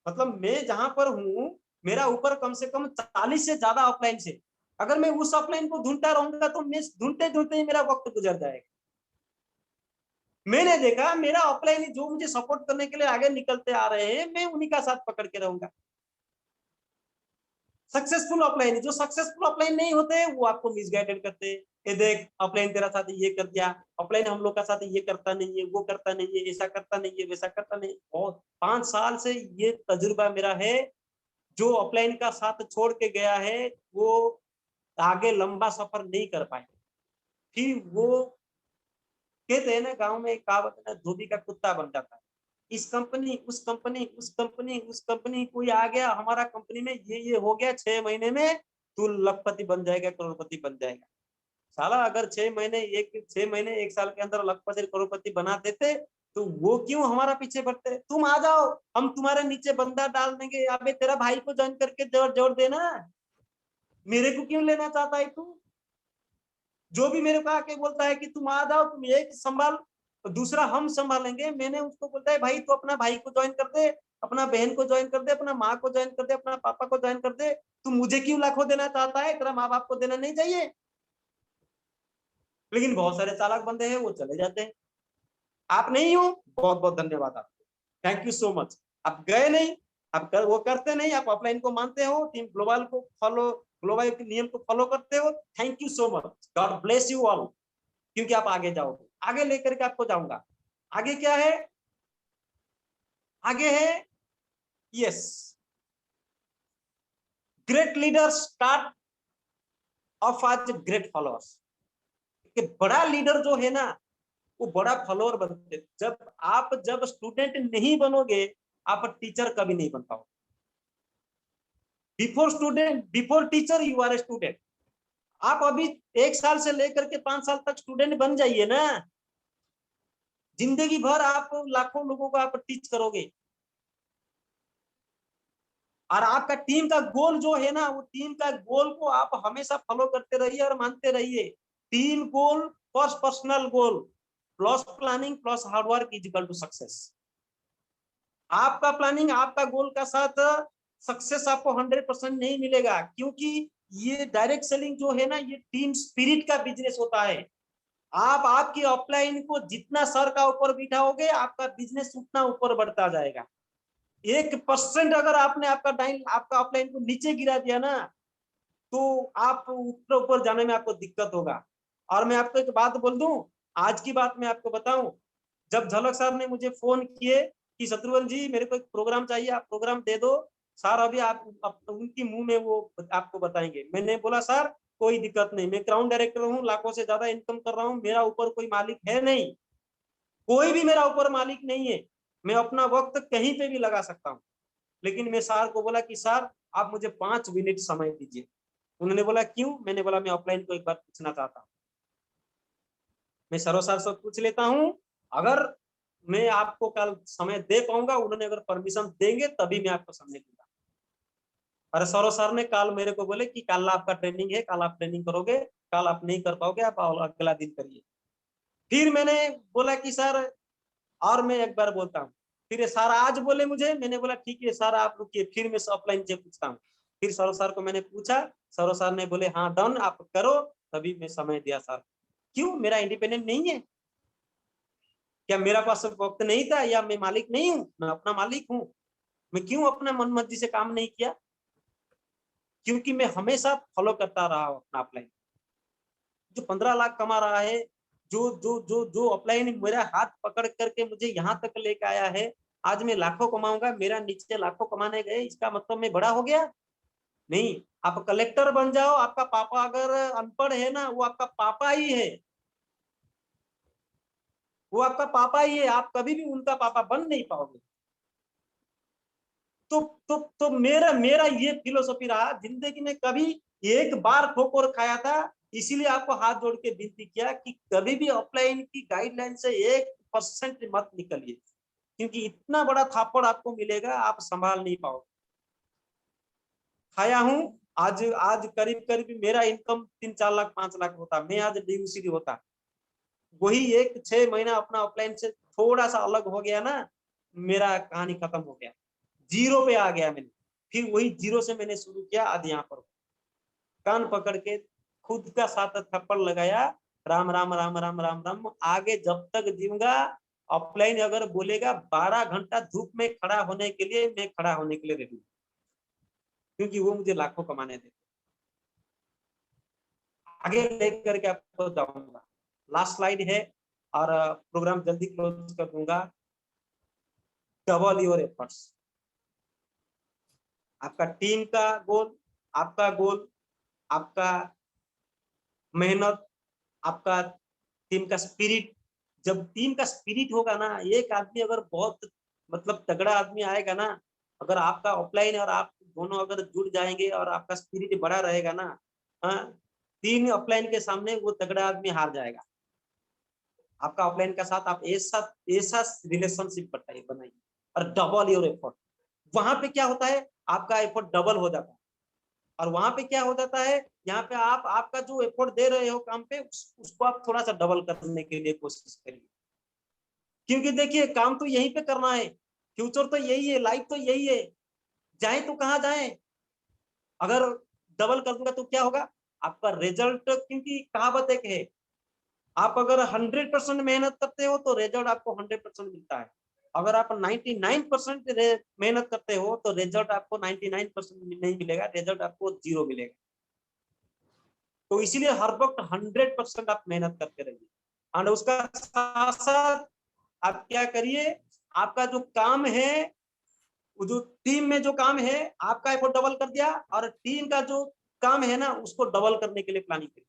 Speaker 2: मतलब मैं जहां पर हूँ, मेरा ऊपर कम से कम 40 से ज्यादा ऑफलाइन है। अगर मैं उस ऑफलाइन को ढूंढता रहूंगा तो मैं ढूंढते ढूंढते ही मेरा वक्त गुजर जाएगा। मैंने देखा मेरा ऑफलाइन जो मुझे सपोर्ट करने के लिए आगे निकलते आ रहे हैं, मैं उन्हीं का साथ पकड़ के रहूंगा। सक्सेसफुल ऑफलाइन, जो सक्सेसफुल ऑफलाइन नहीं होते वो आपको मिसगाइडेड करते हैं। ये देख ऑफलाइन तेरा साथ ये कर दिया, ऑफलाइन हम लोग का साथ ये करता नहीं है, वो करता नहीं है, ऐसा करता नहीं है, वैसा करता नहीं। और 5 साल से ये तजुर्बा मेरा है। जो ऑफलाइन का साथ छोड़ के गया है, वो आगे लंबा सफर नहीं कर पाए। फिर वो कहते हैं ना, गांव में एक कहावत है ना, धोबी का कुत्ता बन जाता है। इस कंपनी उस कंपनी उस कंपनी उस कंपनी, कोई आ गया हमारा कंपनी में, ये हो गया 6 महीने में तू लखपति बन जाएगा, करोड़पति बन जाएगा। साला अगर 6 महीने 1 साल के अंदर लखपति करोड़पति बना देते, तो वो क्यों हमारा पीछे बढ़ते? तुम आ जाओ, हम तुम्हारे नीचे बंदा डाल देंगे। अबे तेरा भाई को ज्वाइन करके जोड़ जोड़ देना, मेरे को क्यों लेना चाहता है तू? जो भी मेरे को आके बोलता है कि तुम आ जाओ, तुम एक संभाल, दूसरा हम संभालेंगे। मैंने उसको बोलता है भाई, तो अपना भाई को ज्वाइन कर दे, अपना बहन को ज्वाइन कर दे, अपना माँ को ज्वाइन कर दे, अपना पापा को ज्वाइन कर दे। तू मुझे क्यों लाखों देना चाहता है? तेरा माँ बाप को देना नहीं चाहिए? लेकिन बहुत सारे चालाक बंदे हैं, वो चले जाते हैं। आप नहीं हो, बहुत बहुत धन्यवाद आपको, थैंक यू सो मच। आप गए नहीं, वो करते नहीं, आप ऑफलाइन को मानते हो, टीम ग्लोबल को फॉलो, ग्लोबल के नियम को फॉलो करते हो। Thank you so much, God bless you all. क्योंकि आप आगे जाओगे, आगे लेकर के आपको जाऊंगा। आगे क्या है? आगे है, yes, great leader start of आज ग्रेट फॉलोअर्स। बड़ा लीडर जो है ना, वो बड़ा फॉलोअर बनते। जब स्टूडेंट नहीं बनोगे, आप टीचर कभी नहीं बन पाओगे। Before teacher you are a student. आप अभी 1 साल से लेकर के 5 साल तक स्टूडेंट बन जाइए ना, जिंदगी भर आप लाखों लोगों को आप टीच करोगे। और आपका टीम का गोल जो है ना, वो टीम का गोल को आप हमेशा फॉलो करते रहिए और मानते रहिए। Team goal plus personal goal plus planning plus hard work is equal to success. आपका प्लानिंग आपका गोल का साथ सक्सेस आपको 100% नहीं मिलेगा, क्योंकि ये डायरेक्ट सेलिंग जो है ना, ये टीम स्पिरिट का बिजनेस होता है। आप आपकी ऑफलाइन को जितना सर का ऊपर बिठाओगे, आपका बिजनेस उतना ऊपर बढ़ता जाएगा। 1% अगर आपने आपका ऑफलाइन को नीचे गिरा दिया ना, तो आप ऊपर ऊपर जाने में आपको दिक्कत होगा। और मैं आपको एक बात बोल दूं, आज की बात मैं आपको बताऊं, जब झलक सर ने मुझे फोन किए कि शत्रुघ्न जी मेरे को एक प्रोग्राम चाहिए, आप प्रोग्राम दे दो सर, अभी आप उनकी मुंह में वो आपको बताएंगे। मैंने बोला सर कोई दिक्कत नहीं, मैं क्राउन डायरेक्टर हूँ, लाखों से ज्यादा इनकम कर रहा हूँ, मेरा ऊपर कोई मालिक है नहीं, कोई भी मेरा ऊपर मालिक नहीं है, मैं अपना वक्त कहीं पे भी लगा सकता हूँ। लेकिन मैं सर को बोला कि सर आप मुझे 5 मिनट समय दीजिए। उन्होंने बोला क्यों? मैंने बोला मैं ऑफलाइन को एक बार पूछना चाहता हूँ। मैं सरो सर से पूछ लेता हूँ, अगर मैं आपको कल समय दे पाऊंगा, उन्होंने अगर परमिशन देंगे तभी मैं आपको समय दूंगा। अरे सरो सर ने कल मेरे को बोले कि कल आपका ट्रेनिंग है, कल आप ट्रेनिंग करोगे, कल आप नहीं कर पाओगे, आप अगला दिन करिए। फिर मैंने बोला कि सर और मैं एक बार बोलता हूँ। फिर सर आज बोले मुझे, मैंने बोला ठीक है सर आप रुकिए, फिर मैं ऑफलाइन से पूछता हूँ। फिर सरो सर को मैंने पूछा, सरो सर ने बोले हाँ डन आप करो, तभी मैं समय दिया सर। क्यों? मेरा इंडिपेंडेंट नहीं है क्या? मेरा पास वक्त नहीं था, या मैं मालिक नहीं हूँ? मैं अपना मालिक हूँ। मैं क्यों अपना मन मर्जी से काम नहीं किया? क्योंकि मैं हमेशा फॉलो करता रहा हूँ अपना अपलाइन। जो 15 लाख कमा रहा है, जो जो जो जो अपलाइन मेरा हाथ पकड़ करके मुझे यहाँ तक लेके आया है, आज मैं लाखों कमाऊंगा, मेरा नीचे लाखों कमाने गए, इसका मतलब मैं बड़ा हो गया? नहीं। आप कलेक्टर बन जाओ, आपका पापा अगर अनपढ़ है ना, वो आपका पापा ही है, वो आपका पापा ही है, आप कभी भी उनका पापा बन नहीं पाओगे। तो मेरा मेरा ये फिलोसफी रहा जिंदगी में, कभी एक बार ठोकर खाया था, इसीलिए आपको हाथ जोड़ के विनती किया कि कभी भी ऑफलाइन की गाइडलाइन से 1% मत निकलिए, क्योंकि इतना बड़ा थापड़ आपको मिलेगा, आप संभाल नहीं पाओगे। खाया हूं। आज आज करीब करीब मेरा इनकम 3-4 लाख 5 लाख होता, मैं आज डीयूसीडी होता। वही 1-6 महीना अपना ऑफलाइन से थोड़ा सा अलग हो गया ना, मेरा कहानी खत्म हो गया, जीरो पे आ गया मैंने। फिर वही जीरो से मैंने शुरू किया, आज यहाँ पर कान पकड़ के खुद का साथ थप्पड़ लगाया, राम राम राम राम राम राम, आगे जब तक जीऊंगा। ऑफलाइन अगर बोलेगा 12 घंटा धूप में खड़ा होने के लिए, मैं खड़ा होने के लिए रेडी हूँ, क्योंकि वो मुझे लाखों कमाने देते। आगे लेकर के आपको जाऊंगा। लास्ट स्लाइड है और प्रोग्राम जल्दी क्लोज कर दूंगा। Double your efforts. आपका टीम का गोल, आपका गोल, आपका मेहनत, आपका टीम का स्पिरिट। जब टीम का स्पिरिट होगा ना, एक आदमी अगर बहुत मतलब तगड़ा आदमी आएगा ना, अगर आपका ऑफलाइन और आप दोनों अगर जुड़ जाएंगे और आपका स्पिरिट बड़ा रहेगा ना, हाँ, 3 ऑफलाइन के सामने वो तगड़ा आदमी हार जाएगा। आपका ऑफलाइन का साथ आप ऐसा ऐसा रिलेशनशिप बनाइए और डबल योर एफर्ट। वहां पे क्या होता है, आपका एफर्ट डबल हो जाता है। और वहां पे क्या हो जाता है, यहाँ पे आप आपका जो एफर्ट दे रहे हो काम पे, उसको आप थोड़ा सा डबल करने के लिए कोशिश करिए। क्योंकि देखिए काम तो यहीं पे करना है, फ्यूचर तो यही है, लाइफ तो यही है, जाए तो कहाँ जाए। अगर डबल कर दूंगा तो क्या होगा, आपका रिजल्ट, क्योंकि कहावत एक है, आप अगर 100% मेहनत करते हो तो रिजल्ट आपको 100% मिलता है। अगर आप 99% मेहनत करते हो तो रिजल्ट आपको 99% नहीं मिलेगा, रिजल्ट आपको 0 मिलेगा। तो इसीलिए हर वक्त 100% आप मेहनत करते रहिए। और उसका साथ साथ आप क्या करिए, आपका जो काम है, वो जो टीम में जो काम है, आपका एफर्ट डबल कर दिया, और टीम का जो काम है ना, उसको डबल करने के लिए प्लानिंग करिए।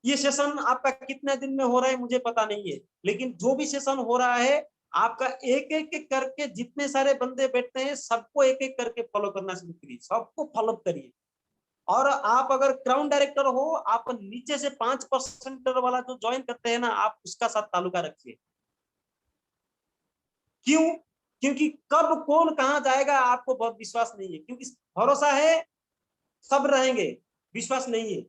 Speaker 2: ये सेशन आपका कितने दिन में हो रहा है मुझे पता नहीं है, लेकिन जो भी सेशन हो रहा है, आपका एक एक करके जितने सारे बंदे बैठते हैं, सबको एक एक करके फॉलो करना शुरू करिए, सबको फॉलो करिए। और आप अगर क्राउन डायरेक्टर हो, आप नीचे से 5% वाला जो ज्वाइन करते हैं ना, आप उसका साथ ताल्लुका रखिए। क्यों? क्योंकि कब कौन कहां जाएगा आपको बहुत विश्वास नहीं है, क्योंकि भरोसा है सब रहेंगे, विश्वास नहीं है।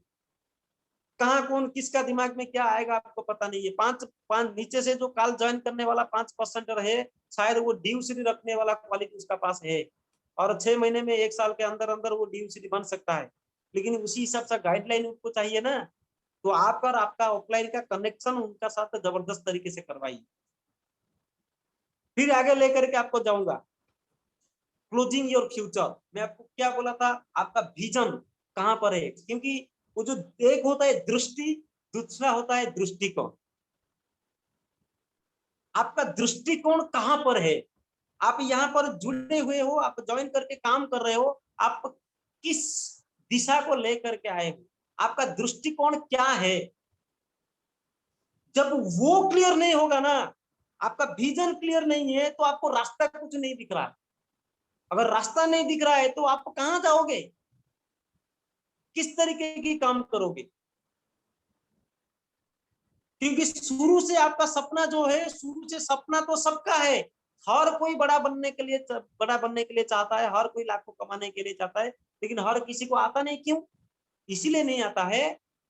Speaker 2: कहां कौन किसका दिमाग में क्या आएगा आपको पता नहीं है। पांच पांच नीचे से जो काल ज्वाइन करने वाला 5% रहे, शायद वो ड्यू सीडी रखने वाला क्वालिटी उसका पास है, और 6 महीने में 1 साल के अंदर अंदर वो ड्यू सीडी बन सकता है। लेकिन उसी हिसाब से गाइडलाइन उनको चाहिए ना, तो आप और आपका ऑफलाइन का कनेक्शन उनका साथ जबरदस्त तरीके से करवाइए। फिर आगे लेकर के आपको जाऊंगा, क्लोजिंग योर फ्यूचर। मैं आपको क्या बोला था, आपका विजन कहां पर है, क्योंकि वो जो एक होता है दृष्टि, दूसरा होता है दृष्टिकोण। आपका दृष्टिकोण कहां पर है, आप यहाँ पर जुड़े हुए हो, आप ज्वाइन करके काम कर रहे हो, आप किस दिशा को लेकर के आए हो, आपका दृष्टिकोण क्या है। जब वो क्लियर नहीं होगा ना, आपका विजन क्लियर नहीं है, तो आपको रास्ता कुछ नहीं दिख रहा। अगर रास्ता नहीं दिख रहा है तो आप कहां जाओगे, किस तरीके की काम करोगे। क्योंकि शुरू से आपका सपना जो है, शुरू से सपना तो सबका है। हर कोई बड़ा बनने के लिए चाहता है, हर कोई लाखों कमाने के लिए चाहता है, लेकिन हर किसी को आता नहीं। क्यों? इसीलिए नहीं आता है,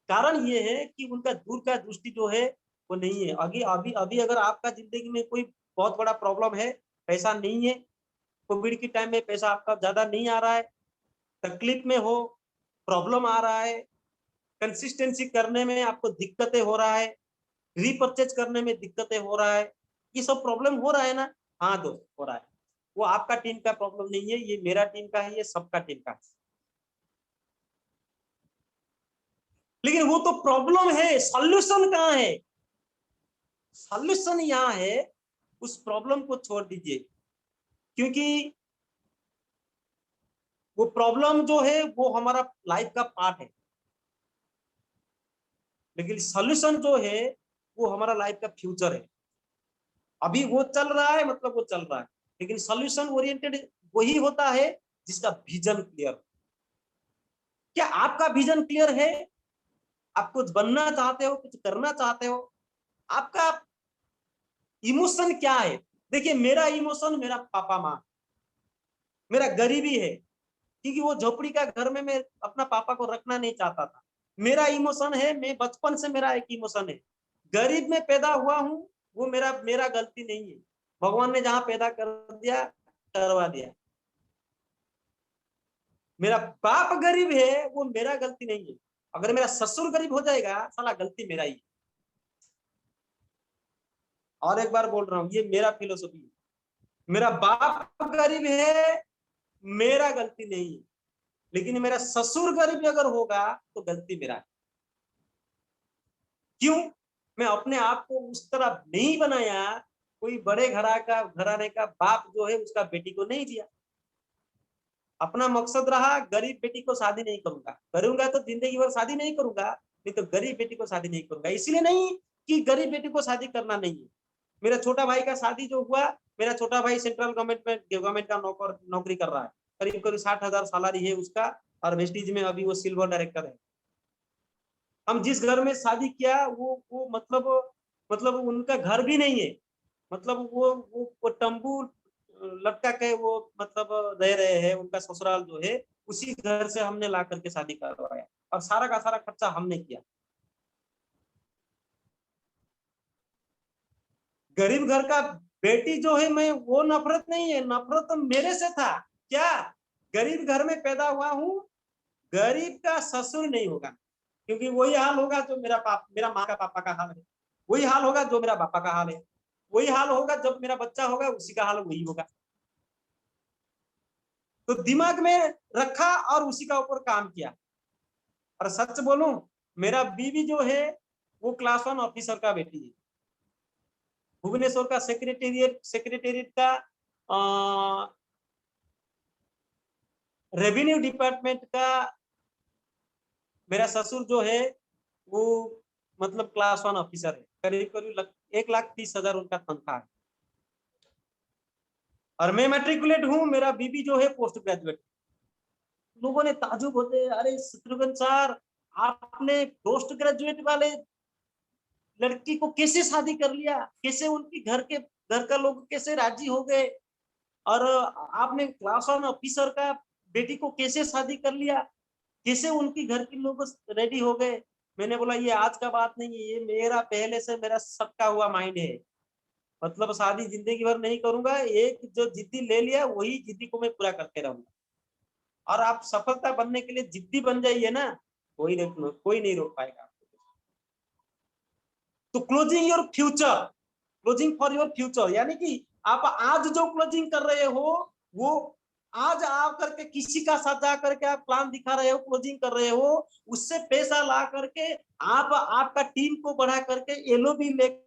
Speaker 2: कारण ये है कि उनका दूर का दृष्टि जो है वो नहीं है। अभी अभी अभी अगर आपका जिंदगी में कोई बहुत बड़ा प्रॉब्लम है, पैसा नहीं है, कोविड के टाइम में पैसा आपका ज्यादा नहीं आ रहा है, तकलीफ में हो, प्रॉब्लम आ रहा है, कंसिस्टेंसी करने में आपको दिक्कतें हो रहा है, रीपरचेज करने में दिक्कतें हो रहा है, ये सब प्रॉब्लम हो रहा है ना। हाँ दोस्त, हो रहा है। वो आपका टीम का प्रॉब्लम नहीं है, ये मेरा टीम का है, ये सबका टीम का है। लेकिन वो तो प्रॉब्लम है, सॉल्यूशन कहाँ है? सॉल्यूशन यहाँ है, उस प्रॉब्लम को छोड़ दीजिए, क्योंकि वो प्रॉब्लम जो है वो हमारा लाइफ का पार्ट है, लेकिन सॉल्यूशन जो है वो हमारा लाइफ का फ्यूचर है। अभी वो चल रहा है, मतलब वो चल रहा है, लेकिन सॉल्यूशन ओरिएंटेड वही होता है जिसका विजन क्लियर। क्या आपका विजन क्लियर है? आप कुछ बनना चाहते हो, कुछ करना चाहते हो, आपका इमोशन क्या है? देखिए, मेरा इमोशन मेरा पापा माँ, मेरा गरीबी है, क्योंकि वो झोपड़ी का घर में मैं अपना पापा को रखना नहीं चाहता था। मेरा इमोशन है, मैं बचपन से मेरा एक इमोशन है, गरीब में पैदा हुआ हूं, वो मेरा मेरा गलती नहीं है, भगवान ने जहां पैदा कर दिया करवा दिया। मेरा बाप गरीब है, वो मेरा गलती नहीं है। अगर मेरा ससुर गरीब हो जाएगा, साला गलती मेरा ही है। और एक बार बोल रहा हूं, ये मेरा फिलोसफी है। मेरा बाप गरीब है, मेरा गलती नहीं है, लेकिन मेरा ससुर गरीब अगर होगा तो गलती मेरा है। क्यों? मैं अपने आप को उस तरह नहीं बनाया। कोई बड़े घराने का बाप जो है उसका बेटी को नहीं दिया। अपना मकसद रहा, गरीब बेटी को शादी नहीं करूंगा, करूंगा तो जिंदगी भर शादी नहीं करूंगा, नहीं तो गरीब बेटी को शादी नहीं करूंगा। इसलिए नहीं कि गरीब बेटी को शादी करना नहीं है। मेरा छोटा भाई का शादी जो हुआ, मेरा छोटा भाई सेंट्रल गवर्नमेंट का नौकरी कर रहा है, करीब करीब 60,000 सैलरी है उसका, और वेस्टीज में अभी वो सिल्वर डायरेक्टर है। हम जिस घर में शादी किया वो मतलब उनका घर भी नहीं है, मतलब वो तंबू लटका के वो मतलब रह रहे हैं। उनका ससुराल जो है, उसी घर से हमने ला करके शादी करवाया, और सारा का सारा खर्चा हमने किया। गरीब घर का बेटी जो है, मैं वो नफरत नहीं है, नफरत तो मेरे से था। क्या? गरीब घर में पैदा हुआ हूँ, गरीब का ससुर नहीं होगा, क्योंकि वही हाल होगा जो मेरा माँ का पापा का हाल है, वही हाल होगा जो मेरा पापा का हाल है, वही हाल होगा जब मेरा बच्चा होगा, उसी का हाल वही होगा। तो दिमाग में रखा और उसी का ऊपर काम किया। और सच बोलूं, मेरा बीवी जो है वो क्लास 1 ऑफिसर का बेटी है, भुवनेश्वर का सेक्रेटेरिएट का रेवेन्यू डिपार्टमेंट का। मेरा ससुर जो है वो मतलब क्लास 1 ऑफिसर है, करीब करीब 1,30,000 उनका तनख्वाह है। और मैं मैट्रिकुलेट हूं, मेरा बीबी जो है पोस्ट ग्रेजुएट। लोगों ने ताजुब होते, अरे शत्रुघ्न सर, आपने पोस्ट ग्रेजुएट वाले लड़की को कैसे शादी कर लिया, कैसे उनकी घर का लोग कैसे राजी हो गए, और आपने क्लास 1 ऑफिसर का बेटी को कैसे शादी कर लिया, कैसे उनकी घर के लोग रेडी हो गए। मैंने बोला ये आज का बात नहीं है, ये मेरा पहले से मेरा सबका हुआ माइंड है। मतलब शादी जिंदगी भर नहीं करूंगा, एक जो जिद्दी ले लिया वही जिद्दी को मैं पूरा करते रहूंगा। और आप सफलता बनने के लिए जिद्दी बन जाइए ना, कोई नहीं रोक पाएगा। तो closing your future, closing for your future, यानी कि आप आज जो क्लोजिंग कर रहे हो, वो आज आप करके किसी का साथ जा करके आप प्लान दिखा रहे हो, क्लोजिंग कर रहे हो, उससे पैसा ला करके आप आपका टीम को बढ़ा करके एलओबी लेकिन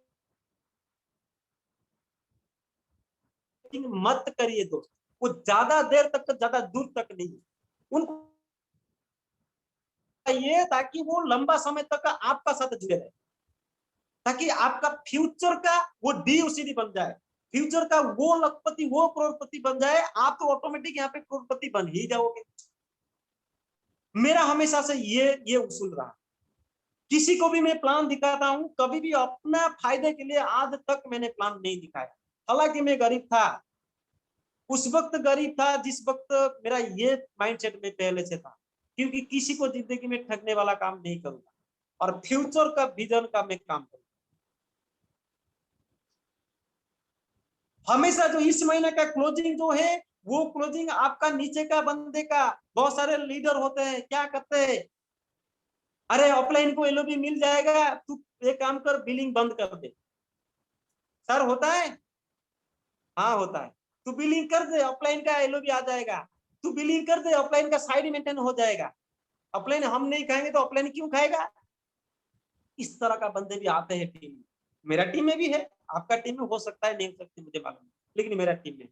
Speaker 2: मत करिए दोस्त। वो ज्यादा देर तक, ज्यादा दूर तक नहीं, उनको ये ताकि वो लंबा समय तक आपका साथ जुड़े रहे, ताकि आपका फ्यूचर का वो डी बन जाए, फ्यूचर का वो लखपति, वो करोड़पति बन जाए। आप तो ऑटोमेटिक यहाँ पे करोड़पति बन ही जाओगे। मेरा हमेशा से ये उसूल रहा। किसी को भी मैं प्लान दिखाता हूं, कभी भी अपना फायदे के लिए आज तक मैंने प्लान नहीं दिखाया। हालांकि मैं गरीब था, उस वक्त गरीब था जिस वक्त मेरा ये माइंडसेट में पहले से था, क्योंकि किसी को जिंदगी में ठगने वाला काम नहीं करूंगा और फ्यूचर का विजन का मैं काम करूंगा। हमेशा जो इस महीने का क्लोजिंग जो है, वो क्लोजिंग आपका नीचे का बंदे का, बहुत सारे लीडर होते हैं क्या करते हैं, अरे ऑफलाइन को एलओबी मिल जाएगा, तू एक काम कर बिलिंग बंद कर दे। सर होता है, हाँ होता है। तू बिलिंग कर दे, ऑफलाइन का एलओबी आ जाएगा। तू बिलिंग कर दे, ऑफलाइन का साइड मेंटेन हो जाएगा। ऑफलाइन हम नहीं खाएंगे तो ऑफलाइन क्यों खाएगा। इस तरह का बंदे भी आते हैं टीम में। मेरा टीम में भी है, आपका टीम में हो सकता है नहीं हो सकती मुझे मालूम, लेकिन मेरा टीम में।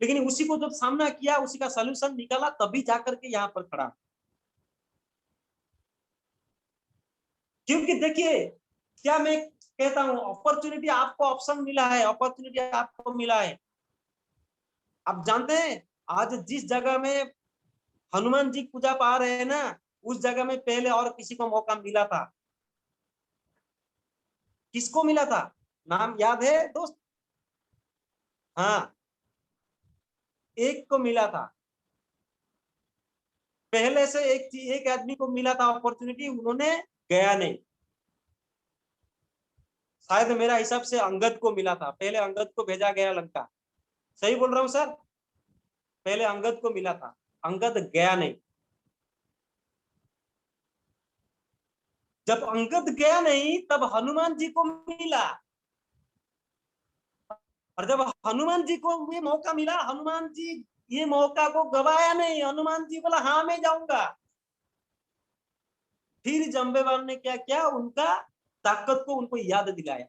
Speaker 2: लेकिन उसी को जब सामना किया, उसी का सॉल्यूशन निकाला, तभी जाकर के यहाँ पर खड़ा। क्योंकि देखिए, क्या मैं कहता हूं, अपॉर्चुनिटी आपको ऑप्शन मिला है, अपॉर्चुनिटी आपको मिला है। आप जानते हैं आज जिस जगह में हनुमान जी पूजा पा रहे हैं ना, उस जगह में पहले और किसी को मौका मिला था। किसको मिला था, नाम याद है दोस्त? हाँ, एक को मिला था पहले से, एक आदमी को मिला था अपॉर्चुनिटी, उन्होंने गया नहीं। शायद मेरा हिसाब से अंगद को मिला था, पहले अंगद को भेजा गया लंका। सही बोल रहा हूं सर? पहले अंगद को मिला था, अंगद गया नहीं। जब अंगद गया नहीं तब हनुमान जी को मिला, और जब हनुमान जी को ये मौका मिला, हनुमान जी ये मौका को गवाया नहीं, हनुमान जी बोला हाँ मैं जाऊंगा। फिर जम्बेवान ने क्या किया, उनका ताकत को उनको याद दिलाया।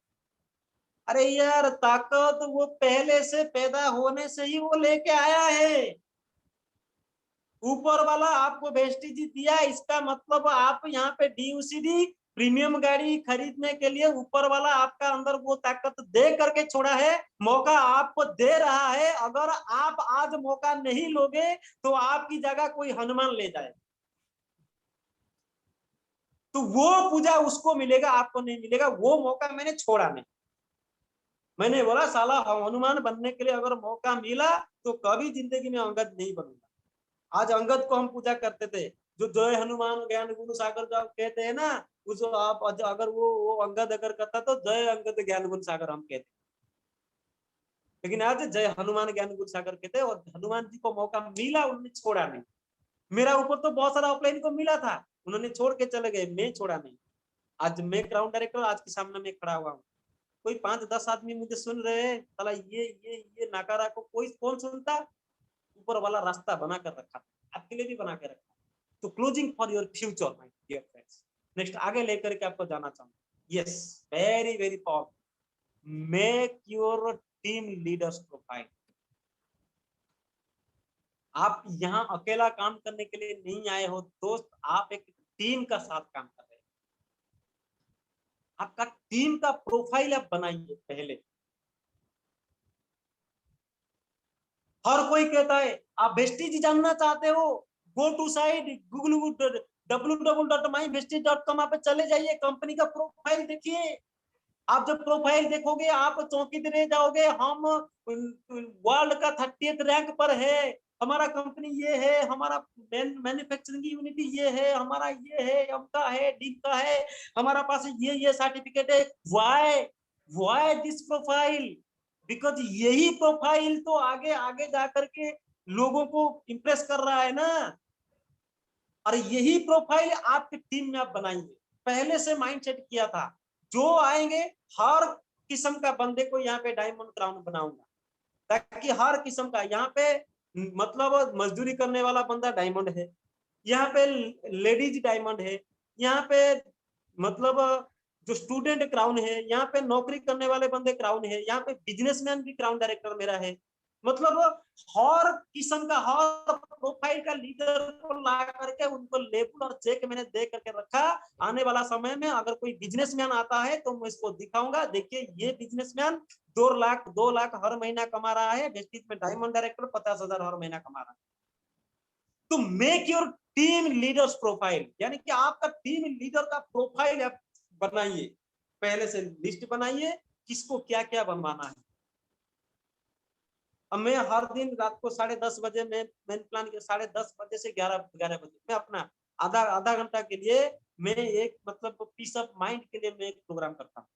Speaker 2: अरे यार, ताकत वो पहले से पैदा होने से ही वो लेके आया है। ऊपर वाला आपको वेस्टेज दिया, इसका मतलब आप यहाँ पे डीयूसीडी प्रीमियम गाड़ी खरीदने के लिए ऊपर वाला आपका अंदर वो ताकत दे करके छोड़ा है, मौका आपको दे रहा है। अगर आप आज मौका नहीं लोगे तो आपकी जगह कोई हनुमान ले जाए, तो वो पूजा उसको मिलेगा, आपको नहीं मिलेगा। वो मौका मैंने छोड़ा नहीं। मैंने बोला साला हनुमान बनने के लिए अगर मौका मिला तो कभी जिंदगी में अंगद नहीं बनूंगा। आज अंगद को हम पूजा करते थे, जो जय हनुमान ज्ञान गुरु सागर जो कहते हैं ना, उस आप अगर वो अंगद अगर करता तो जय अंगद ज्ञान गुरु सागर हम कहते। लेकिन आज जय हनुमान ज्ञान गुरु सागर कहते, और हनुमान जी को मौका मिला, उन्होंने छोड़ा नहीं। मेरा ऊपर तो बहुत सारा ऑफलाइन को मिला था, उन्होंने छोड़ के चले गए, मैं छोड़ा नहीं। आज मैं ग्राउंड डायरेक्टर, आज के सामने में खड़ा हुआ हूँ। कोई 5-10 आदमी मुझे सुन रहे हैं, साला ये नाकारा को कोई कौन सुनता। ऊपर वाला रास्ता बना कर रखा, आपके लिए भी बना के रखा। तो closing for your future my dear friends, next आगे लेकर के आपको जाना चाहूंगा। Yes, very very powerful, make your team leaders profile. आप यहाँ अकेला काम करने के लिए नहीं आए हो दोस्त, आप एक टीम का साथ काम कर रहे हैं। आपका टीम का प्रोफाइल आप बनाइए पहले। हर कोई कहता है आप वेस्टेज जानना चाहते हो, go to site Google www.mywestige.com पे चले जाइए, कंपनी का प्रोफाइल देखिए। आप जब प्रोफाइल देखोगे आप चौंकित रह जाओगे। हम वर्ल्ड का 30th रैंक पर है, हमारा कंपनी ये है, हमारा मैन्युफैक्चरिंग यूनिट ये है, हमारा ये है, अमका है, डिमका है, हमारा पास ये सर्टिफिकेट है। Why this profile? बिकॉज यही प्रोफाइल तो आगे आगे जाकर के लोगों को इंप्रेस कर रहा है ना। और यही प्रोफाइल आपकी टीम में आप बनाएंगे। पहले से माइंड सेट किया था, जो आएंगे हर किस्म का बंदे को यहाँ पे डायमंड क्राउन बनाऊंगा, ताकि हर किस्म का यहाँ पे मतलब मजदूरी करने वाला बंदा डायमंड है, यहाँ पे लेडीज डायमंड है, यहाँ पे मतलब जो स्टूडेंट क्राउन है, यहाँ पे नौकरी करने वाले बंदे क्राउन है, यहाँ पे बिजनेसमैन भी क्राउन डायरेक्टर मेरा है। मतलब हर किस्म का हर प्रोफाइल का लीडर को ला करके उनको लेबल और चेक मैंने दे करके रखा। आने वाला समय में अगर कोई बिजनेसमैन आता है तो मैं इसको दिखाऊंगा, देखिए ये बिजनेसमैन 2 लाख हर महीना कमा रहा है, वेस्टेज में डायमंड डायरेक्टर 50,000 हर महीना कमा रहा है। तो make your team leaders profile, यानी कि आपका टीम लीडर का प्रोफाइल आप बनाइए, पहले से लिस्ट बनाइए किसको क्या क्या बनवाना है। अब मैं हर दिन रात को 10:30 बजे मैंने प्लान किया, 10:30 बजे से 11 बजे मैं अपना आधा आधा घंटा के लिए मैं एक मतलब पीस ऑफ माइंड के लिए मैं एक प्रोग्राम करता हूँ।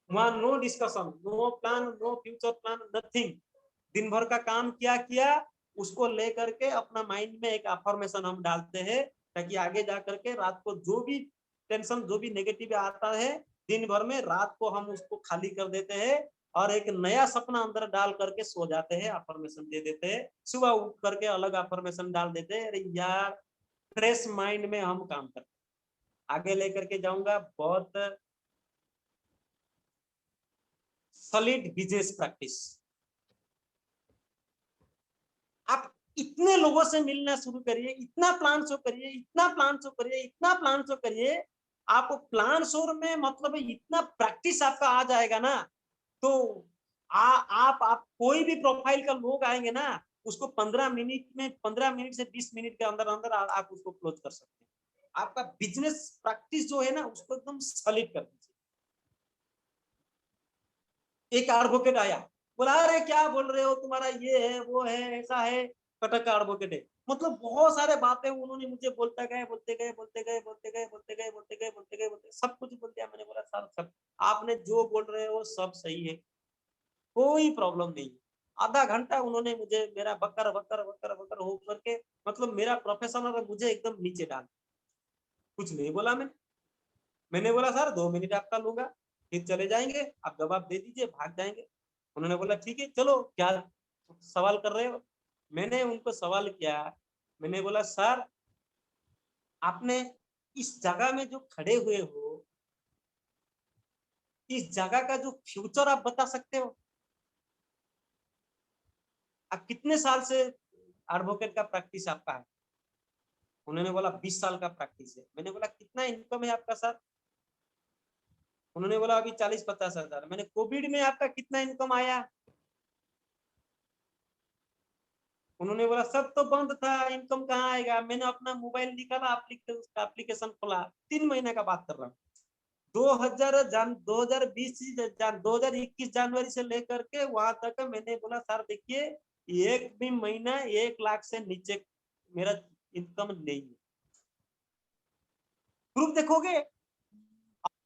Speaker 2: वहां no discussion, no plan, no future plan, nothing. दिन भर का काम क्या किया उसको लेकर के अपना माइंड में एक अफर्मेशन हम डालते हैं, ताकि आगे जा करके रात को जो भी टेंशन जो भी नेगेटिव आता है दिन भर में, रात को हम उसको खाली कर देते हैं और एक नया सपना अंदर डाल करके सो जाते हैं, अफर्मेशन दे देते हैं। सुबह उठ करके अलग अफर्मेशन डाल देते हैं, अरे यार फ्रेश माइंड में हम काम करते हैं। आगे लेकर के जाऊंगा, बहुत सॉलिड बिजनेस प्रैक्टिस। आप इतने लोगों से मिलना शुरू करिए, इतना प्लान शो करिए, इतना प्लान शो करिए, इतना प्लान शो करिए। आप प्लान शो में मतलब इतना प्रैक्टिस आपका आ जाएगा ना, तो आप कोई भी प्रोफाइल का लोग आएंगे ना, उसको 15 मिनट से 20 मिनट के अंदर अंदर आप उसको क्लोज कर सकते हैं। आपका बिजनेस प्रैक्टिस जो है ना उसको एकदम सॉलिड कर दीजिए। एक एडवोकेट आया, बोला अरे क्या बोल रहे हो, तुम्हारा ये है वो है ऐसा है, कटक का एडवोकेट है। मतलब बहुत सारे बातें उन्होंने मुझे बोलते गए बोलते गए बोलते गए बोलते गए बोलते गए बोलते गए बोलते गए बोलते सब कुछ बोल दिया। मैंने बोला सर सब आपने जो बोल रहे हो सब सही है, कोई प्रॉब्लम नहीं। आधा घंटा उन्होंने मुझे मेरा बकर बकर बकर बकर हो करके मतलब मेरा प्रोफेशनल और मुझे एकदम नीचे डाल, कुछ नहीं बोला मैंने बोला सर 2 मिनट आपका लूंगा फिर चले जाएंगे, आप जवाब दे दीजिए भाग जाएंगे। उन्होंने बोला ठीक है चलो क्या सवाल कर रहे हो। मैंने उनको सवाल किया, मैंने बोला सर आपने इस जगह में जो खड़े हुए हो, इस जगह का जो फ्यूचर आप बता सकते हो? आप कितने साल से एडवोकेट का प्रैक्टिस आपका है? उन्होंने बोला 20 साल का प्रैक्टिस है। मैंने बोला कितना इनकम है आपका सर? उन्होंने बोला अभी 40-50 हजार। मैंने कोविड में आपका कितना इनकम आया? उन्होंने बोला सब तो बंद था, इनकम कहाँ आएगा। मैंने अपना मोबाइल निकाला, एप्लीकेशन खोला, 3 महीने का बात कर रहा हूँ, 2021 जनवरी से लेकर के वहां तक। मैंने बोला सर देखिए एक भी महीना 1 लाख से नीचे मेरा इनकम नहीं है। प्रूफ देखोगे,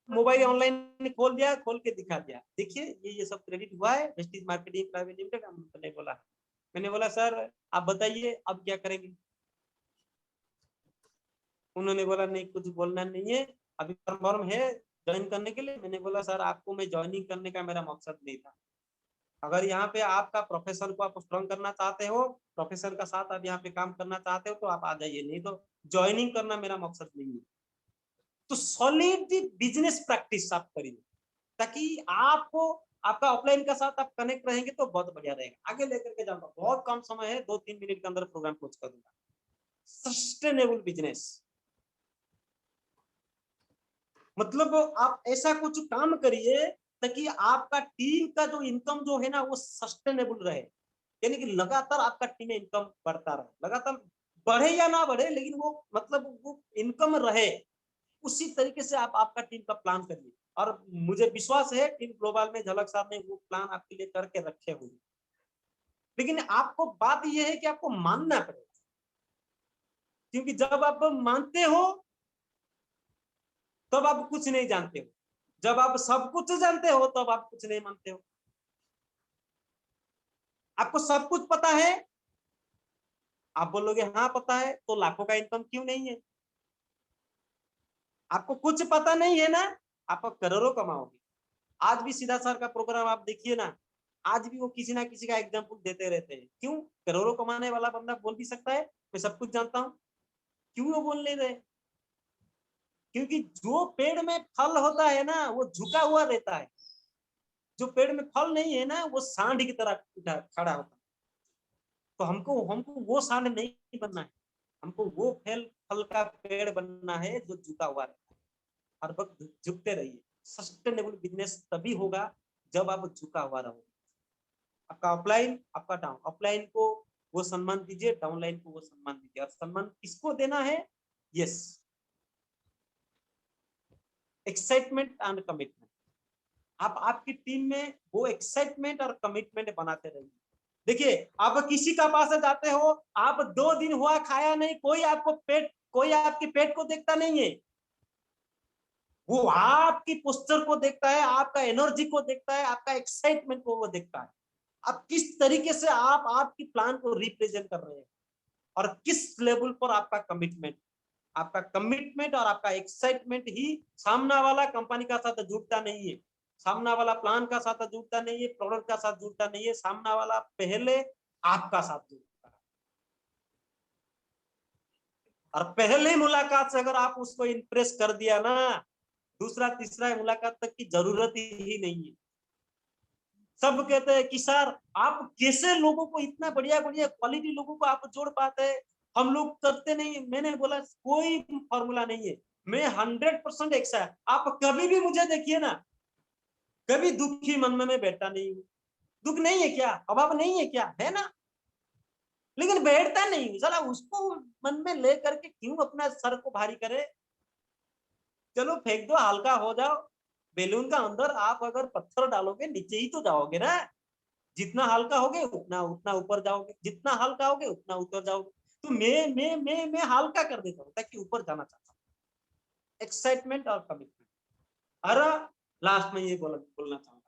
Speaker 2: मोबाइल ऑनलाइन खोल दिया, खोल के दिखा दिया, देखिए ये सब क्रेडिट हुआ है वेस्टेज मार्केटिंग प्राइवेट लिमिटेड। मैंने बोला सर आप बताइए अब क्या करेंगे। उन्होंने बोला नहीं कुछ बोलना नहीं है, अभी फॉर्म है ज्वाइन करने के लिए। मैंने बोला सर आपको मैं ज्वाइनिंग करने का मेरा मकसद नहीं था। अगर यहाँ पे आपका प्रोफेशन को आप स्ट्रॉन्ग करना चाहते हो, प्रोफेशन का साथ आप यहाँ पे काम करना चाहते हो तो आप आ जाइए, नहीं तो ज्वाइनिंग करना मेरा मकसद नहीं है। तो सॉलिड बिजनेस प्रैक्टिस आप करिए, ताकि आपको आपका ऑफलाइन का साथ आप कनेक्ट रहेंगे तो बहुत बढ़िया रहेगा। आगे लेकर के जाऊंगा, बहुत कम समय है, 2-3 मिनट के अंदर प्रोग्राम क्लोज कर दूंगा। सस्टेनेबल बिजनेस मतलब आप ऐसा कुछ काम करिए ताकि आपका टीम का जो इनकम जो है ना वो सस्टेनेबल रहे। यानी कि लगातार आपका टीम में इनकम बढ़ता रहे, लगातार बढ़े या ना बढ़े, लेकिन वो मतलब वो इनकम रहे, उसी तरीके से आप आपका टीम का प्लान करिए। और मुझे विश्वास है टीम ग्लोबल में झलक साहब ने वो प्लान आपके लिए करके रखे हुए। लेकिन आपको बात यह है कि आपको मानना पड़ेगा, क्योंकि जब आप मानते हो तब आप कुछ नहीं जानते हो, जब आप सब कुछ जानते हो तब आप कुछ नहीं मानते हो। आपको सब कुछ पता है, आप बोलोगे हाँ पता है, तो लाखों का इनकम क्यों नहीं है? आपको कुछ पता नहीं है ना, आप करोड़ों कमाओगे। आज भी सीधा सर का प्रोग्राम आप देखिए ना, आज भी वो किसी ना किसी का एग्जाम्पल देते रहते हैं। क्यों? करोड़ों कमाने वाला बंदा बोल भी सकता है मैं सब कुछ जानता हूँ, क्यों वो बोल नहीं रहे? क्योंकि जो पेड़ में फल होता है ना वो झुका हुआ रहता है, जो पेड़ में फल नहीं है ना वो सांड की तरह खड़ा होता है। तो हमको हमको वो सांड नहीं बनना है, हमको वो फल फल का पेड़ बनना है जो झुका हुआ रहता है। हर वक्त झुकते रहिए। सस्टेनेबल बिजनेस तभी होगा जब आप झुका हुआ रहोगे। आपका अपलाइन, आपका डाउन, अपलाइन को वो सम्मान दीजिए, डाउनलाइन को वो सम्मान दीजिए। और सम्मान किसको देना है? Yes, excitement and commitment. आप आपकी टीम में वो एक्साइटमेंट और कमिटमेंट बनाते रहिए। देखिए, आप किसी का पास जाते हो, आप 2 दिन हुआ खाया नहीं, कोई आपके पेट को देखता नहीं है, वो आपकी पोस्टर को देखता है, आपका एनर्जी को देखता है, आपका एक्साइटमेंट को वो देखता है। आप किस तरीके से आप आपकी प्लान को रिप्रेजेंट कर रहे हैं और किस लेवल पर आपका कमिटमेंट, और आपका एक्साइटमेंट ही सामना वाला कंपनी का साथ जुड़ता नहीं है, सामना वाला प्लान का साथ जुड़ता नहीं है, प्रोडक्ट का साथ जुड़ता नहीं है, सामना वाला पहले आपका साथ जुड़ता है। और पहले मुलाकात से अगर आप उसको इंप्रेस कर दिया ना, दूसरा तीसरा मुलाकात तक की जरूरत ही नहीं है। सब कहते हैं कि सर आप कैसे लोगों को, इतना बढ़िया बढ़िया क्वालिटी लोगों को आप जोड़ पाते हैं, हम लोग करते नहीं। मैंने बोला कोई फॉर्मूला नहीं है, मैं 100% एक्साइट। आप कभी भी मुझे देखिए ना, कभी दुखी मन में मैं बैठा नहीं हूँ। दुख नहीं है क्या? अभाव नहीं है क्या? है ना, लेकिन बैठता नहीं हूँ। चला उसको मन में ले करके क्यों अपना सर को भारी करे? चलो फेंक दो, हल्का हो जाओ। बैलून का अंदर आप अगर पत्थर डालोगे नीचे ही तो जाओगे ना। जितना हल्का होगे उतना उतना ऊपर जाओगे, जितना हल्का होगे उतना ऊपर जाओगे। तो मैं हल्का कर देता हूँ ताकि ऊपर जाना चाहता हूँ। एक्साइटमेंट और कमिटमेंट। और लास्ट में ये बोलना चाहूंगा,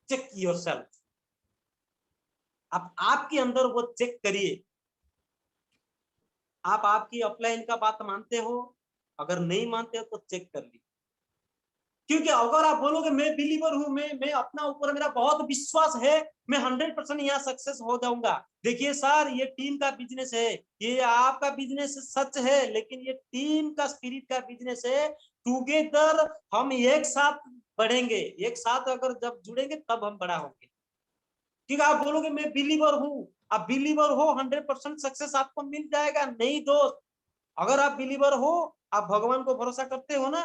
Speaker 2: चेक योरसेल्फ। आप आपके अंदर वो चेक करिए, आप आपकी अपलाइन का बात मानते हो? अगर नहीं मानते हो तो चेक कर लीजिए। क्योंकि अगर आप बोलोगे मैं बिलीवर हूं, मैं अपना ऊपर मेरा बहुत विश्वास है, मैं 100% यहाँ सक्सेस हो जाऊंगा। देखिए सर, ये टीम का बिजनेस है, ये आपका बिजनेस सच है, लेकिन ये टीम का स्पिरिट का बिजनेस है। टुगेदर हम एक साथ बढ़ेंगे, एक साथ अगर जब जुड़ेंगे तब हम बड़ा होंगे। क्योंकि आप बोलोगे मैं बिलीवर हूं, आप बिलीवर हो 100% सक्सेस आपको मिल जाएगा? नहीं दोस्त, अगर आप बिलीवर हो, आप भगवान को भरोसा करते हो ना,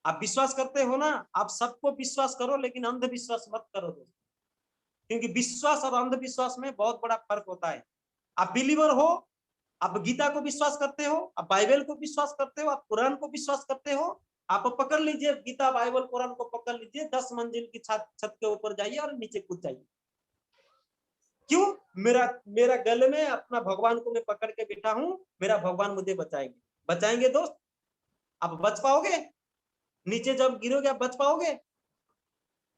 Speaker 2: आप विश्वास करते हो ना, आप सबको विश्वास करो, लेकिन अंधविश्वास मत करो दोस्तों। क्योंकि विश्वास और अंधविश्वास में बहुत बड़ा फर्क होता है। आप बिलीवर हो, आप गीता को विश्वास करते हो, आप बाइबल को विश्वास करते हो, आप कुरान को विश्वास करते हो, आप पकड़ लीजिए गीता बाइबल कुरान को पकड़ लीजिए, 10 मंजिल की छत के ऊपर जाइए और नीचे कूद जाइए। क्यों? मेरा मेरा गले में अपना भगवान को मैं पकड़ के बैठा हूं, मेरा भगवान मुझे बचाएंगे। बचाएंगे दोस्त? आप बच पाओगे? नीचे जब गिरोगे आप बच पाओगे?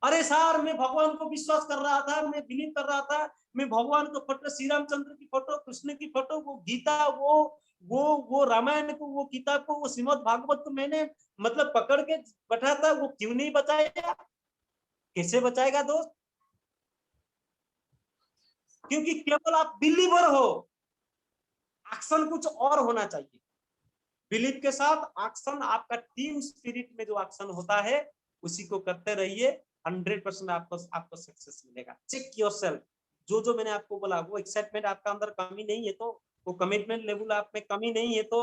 Speaker 2: अरे सर मैं भगवान को विश्वास कर रहा था, मैं बिलीव कर रहा था, मैं भगवान को फोटो, श्री रामचंद्र की फोटो, कृष्ण की फोटो, वो गीता, वो रामायण को, वो किताब को, वो श्रीमद् भागवत को मैंने मतलब पकड़ के बैठा था, वो क्यों नहीं बचाया? कैसे बचाएगा दोस्त? क्योंकि केवल आप बिलीवर हो, एक्शन कुछ और होना चाहिए। बिलीव के साथ एक्शन, आपका टीम स्पिरिट में जो एक्शन होता है उसी को करते रहिए। 100% आपको सक्सेस मिलेगा। Check yourself. जो जो मैंने आपको बोला, वो एक्साइटमेंट आपका अंदर कमी नहीं है तो, वो कमिटमेंट लेवल आप में कमी नहीं है तो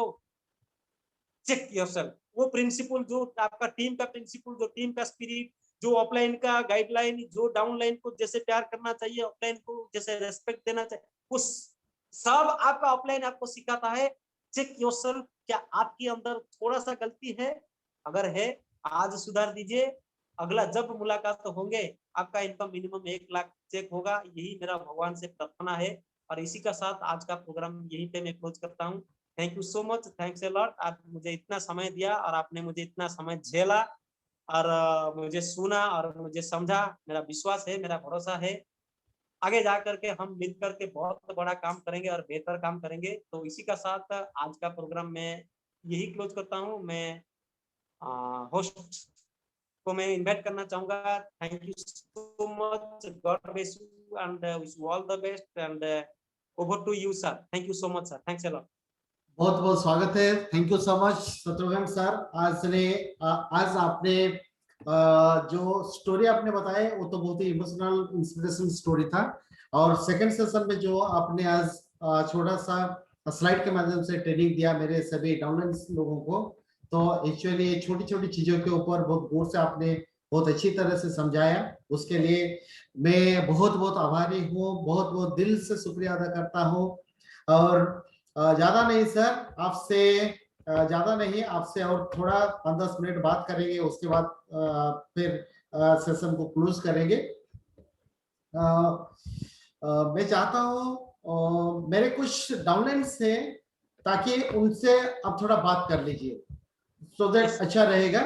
Speaker 2: चेक योरसेल्फ। वो प्रिंसिपल जो आपका टीम का प्रिंसिपल, जो टीम का स्पिरिट, जो ऑफलाइन का गाइडलाइन, जो डाउनलाइन को जैसे प्यार करना चाहिए, ऑफलाइन को जैसे रेस्पेक्ट देना चाहिए, वो सब आपका ऑफलाइन आपको सिखाता है। चेक योरसेल्फ, क्या आपके अंदर थोड़ा सा गलती है? अगर है, आज सुधार दीजिए। अगला जब मुलाकात होंगे, आपका इनकम मिनिमम 1 लाख चेक होगा। यही मेरा भगवान से प्रार्थना है। और इसी का साथ आज का प्रोग्राम यहीं पे मैं क्लोज करता हूँ। Thank you so much, thanks a lot. आप मुझे इतना समय दिया और आपने मुझे इतना समय झेला और मुझे सुना और मुझे समझा। मेरा विश्वास है, मेरा भरोसा है, आगे जा करके हम मिल करके बहुत बड़ा काम करेंगे और बेहतर काम करेंगे। तो इसी का साथ आज का प्रोग्राम मैं यही क्लोज करता हूँ। मैं होस्ट को मैं इनवाइट करना चाहूंगा। Thank you so much, God bless you and wish you all the best and over to you sir. Thank you so much sir, thanks a lot.
Speaker 1: बहुत बहुत स्वागत है। Thank you so much Shatrughan sir. आज आपने जो story आपने बताए वो तो बहुत ही इमोशनल इंस्पिरेशनल स्टोरी था। और सेकंड सेशन में जो आपने आज छोटा सा स्लाइड के माध्यम से ट्रेनिंग दिया मेरे सभी डाउनलाइन लोगों को, तो एक्चुअली छोटी छोटी चीजों के ऊपर बहुत गौर से आपने बहुत अच्छी तरह से समझाया। उसके लिए मैं बहुत बहुत आभारी हूँ, बहुत बहुत दिल से शुक्रिया अदा करता हूँ। और ज्यादा नहीं सर, आपसे ज्यादा नहीं, आपसे और थोड़ा 5-10 मिनट बात करेंगे, उसके बाद फिर सेशन को क्लोज करेंगे। मैं चाहता हूँ मेरे कुछ डाउनलाइन से, ताकि उनसे आप थोड़ा बात कर लीजिए, सो दैट अच्छा रहेगा।